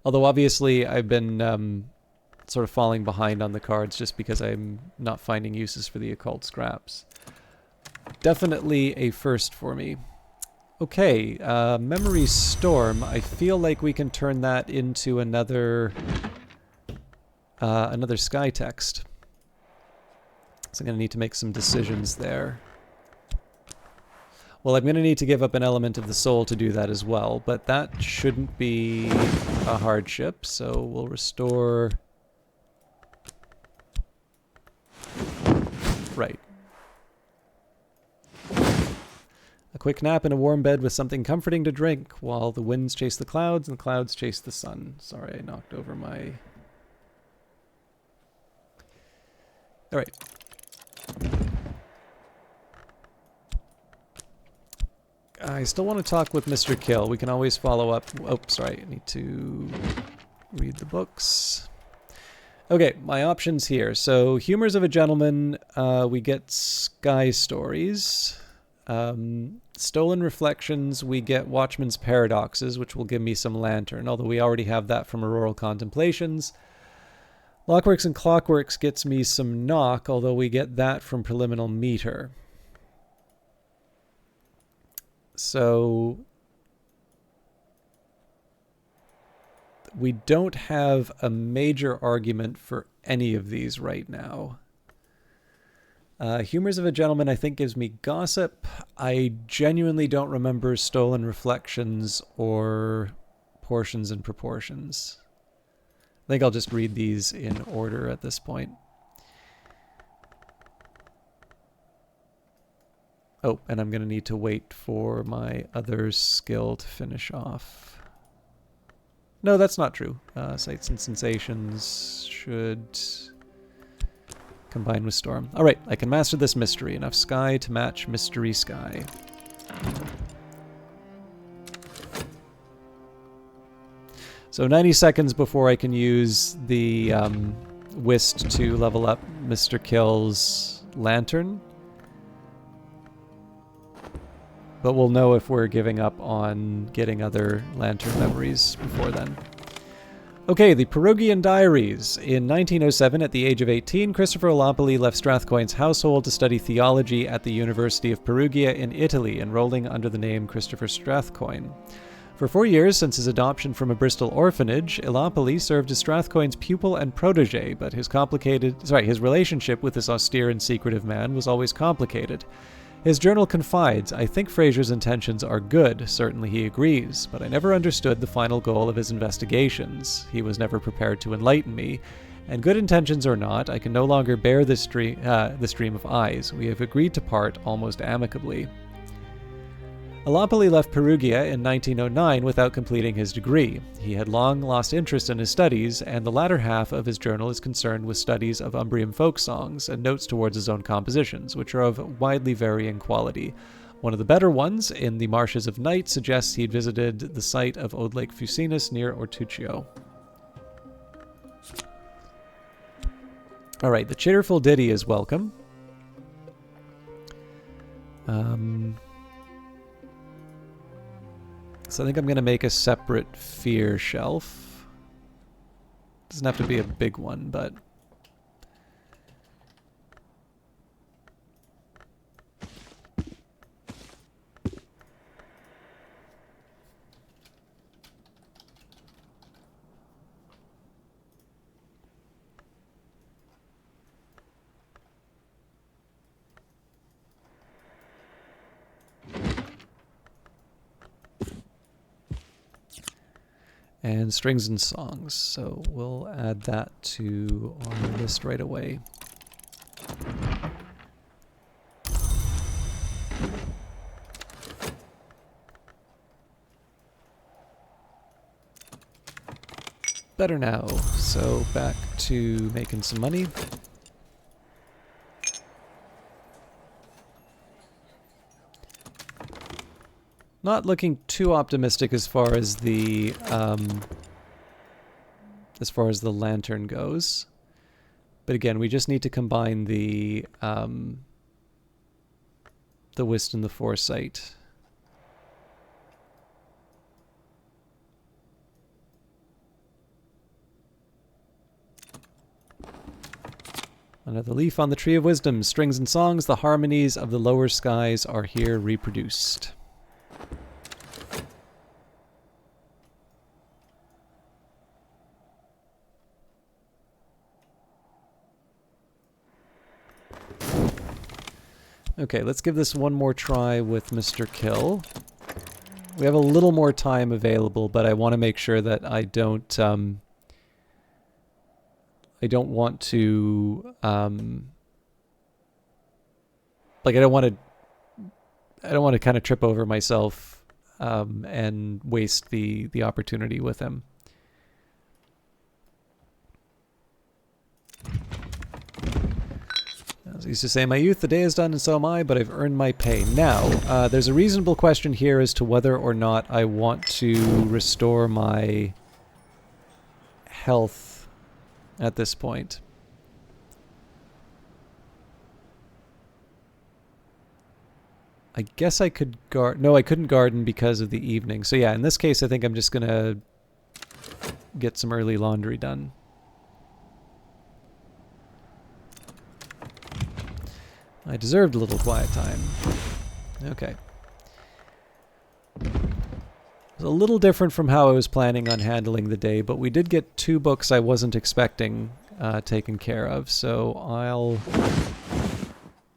Although obviously I've been sort of falling behind on the cards just because I'm not finding uses for the occult scraps. Definitely a first for me. Okay, Memory Storm. I feel like we can turn that into another sky text. So I'm going to need to make some decisions there. Well, I'm going to need to give up an element of the soul to do that as well, but that shouldn't be a hardship, so we'll restore... Right. A quick nap in a warm bed with something comforting to drink while the winds chase the clouds and the clouds chase the sun. Sorry, I knocked over my... Alright. I still want to talk with Mr. Kill. We can always follow up. Oh, sorry. I need to read the books. Okay, my options here. So, Humors of a Gentleman, we get Sky Stories. Stolen Reflections, we get Watchman's Paradoxes, which will give me some Lantern, although we already have that from Auroral Contemplations. Lockworks and Clockworks gets me some Knock, although we get that from Preliminal Meter. So We don't have a major argument for any of these right now. Humors of a Gentleman, I think, gives me gossip. I genuinely don't remember Stolen Reflections or Portions and Proportions. I think I'll just read these in order at this point. Oh, and I'm going to need to wait for my other skill to finish off. No, that's not true. Sights and Sensations should combine with Storm. All right, I can master this mystery. Enough sky to match mystery sky. So 90 seconds before I can use the Whist to level up Mr. Kill's lantern. But we'll know if we're giving up on getting other lantern memories before then. Okay, the Perugian Diaries. In 1907, at the age of 18, Christopher Olopoli left Strathcoyne's household to study theology at the University of Perugia in Italy, enrolling under the name Christopher Strathcoyne. For 4 years since his adoption from a Bristol orphanage, Olopoli served as Strathcoyne's pupil and protege, but his relationship with this austere and secretive man was always complicated. His journal confides, "I think Fraser's intentions are good, certainly he agrees, but I never understood the final goal of his investigations. He was never prepared to enlighten me, and good intentions or not, I can no longer bear this stream of eyes. We have agreed to part almost amicably." Olopoli left Perugia in 1909 without completing his degree. He had long lost interest in his studies, and the latter half of his journal is concerned with studies of Umbrian folk songs and notes towards his own compositions, which are of widely varying quality. One of the better ones, In the Marshes of Night, suggests he had visited the site of Old Lake Fucinus near Ortuccio. All right, the Chitterful Ditty is welcome. So I think I'm going to make a separate fear shelf. Doesn't have to be a big one, but... and Strings and Songs, so we'll add that to our list right away. Better now, so back to making some money. Not looking too optimistic as far as the lantern goes, but again, we just need to combine the Whist and the Foresight. Another leaf on the Tree of Wisdom. Strings and songs, the harmonies of the lower skies are here reproduced. Okay, let's give this one more try with Mr. Kill. We have a little more time available, but I want to make sure that I don't want to I don't want to kind of trip over myself and waste the opportunity with him. As I used to say in my youth, the day is done and so am I, but I've earned my pay. Now, there's a reasonable question here as to whether or not I want to restore my health at this point. I guess I could no, I couldn't garden because of the evening. So yeah, in this case, I think I'm just going to get some early laundry done. I deserved a little quiet time. Okay. It was a little different from how I was planning on handling the day, but we did get 2 books I wasn't expecting taken care of, so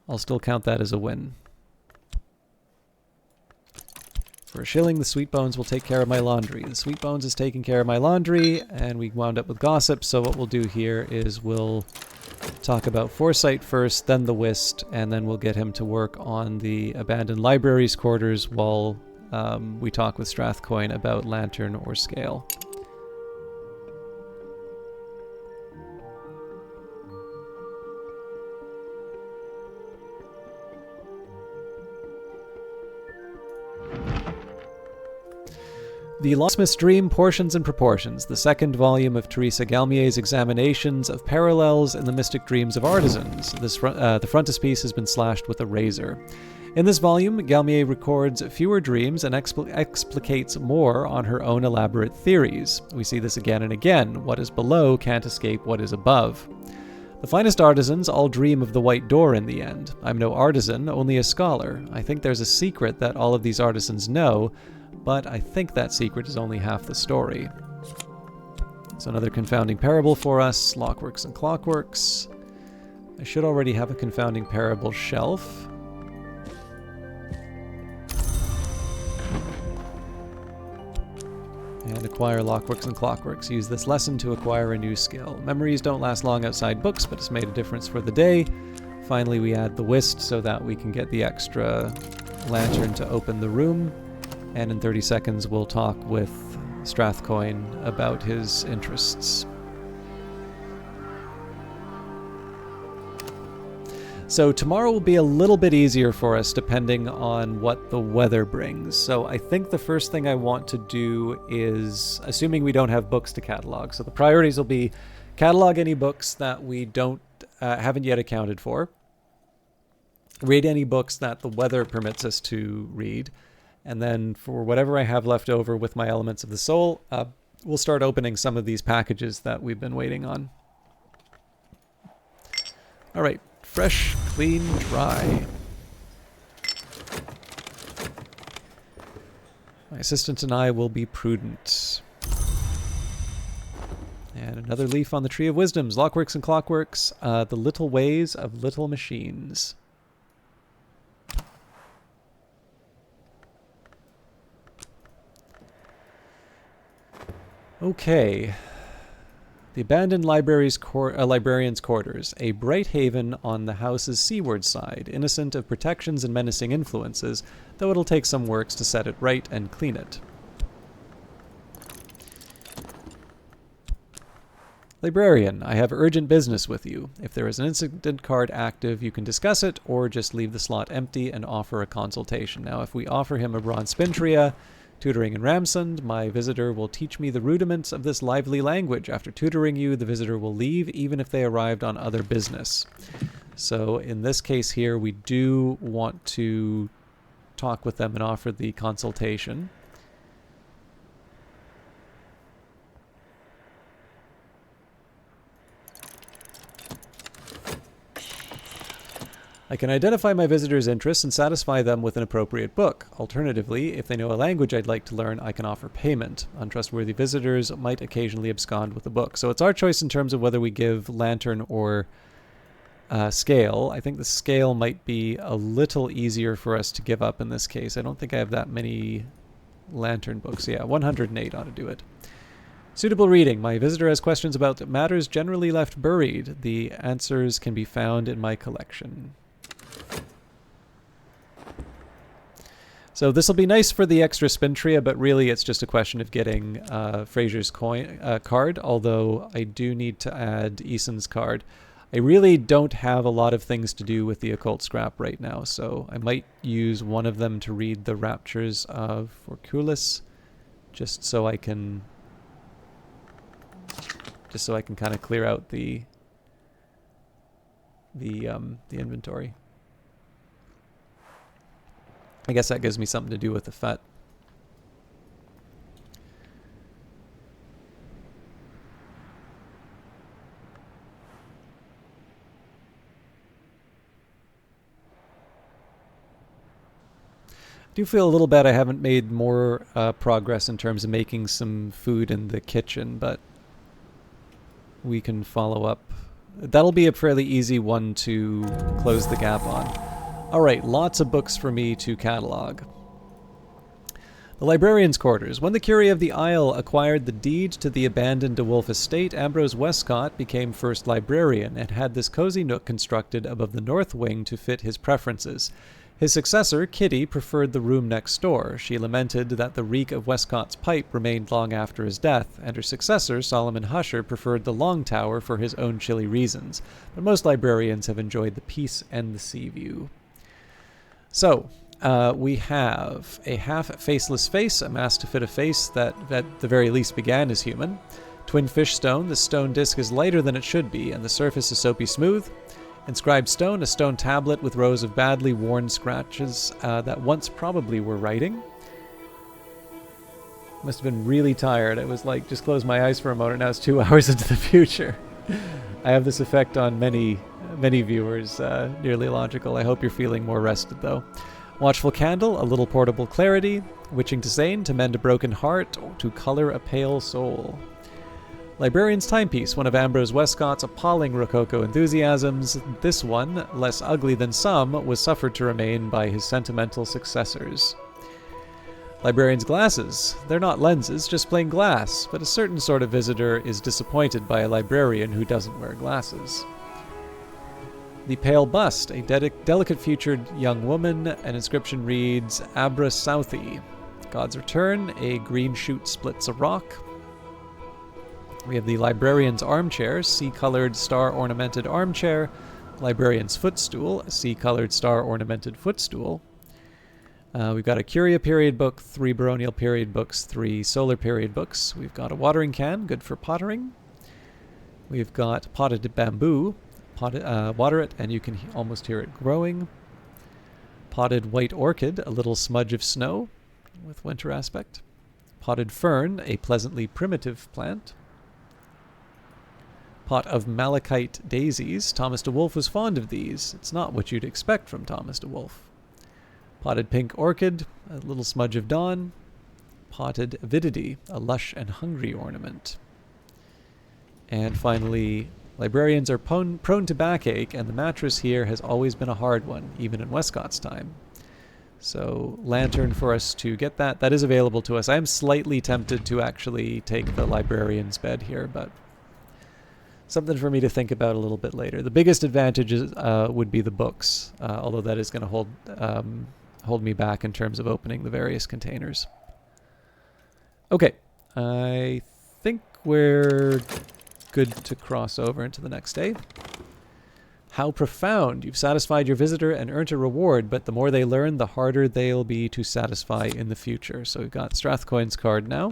I'll still count that as a win. For a shilling, the Sweet Bones will take care of my laundry. The Sweet Bones is taking care of my laundry, and we wound up with gossip, so what we'll do here is we'll talk about Foresight first, then the Whist, and then we'll get him to work on the abandoned library's quarters while we talk with Strathcoin about Lantern or Scale. The Locksmith's Dream, Portions and Proportions, the second volume of Teresa Galmier's examinations of parallels in the mystic dreams of artisans. The frontispiece has been slashed with a razor. In this volume, Galmier records fewer dreams and explicates more on her own elaborate theories. We see this again and again. What is below can't escape what is above. The finest artisans all dream of the white door in the end. I'm no artisan, only a scholar. I think there's a secret that all of these artisans know, but I think that secret is only half the story. So another confounding parable for us, Lockworks and Clockworks. I should already have a confounding parable shelf. And acquire Lockworks and Clockworks. Use this lesson to acquire a new skill. Memories don't last long outside books, but it's made a difference for the day. Finally, we add the Whist so that we can get the extra lantern to open the room. And in 30 seconds, we'll talk with Strathcoin about his interests. So tomorrow will be a little bit easier for us depending on what the weather brings. So I think the first thing I want to do is, assuming we don't have books to catalog, so the priorities will be catalog any books that we haven't yet accounted for, read any books that the weather permits us to read, and then for whatever I have left over with my Elements of the Soul, we'll start opening some of these packages that we've been waiting on. All right, fresh, clean, dry. My assistant and I will be prudent. And another leaf on the Tree of Wisdoms, Lockworks and Clockworks, the little ways of little machines. Okay. The abandoned library's librarian's quarters, a bright haven on the house's seaward side, innocent of protections and menacing influences, though it'll take some works to set it right and clean it. Librarian, I have urgent business with you. If there is an incident card active, you can discuss it, or just leave the slot empty and offer a consultation. Now, if we offer him a bronze spintria, tutoring in Ramsund, my visitor will teach me the rudiments of this lively language. After tutoring you, the visitor will leave, even if they arrived on other business. So in this case here, we do want to talk with them and offer the consultation. I can identify my visitor's interests and satisfy them with an appropriate book. Alternatively, if they know a language I'd like to learn, I can offer payment. Untrustworthy visitors might occasionally abscond with a book. So it's our choice in terms of whether we give Lantern or Scale. I think the Scale might be a little easier for us to give up in this case. I don't think I have that many Lantern books. Yeah, 108 ought to do it. Suitable reading. My visitor has questions about matters generally left buried. The answers can be found in my collection. So this will be nice for the extra spintria, but really it's just a question of getting Fraser's card, although I do need to add Eason's card. I really don't have a lot of things to do with the occult scrap right now, so I might use one of them to read the Raptures of Forculis, just so I can kind of clear out the inventory. I guess that gives me something to do with the FET. do feel a little bad I haven't made more progress in terms of making some food in the kitchen, but we can follow up. That'll be a fairly easy one to close the gap on. Alright, lots of books for me to catalog. The Librarian's Quarters. When the Curie of the Isle acquired the deed to the abandoned De Wolfe estate, Ambrose Westcott became first librarian and had this cozy nook constructed above the north wing to fit his preferences. His successor, Kitty, preferred the room next door. She lamented that the reek of Westcott's pipe remained long after his death, and her successor, Solomon Husher, preferred the Long Tower for his own chilly reasons. But most librarians have enjoyed the peace and the sea view. So, we have a half-faceless face, amassed to fit a face that at the very least began as human. Twin fish stone, the stone disc is lighter than it should be, and the surface is soapy smooth. Inscribed stone, a stone tablet with rows of badly worn scratches that once probably were writing. Must have been really tired. I was like, just close my eyes for a moment, now it's 2 hours into the future. I have this effect on many viewers, nearly logical. I hope you're feeling more rested though. Watchful candle, a little portable clarity. Witching tisane, to mend a broken heart, or to color a pale soul. Librarian's Timepiece, one of Ambrose Westcott's appalling Rococo enthusiasms. This one, less ugly than some, was suffered to remain by his sentimental successors. Librarian's Glasses. They're not lenses, just plain glass, but a certain sort of visitor is disappointed by a librarian who doesn't wear glasses. The Pale Bust, a delicate-featured young woman. An inscription reads, Abra Southey. God's Return, a green shoot splits a rock. We have the Librarian's Armchair, sea-colored star-ornamented armchair. Librarian's Footstool, a sea-colored star-ornamented footstool. We've got a Curia period book, 3 baronial period books, 3 solar period books. We've got a watering can, good for pottering. We've got potted bamboo. Water it and you can almost hear it growing. Potted white orchid, a little smudge of snow with winter aspect. Potted fern, a pleasantly primitive plant. Pot of malachite daisies. Thomas de Wolfe was fond of these. It's not what you'd expect from Thomas de Wolfe. Potted pink orchid, a little smudge of dawn. Potted avidity, a lush and hungry ornament. And finally, librarians are prone to backache, and the mattress here has always been a hard one, even in Westcott's time. So, lantern for us to get that. That is available to us. I am slightly tempted to actually take the librarian's bed here, but something for me to think about a little bit later. The biggest advantage would be the books, although that is going to hold me back in terms of opening the various containers. Okay, I think we're good to cross over into the next day. How profound! You've satisfied your visitor and earned a reward, but the more they learn, the harder they'll be to satisfy in the future. So we've got Strathcoin's card now,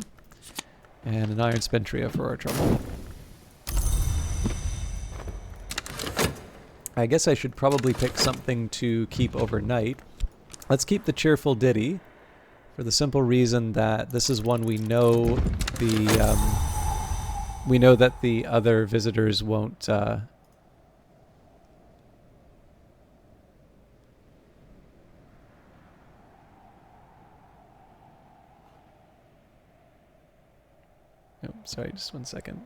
and an Iron Spentria for our trouble. I guess I should probably pick something to keep overnight. Let's keep the Cheerful Ditty, for the simple reason that this is one we know that the other visitors won't oh, sorry, just 1 second.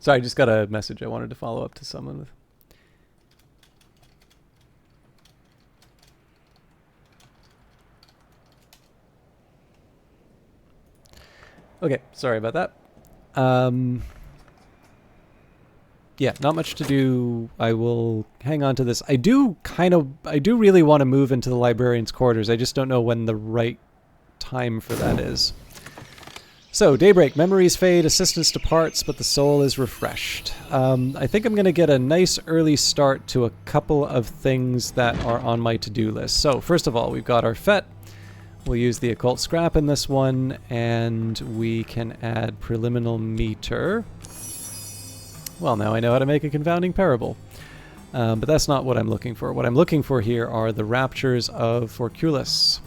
Sorry, I just got a message I wanted to follow up to someone with. Okay, sorry about that. Yeah, not much to do. I will hang on to this. I do really want to move into the librarian's quarters. I just don't know when the right time for that is. So, daybreak, memories fade, assistance departs, but the soul is refreshed. I think I'm going to get a nice early start to a couple of things that are on my to-do list. So, first of all, we've got our FET. We'll use the occult scrap in this one, and we can add preliminal meter. Well, now I know how to make a confounding parable. But that's not what I'm looking for. What I'm looking for here are the raptures of Forculus.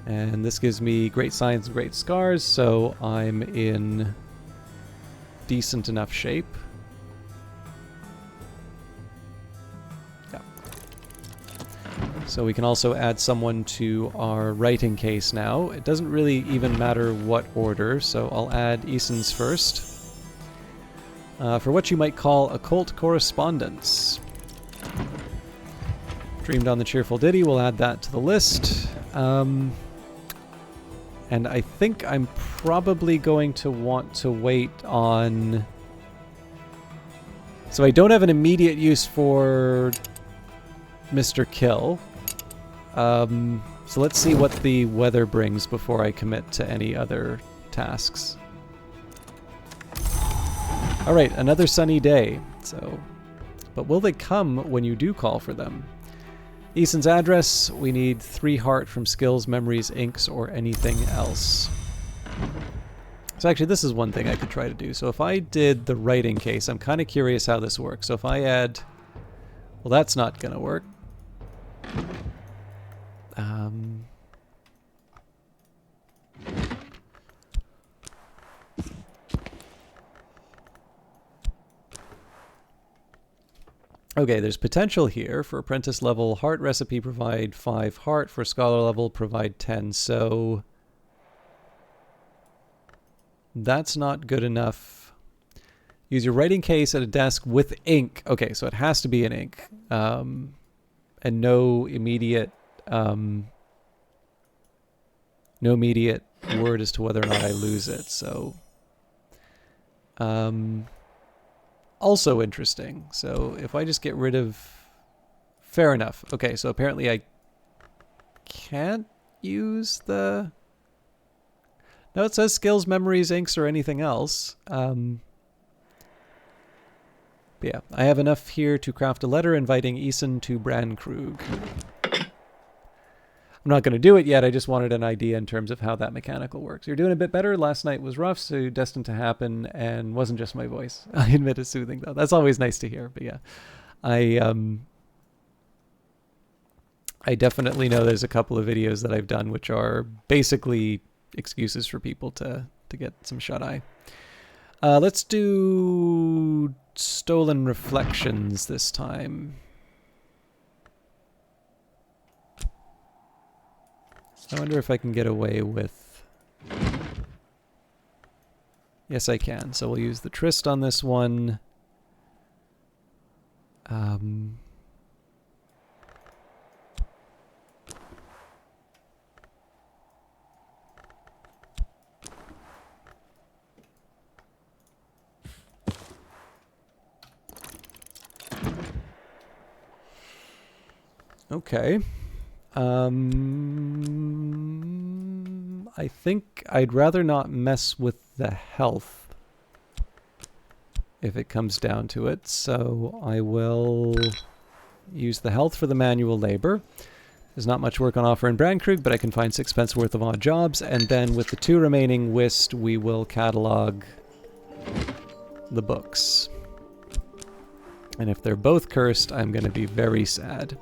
And this gives me great signs and great scars, so I'm in decent enough shape. Yeah. So we can also add someone to our writing case now. It doesn't really even matter what order, so I'll add Eason's first. For what you might call occult correspondence. Dreamed on the Cheerful Ditty, we'll add that to the list. And I think I'm probably going to want to wait on... So I don't have an immediate use for Mr. Kill. So let's see what the weather brings before I commit to any other tasks. Alright, another sunny day. But will they come when you do call for them? Eason's address, we need 3 heart from skills, memories, inks, or anything else. So actually this is one thing I could try to do. So if I did the writing case, I'm kind of curious how this works. So if I add... Well, that's not going to work. Okay, there's potential here. For apprentice level heart recipe, provide 5 heart. For scholar level, provide 10. So that's not good enough. Use your writing case at a desk with ink. Okay, so it has to be an ink. And no immediate word as to whether or not I lose it. So also interesting. So if I just get rid of... Fair enough. Okay, so apparently I can't use the... No, it says skills, memories, inks, or anything else. But yeah, I have enough here to craft a letter inviting Eason to Brandkrug. I'm not going to do it yet, I just wanted an idea in terms of how that mechanical works. You're doing a bit better. Last night was rough, so destined to happen, and wasn't just my voice. I admit it's soothing, though. That's always nice to hear, but yeah. I definitely know there's a couple of videos that I've done which are basically excuses for people to get some shut-eye. Let's do Stolen Reflections this time. I wonder if I can get away with... Yes, I can. So we'll use the Tryst on this one. Okay. I think I'd rather not mess with the health if it comes down to it, so I will use the health for the manual labor. There's not much work on offer in Brandkrug, but I can find 6 pence worth of odd jobs, and then with the 2 remaining whist, we will catalog the books. And if they're both cursed, I'm going to be very sad.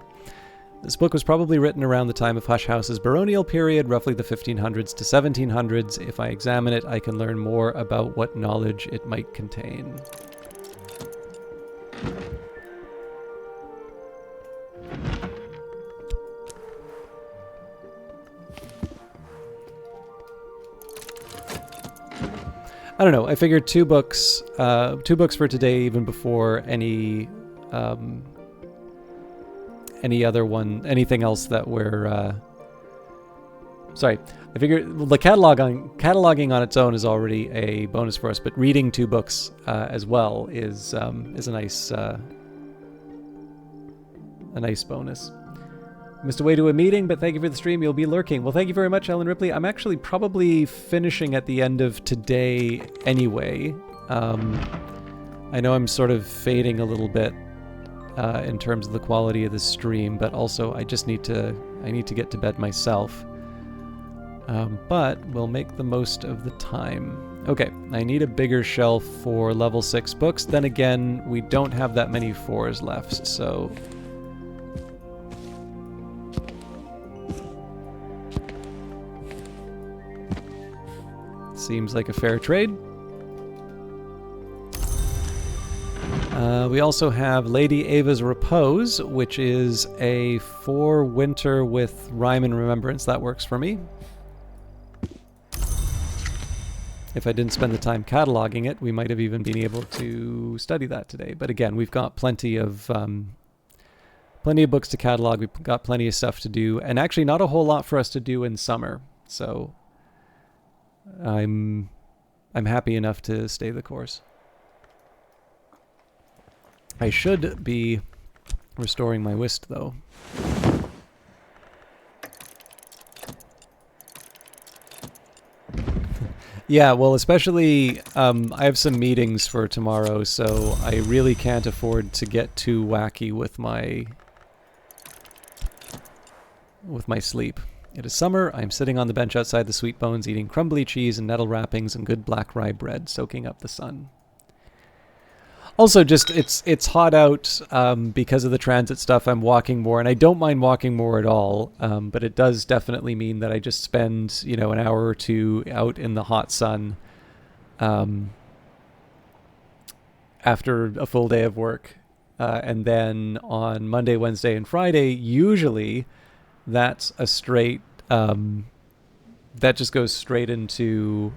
This book was probably written around the time of Hush House's baronial period, roughly the 1500s to 1700s. If I examine it, I can learn more about what knowledge it might contain. I don't know, I figured 2 books for today, even before any other one, anything else that we're, sorry, I figured the cataloging on its own is already a bonus for us, but reading 2 books as well is a nice bonus. Missed a way to a meeting, but thank you for the stream. You'll be lurking. Well, thank you very much, Ellen Ripley. I'm actually probably finishing at the end of today anyway. I know I'm sort of fading a little bit in terms of the quality of the stream, but also I need to get to bed myself. But we'll make the most of the time. Okay, I need a bigger shelf for level 6 books. Then again, we don't have that many 4s left, so... Seems like a fair trade. We also have Lady Ava's Repose, which is a 4 winter with Rhyme and Remembrance. That works for me. If I didn't spend the time cataloging it, we might have even been able to study that today. But again, we've got plenty of books to catalog. We've got plenty of stuff to do, and actually not a whole lot for us to do in summer. So I'm happy enough to stay the course. I should be restoring my whist, though. Yeah, well, especially I have some meetings for tomorrow, so I really can't afford to get too wacky with my sleep. It is summer. I'm sitting on the bench outside the Sweet Bones, eating crumbly cheese and nettle wrappings and good black rye bread, soaking up the sun. Also, just it's hot out because of the transit stuff. I'm walking more, and I don't mind walking more at all. But it does definitely mean that I just spend, an hour or two out in the hot sun after a full day of work, and then on Monday, Wednesday, and Friday, usually that's a straight that just goes straight into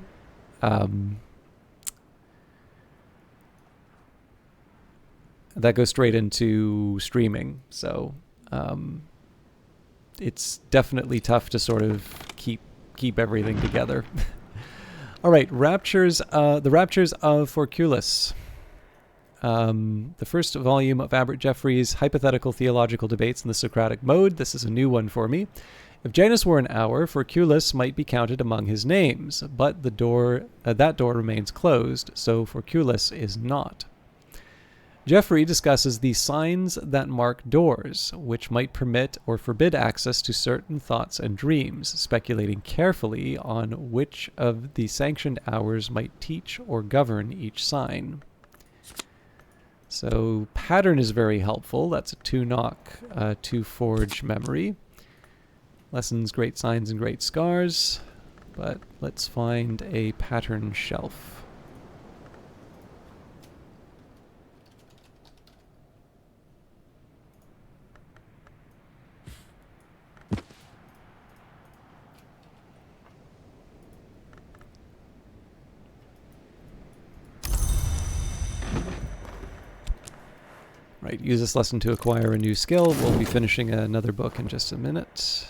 streaming. So it's definitely tough to sort of keep everything together. All right, the Raptures of Forculus. The first volume of Albert Jeffrey's Hypothetical Theological Debates in the Socratic Mode. This is a new one for me. If Janus were an hour, Forculus might be counted among his names, but that door remains closed, so Forculus is not. Jeffrey discusses the signs that mark doors, which might permit or forbid access to certain thoughts and dreams, speculating carefully on which of the sanctioned hours might teach or govern each sign. So pattern is very helpful. That's a 2-knock, 2-forge memory. Lessons, great signs, and great scars. But let's find a pattern shelf. Right, use this lesson to acquire a new skill. We'll be finishing another book in just a minute.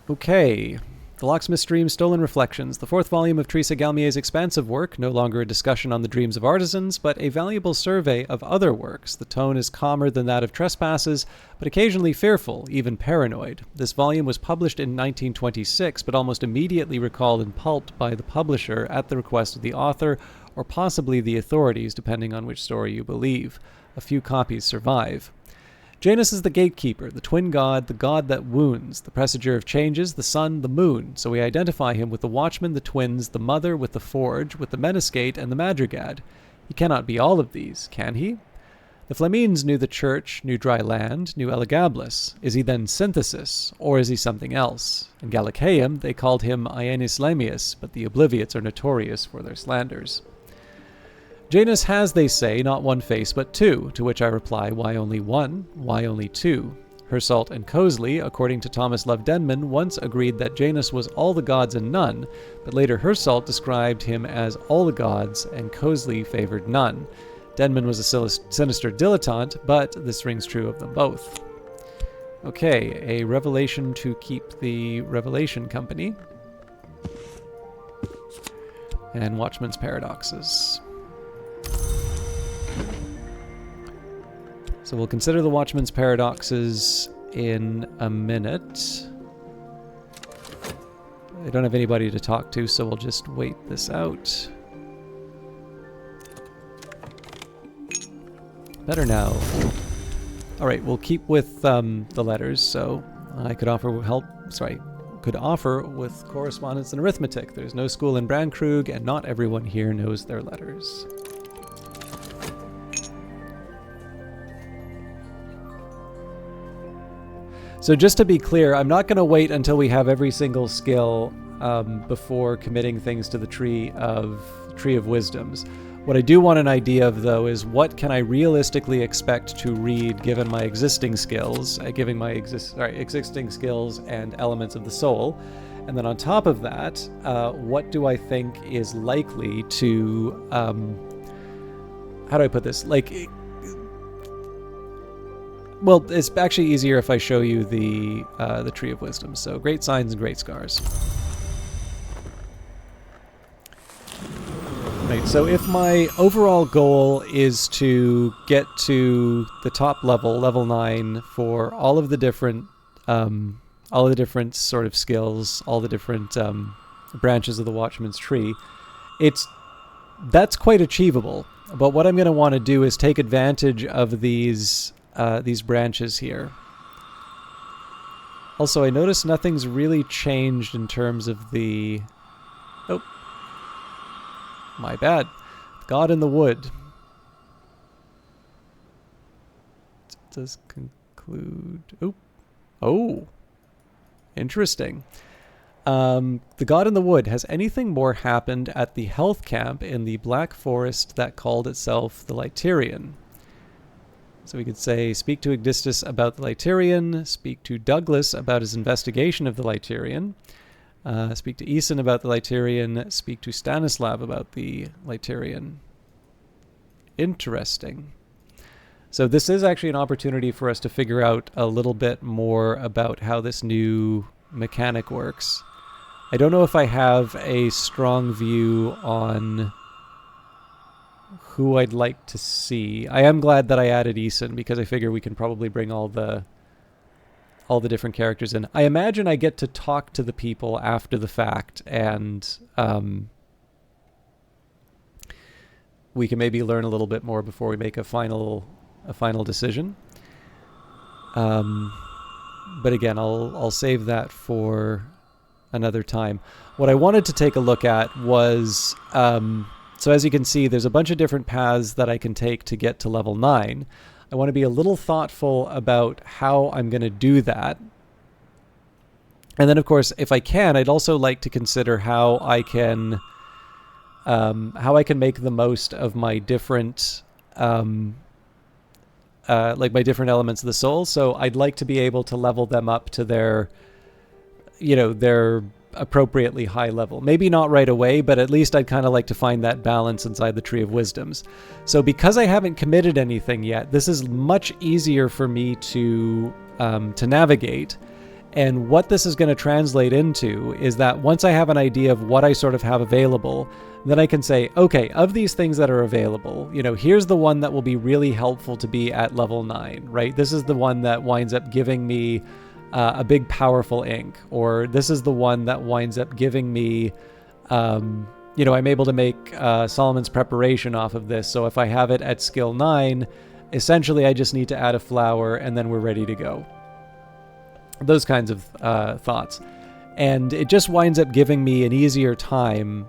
Okay, The Locksmith's Dream, Stolen Reflections, the 4th volume of Teresa Galmier's expansive work, no longer a discussion on the dreams of artisans, but a valuable survey of other works. The tone is calmer than that of Trespasses, but occasionally fearful, even paranoid. This volume was published in 1926, but almost immediately recalled and pulped by the publisher at the request of the author, or possibly the authorities, depending on which story you believe. A few copies survive. Janus is the gatekeeper, the twin god, the god that wounds, the presager of changes, the sun, the moon, so we identify him with the watchman, the twins, the mother, with the forge, with the menascate, and the madrigad. He cannot be all of these, can he? The Flamines knew the church, knew dry land, knew Elagabalus. Is he then synthesis, or is he something else? In Gallicaeum, they called him Aenis Lamius, but the Obliviots are notorious for their slanders. Janus has, they say, not one face but two, to which I reply, why only one? Why only two? Hersault and Coseley, according to Thomas Love Denman, once agreed that Janus was all the gods and none, but later Hersault described him as all the gods, and Coseley favored none. Denman was a sinister dilettante, but this rings true of them both. Okay, a revelation to keep the Revelation Company. And Watchman's Paradoxes. So we'll consider the Watchman's Paradoxes in a minute. I don't have anybody to talk to, so we'll just wait this out. Better now. All right, we'll keep with the letters. So I could offer help. Sorry, could offer with correspondence and arithmetic. There's no school in Brandkrug, and not everyone here knows their letters. So just to be clear, I'm not going to wait until we have every single skill before committing things to the Tree of Wisdoms. What I do want an idea of, though, is what can I realistically expect to read given my existing skills, existing skills and elements of the soul. And then on top of that, what do I think is likely to, how do I put this? Well, it's actually easier if I show you the Tree of Wisdom. So great signs and great scars. Right, so if my overall goal is to get to the top level, level 9, for all of the different sort of skills, all the different branches of the Watchman's Tree, that's quite achievable. But what I'm going to want to do is take advantage of these branches here. Also, I notice nothing's really changed in terms of the... Oh. My bad. God in the Wood. It does conclude... Oh. Interesting. The God in the Wood. Has anything more happened at the health camp in the Black Forest that called itself the Lytirian? So we could say, speak to Igdistus about the Lytirian, speak to Douglas about his investigation of the Lytirian, speak to Eason about the Lytirian, speak to Stanislav about the Lytirian. Interesting. So this is actually an opportunity for us to figure out a little bit more about how this new mechanic works. I don't know if I have a strong view on who I'd like to see. I am glad that I added Eason because I figure we can probably bring all the different characters in. I imagine I get to talk to the people after the fact, and we can maybe learn a little bit more before we make a final decision. But again, I'll save that for another time. What I wanted to take a look at was, so as you can see, there's a bunch of different paths that I can take to get to level 9. I want to be a little thoughtful about how I'm going to do that. And then, of course, if I can, I'd also like to consider how I can make the most of my different, my different elements of the soul. So I'd like to be able to level them up to their appropriately high level. Maybe not right away, but at least I'd kind of like to find that balance inside the Tree of Wisdoms. So because I haven't committed anything yet, this is much easier for me to navigate. And what this is going to translate into is that once I have an idea of what I sort of have available, then I can say, okay, of these things that are available, here's the one that will be really helpful to be at level 9, right? This is the one that winds up giving me a big powerful ink, or this is the one that winds up giving me, I'm able to make Solomon's Preparation off of this. So if I have it at skill 9, essentially I just need to add a flower and then we're ready to go. Those kinds of thoughts. And it just winds up giving me an easier time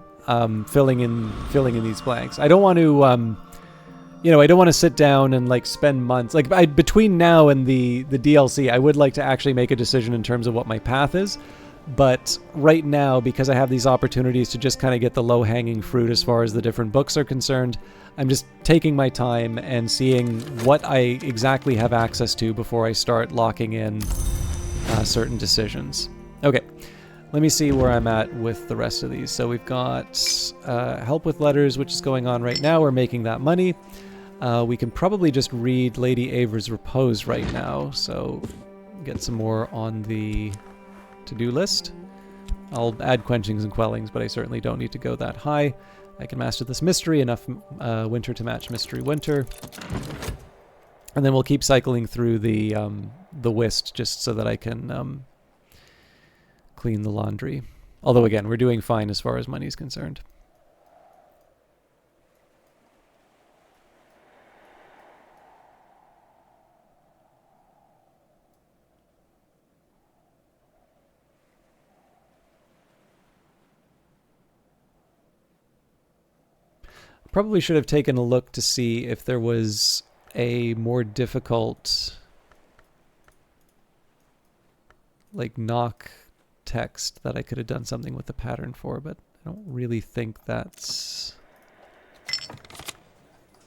filling in these blanks. I don't want to I don't want to sit down and spend months. Between now and the DLC, I would like to actually make a decision in terms of what my path is. But right now, because I have these opportunities to just kind of get the low-hanging fruit as far as the different books are concerned, I'm just taking my time and seeing what I exactly have access to before I start locking in certain decisions. Okay, let me see where I'm at with the rest of these. So we've got help with letters, which is going on right now. We're making that money. We can probably just read Lady Aver's Repose right now, so get some more on the to-do list. I'll add quenchings and quellings, but I certainly don't need to go that high. I can master this mystery, enough winter to match mystery winter. And then we'll keep cycling through the whist just so that I can clean the laundry. Although again, we're doing fine as far as money's concerned. Probably should have taken a look to see if there was a more difficult, like, knock text that I could have done something with the pattern for, but I don't really think that's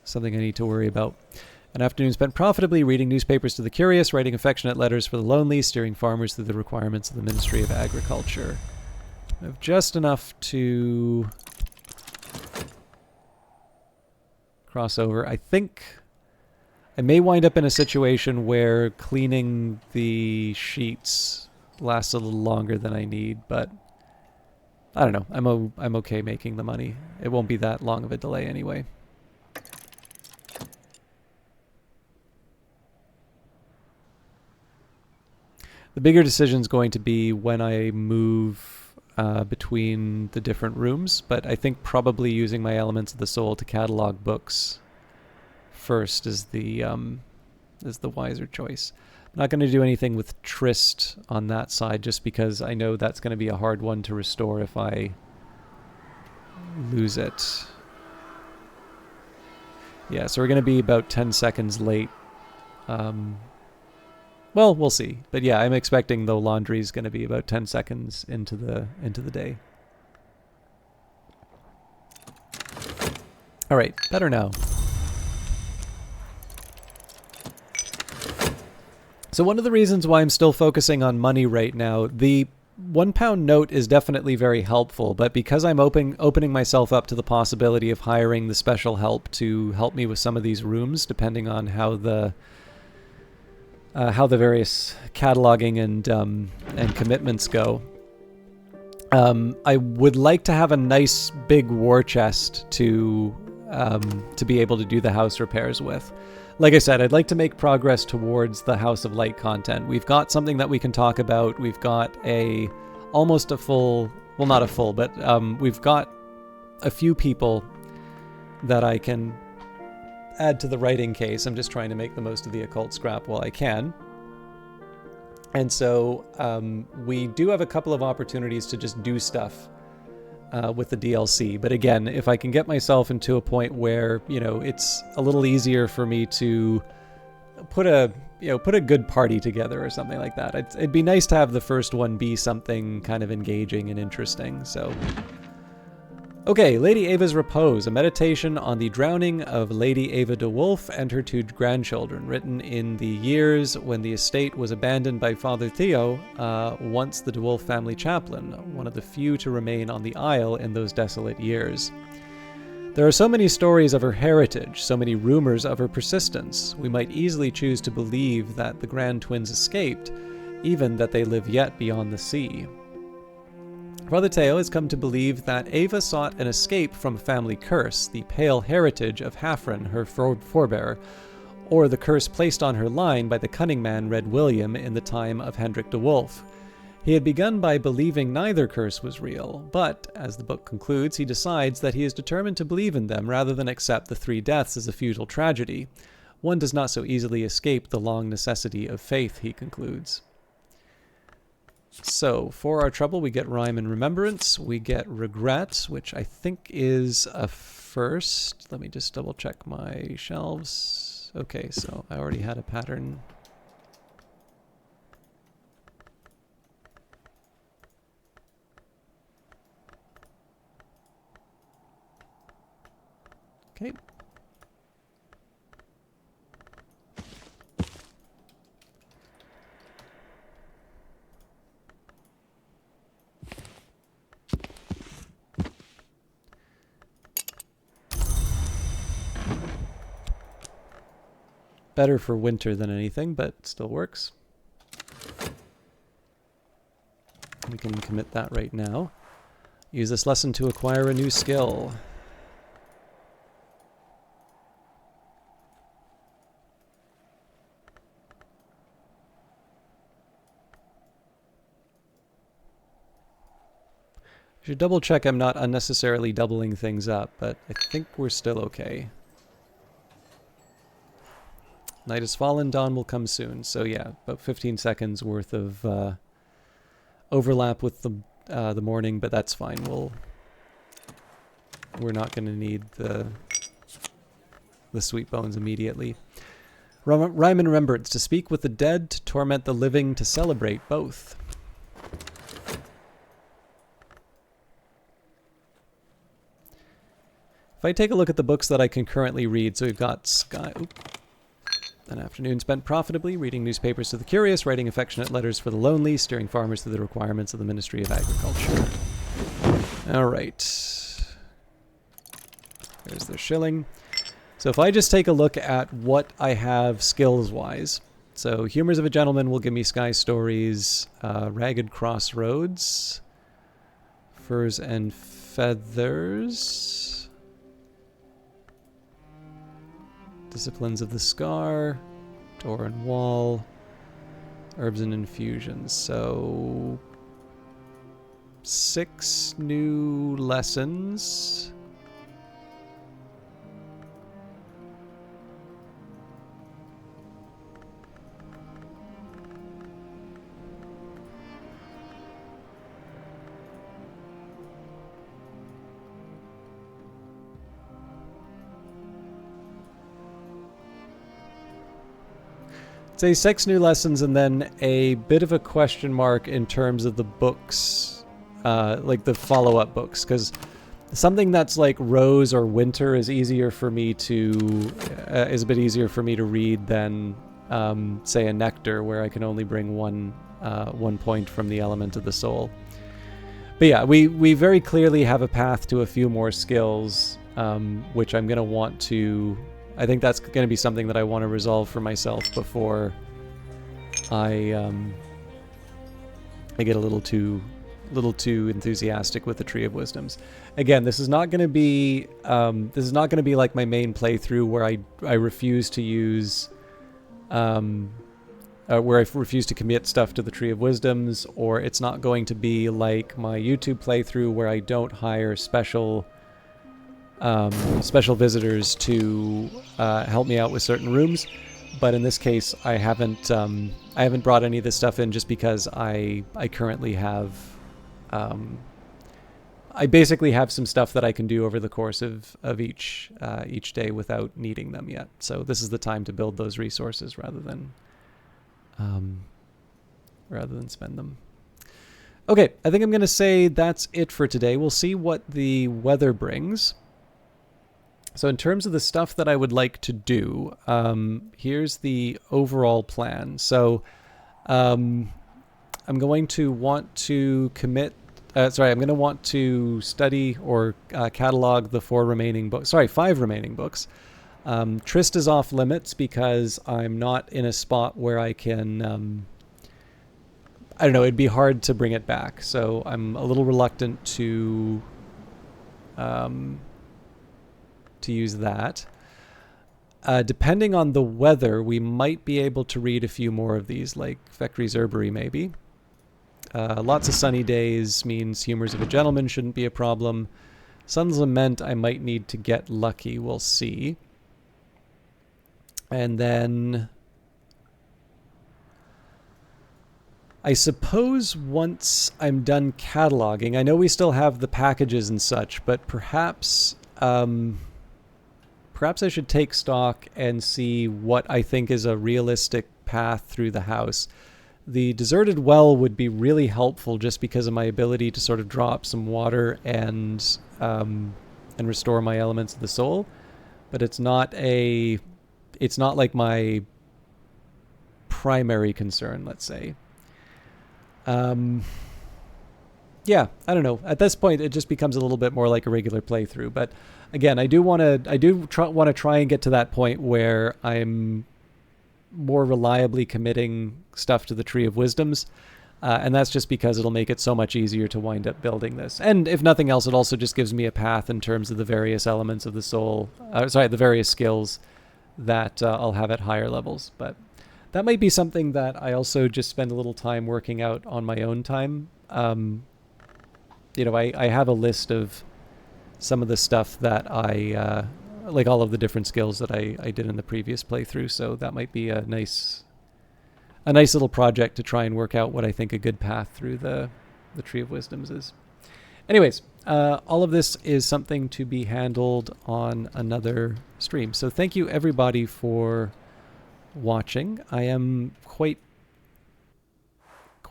something I need to worry about. An afternoon spent profitably reading newspapers to the curious, writing affectionate letters for the lonely, steering farmers through the requirements of the Ministry of Agriculture. I have just enough to cross over. I think I may wind up in a situation where cleaning the sheets lasts a little longer than I need, but I don't know. I'm okay making the money. It won't be that long of a delay anyway. The bigger decision is going to be when I move between the different rooms, but I think probably using my Elements of the Soul to catalog books first is the wiser choice. I'm not going to do anything with Trist on that side, just because I know that's going to be a hard one to restore if I lose it. Yeah, so we're going to be about 10 seconds late. Well, we'll see. But yeah, I'm expecting the laundry is going to be about 10 seconds into the day. All right, better now. So one of the reasons why I'm still focusing on money right now, the £1 note is definitely very helpful, but because I'm opening myself up to the possibility of hiring the special help to help me with some of these rooms, depending on how the various cataloging and commitments go. I would like to have a nice big war chest to be able to do the house repairs with. Like I said, I'd like to make progress towards the House of Light content. We've got something that we can talk about. We've got almost a full, well, not a full, but we've got a few people that I can add to the writing case. I'm just trying to make the most of the occult scrap while I can. And so we do have a couple of opportunities to just do stuff with the DLC. But again, if I can get myself into a point where, it's a little easier for me to put a good party together or something like that. It'd be nice to have the first one be something kind of engaging and interesting. So, okay, Lady Ava's Repose, a meditation on the drowning of Lady Ava de Wolf and her two grandchildren, written in the years when the estate was abandoned by Father Theo, once the de Wolf family chaplain, one of the few to remain on the Isle in those desolate years. There are so many stories of her heritage, so many rumors of her persistence. We might easily choose to believe that the grand twins escaped, even that they live yet beyond the sea. Father Theo has come to believe that Ava sought an escape from a family curse, the pale heritage of Hafren, her forebear, or the curse placed on her line by the cunning man Red William in the time of Hendrik de Wolf. He had begun by believing neither curse was real, but, as the book concludes, he decides that he is determined to believe in them rather than accept the three deaths as a futile tragedy. One does not so easily escape the long necessity of faith, he concludes. So, for our trouble, we get Rhyme and Remembrance. We get Regret, which I think is a first. Let me just double check my shelves. Okay, so I already had a pattern. Okay. Better for winter than anything, but still works. We can commit that right now. Use this lesson to acquire a new skill. I should double check I'm not unnecessarily doubling things up, but I think we're still okay. Night has fallen, dawn will come soon. So yeah, about 15 seconds worth of overlap with the morning, but that's fine. We're not going to need the the sweet bones immediately. Rhyme and remembrance, to speak with the dead, to torment the living, to celebrate both. If I take a look at the books that I can currently read, so we've got an afternoon spent profitably, reading newspapers to the curious, writing affectionate letters for the lonely, steering farmers through the requirements of the Ministry of Agriculture. All right. There's their shilling. So if I just take a look at what I have skills-wise. So Humors of a Gentleman will give me Sky Stories, Ragged Crossroads, Furs and Feathers, Disciplines of the Scar, Door and Wall, Herbs and Infusions. So 6 new lessons. Say 6 new lessons and then a bit of a question mark in terms of the books, like the follow-up books, because something that's like Rose or Winter is easier for me to, is a bit easier for me to read than, say, a Nectar, where I can only bring one point from the element of the soul. But yeah, we very clearly have a path to a few more skills, which I'm going to want to... I think that's going to be something that I want to resolve for myself before I get a little too enthusiastic with the Tree of Wisdoms. Again, this is not going to be like my main playthrough where I refuse to use where I refuse to commit stuff to the Tree of Wisdoms, or it's not going to be like my YouTube playthrough where I don't hire special visitors to help me out with certain rooms. But in this case, I haven't brought any of this stuff in just because I currently have I basically have some stuff that I can do over the course of each day without needing them yet. So this is the time to build those resources rather than spend them. Okay, I think I'm going to say that's it for today. We'll see what the weather brings. So in terms of the stuff that I would like to do, here's the overall plan. So I'm going to want to I'm going to want to study or catalog the 5 remaining books. Trista's off limits because I'm not in a spot where I can... I don't know, it'd be hard to bring it back. So I'm a little reluctant to use that. Depending on the weather, we might be able to read a few more of these, like Fectry's Herbery, maybe. Lots of sunny days means Humors of a Gentleman shouldn't be a problem. Sun's Lament, I might need to get lucky. We'll see. And then... I suppose once I'm done cataloging, I know we still have the packages and such, but perhaps perhaps I should take stock and see what I think is a realistic path through the house. The deserted well would be really helpful just because of my ability to sort of draw up some water and restore my elements of the soul, but it's not like my primary concern, let's say. Yeah, I don't know. At this point, it just becomes a little bit more like a regular playthrough. But again, I do want to try and get to that point where I'm more reliably committing stuff to the Tree of Wisdoms, and that's just because it'll make it so much easier to wind up building this. And if nothing else, it also just gives me a path in terms of the various elements of the soul. The various skills that I'll have at higher levels. But that might be something that I also just spend a little time working out on my own time. I have a list of some of the stuff that I, like all of the different skills that I did in the previous playthrough, so that might be a nice little project to try and work out what I think a good path through the Tree of Wisdoms is. Anyways, all of this is something to be handled on another stream. So thank you everybody for watching. I am quite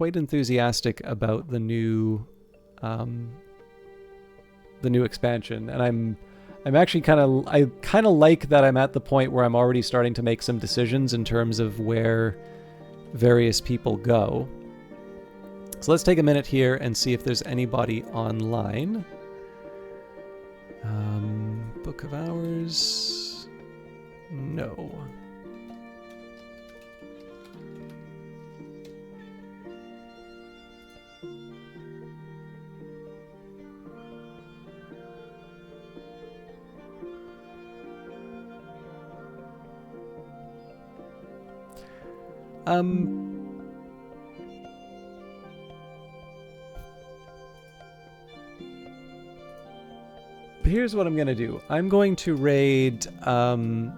enthusiastic about the new expansion, and I'm actually I kind of like that I'm at the point where I'm already starting to make some decisions in terms of where various people go. So let's take a minute here and see if there's anybody online. Book of Hours. No. Here's what I'm going to do. I'm going to raid Kaiserati.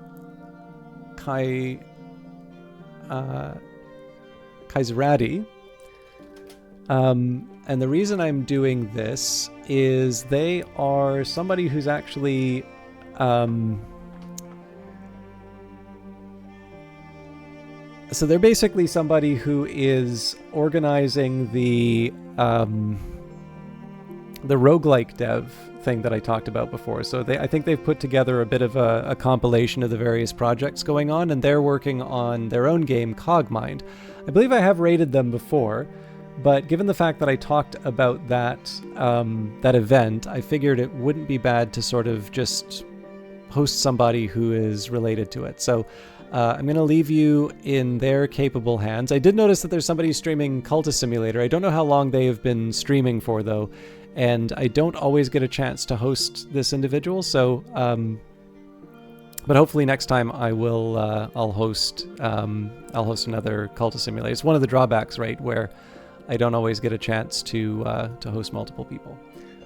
And the reason I'm doing this is they are somebody who's actually so they're basically somebody who is organizing the roguelike dev thing that I talked about before. So I think they've put together a bit of a compilation of the various projects going on, and they're working on their own game, Cogmind. I believe I have rated them before, but given the fact that I talked about that event, I figured it wouldn't be bad to sort of just host somebody who is related to it. So I'm going to leave you in their capable hands. I did notice that there's somebody streaming Cultist Simulator. I don't know how long they have been streaming for, though, and I don't always get a chance to host this individual. So, but hopefully next time I will. I'll host another Cultist Simulator. It's one of the drawbacks, right, where I don't always get a chance to host multiple people.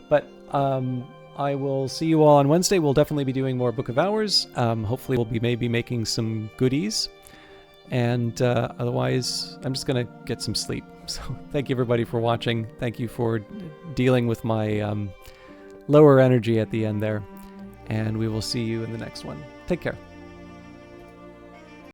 But I will see you all on Wednesday. We'll definitely be doing more Book of Hours. Hopefully we'll be maybe making some goodies. And otherwise, I'm just going to get some sleep. So thank you everybody for watching. Thank you for dealing with my lower energy at the end there. And we will see you in the next one. Take care.